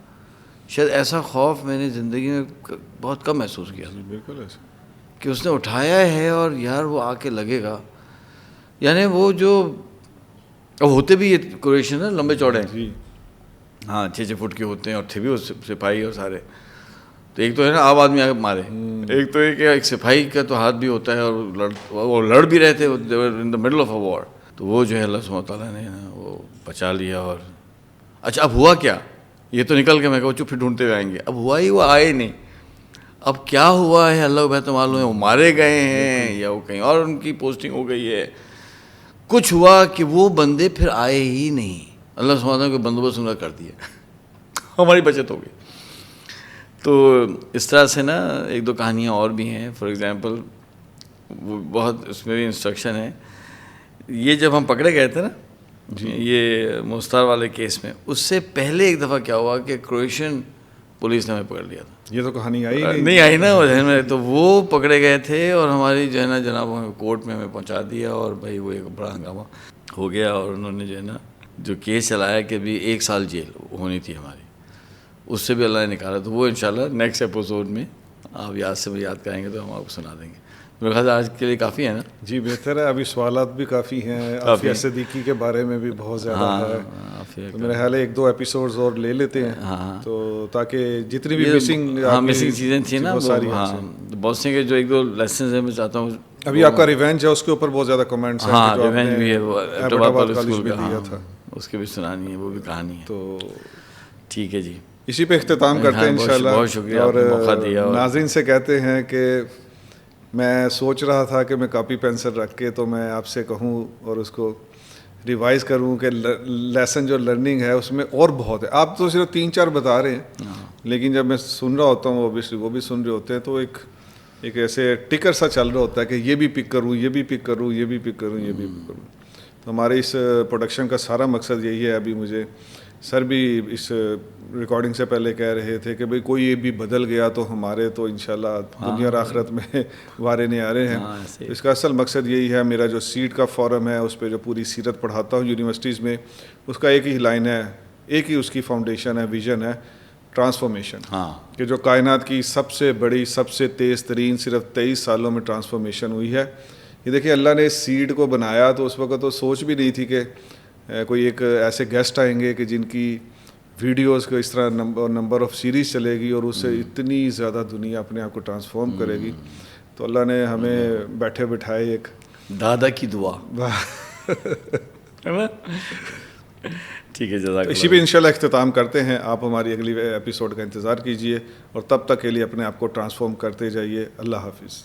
شاید ایسا خوف میں نے زندگی میں بہت کم محسوس کیا. بالکل ایسا کہ اس نے اٹھایا ہے اور یار وہ آ کے لگے گا. یعنی وہ جو اب ہوتے بھی یہ کوریشن ہے لمبے چوڑے ہیں، ہاں 6 فٹ کے ہوتے ہیں، اور تھے بھی وہ سپاہی اور سارے. تو ایک تو ہے نا آپ آدمی آ کے مارے، ایک تو یہ کہ ایک سپاہی کا تو ہاتھ بھی ہوتا ہے، اور وہ لڑ بھی رہے تھے ان دا مڈل آف اے وار. تو وہ جو ہے اللہ سبحانہ تعالیٰ نے وہ بچا لیا. اور اچھا اب ہوا کیا، یہ تو نکل کے میں کہا چپ پھر ڈھونڈتے ہوئے آئیں گے. اب ہوا ہی وہ آئے نہیں. اب کیا ہوا ہے اللہ کو بہتر معلوم ہے، وہ مارے گئے ہیں یا وہ کہیں اور ان کی پوسٹنگ ہو گئی ہے. کچھ ہوا کہ وہ بندے پھر آئے ہی نہیں. اللہ سبحانہ وتعالیٰ کو بندوبست ان کا کر دیا، ہماری بچت ہو گئی. تو اس طرح سے نا ایک دو کہانیاں اور بھی ہیں. فار ایگزامپل وہ بہت اس میں بھی انسٹرکشن ہے. یہ جب ہم پکڑے گئے تھے نا یہ مستار والے کیس میں، اس سے پہلے ایک دفعہ کیا ہوا کہ کرویشین پولیس نے ہمیں پکڑ لیا تھا. یہ تو کہانی آئی نہیں آئی نا وہ ذہن میں. تو وہ پکڑے گئے تھے اور ہماری جو ہے نا جناب کورٹ میں ہمیں پہنچا دیا اور بھائی وہ ایک بڑا ہنگامہ ہو گیا. اور انہوں نے جو ہے نا جو کیس چلایا کہ بھی 1 سال جیل ہونی تھی ہماری، اس سے بھی اللہ نے نکالا. تو وہ انشاءاللہ نیکسٹ ایپیسوڈ میں آپ یاد سے یاد کریں گے تو ہم آپ کو سنا دیں گے. میرے خیال آج کے لیے کافی ہے نا. جی بہتر ہے. ابھی سوالات بھی کافی ہیں. عافیہ صدیقی کے بارے میں بھی بہت زیادہ ہے. تو میرے خیال ہے 1-2 ایپیسوڈز اور لے لیتے ہیں تو تاکہ جتنی بھی مسنگ چیزیں تھیں نا بہت سے کے جو 1-2 لیسنز ہیں میں چاہتا ہوں. ابھی آپ کا ریونج ہے، اس کے اوپر بہت زیادہ کمنٹس ہیں. ہاں ریونج بھی ہے، وہ ایبٹاباد کالج میں دیا تھا، اس کی بھی سنانی ہے، وہ بھی کہانی ہے. تو ٹھیک ہے جی، اسی پہ اختتام کرتے ہیں انشاءاللہ. بہت شکریہ آپ نے موقع دیا. ناظرین سے کہتے ہیں کہ میں سوچ رہا تھا کہ میں کاپی پینسل رکھ کے تو میں آپ سے کہوں اور اس کو ریوائز کروں کہ لیسن جو لرننگ ہے اس میں اور بہت ہے. آپ تو صرف 3-4 بتا رہے ہیں، لیکن جب میں سن رہا ہوتا ہوں وہ بھی سن رہے ہوتے ہیں، تو ایک ایسے ٹکر سا چل رہا ہوتا ہے کہ یہ بھی پک کروں، یہ بھی پک کروں، یہ بھی پک کروں، یہ بھی پک کروں. تو ہمارے اس پروڈکشن کا سارا مقصد یہی ہے. ابھی مجھے سر بھی اس ریکارڈنگ سے پہلے کہہ رہے تھے کہ بھئی کوئی یہ بھی بدل گیا تو ہمارے تو انشاءاللہ دنیا اور آخرت میں وارے نہیں آ رہے ہیں. اس کا اصل مقصد یہی ہے. میرا جو سیٹ کا فورم ہے اس پہ جو پوری سیرت پڑھاتا ہوں یونیورسٹیز میں، اس کا ایک ہی لائن ہے، ایک ہی اس کی فاؤنڈیشن ہے، ویژن ہے، ٹرانسفارمیشن. کہ جو کائنات کی سب سے بڑی، سب سے تیز ترین صرف 23 سالوں میں ٹرانسفارمیشن ہوئی ہے. یہ دیکھیں اللہ نے اس سیڈ کو بنایا تو اس وقت تو سوچ بھی نہیں تھی کہ کوئی ایک ایسے گیسٹ آئیں گے کہ جن کی ویڈیوز کو اس طرح نمبر آف سیریز چلے گی اور اس سے اتنی زیادہ دنیا اپنے آپ کو ٹرانسفارم کرے گی. تو اللہ نے ہمیں بیٹھے بٹھائے ایک دادا کی دعا ٹھیک ہے. جزاک اللہ. اسی پہ انشاءاللہ اختتام کرتے ہیں. آپ ہماری اگلی ایپیسوڈ کا انتظار کیجیے اور تب تک کے لیے اپنے آپ کو ٹرانسفارم کرتے جائیے. اللہ حافظ.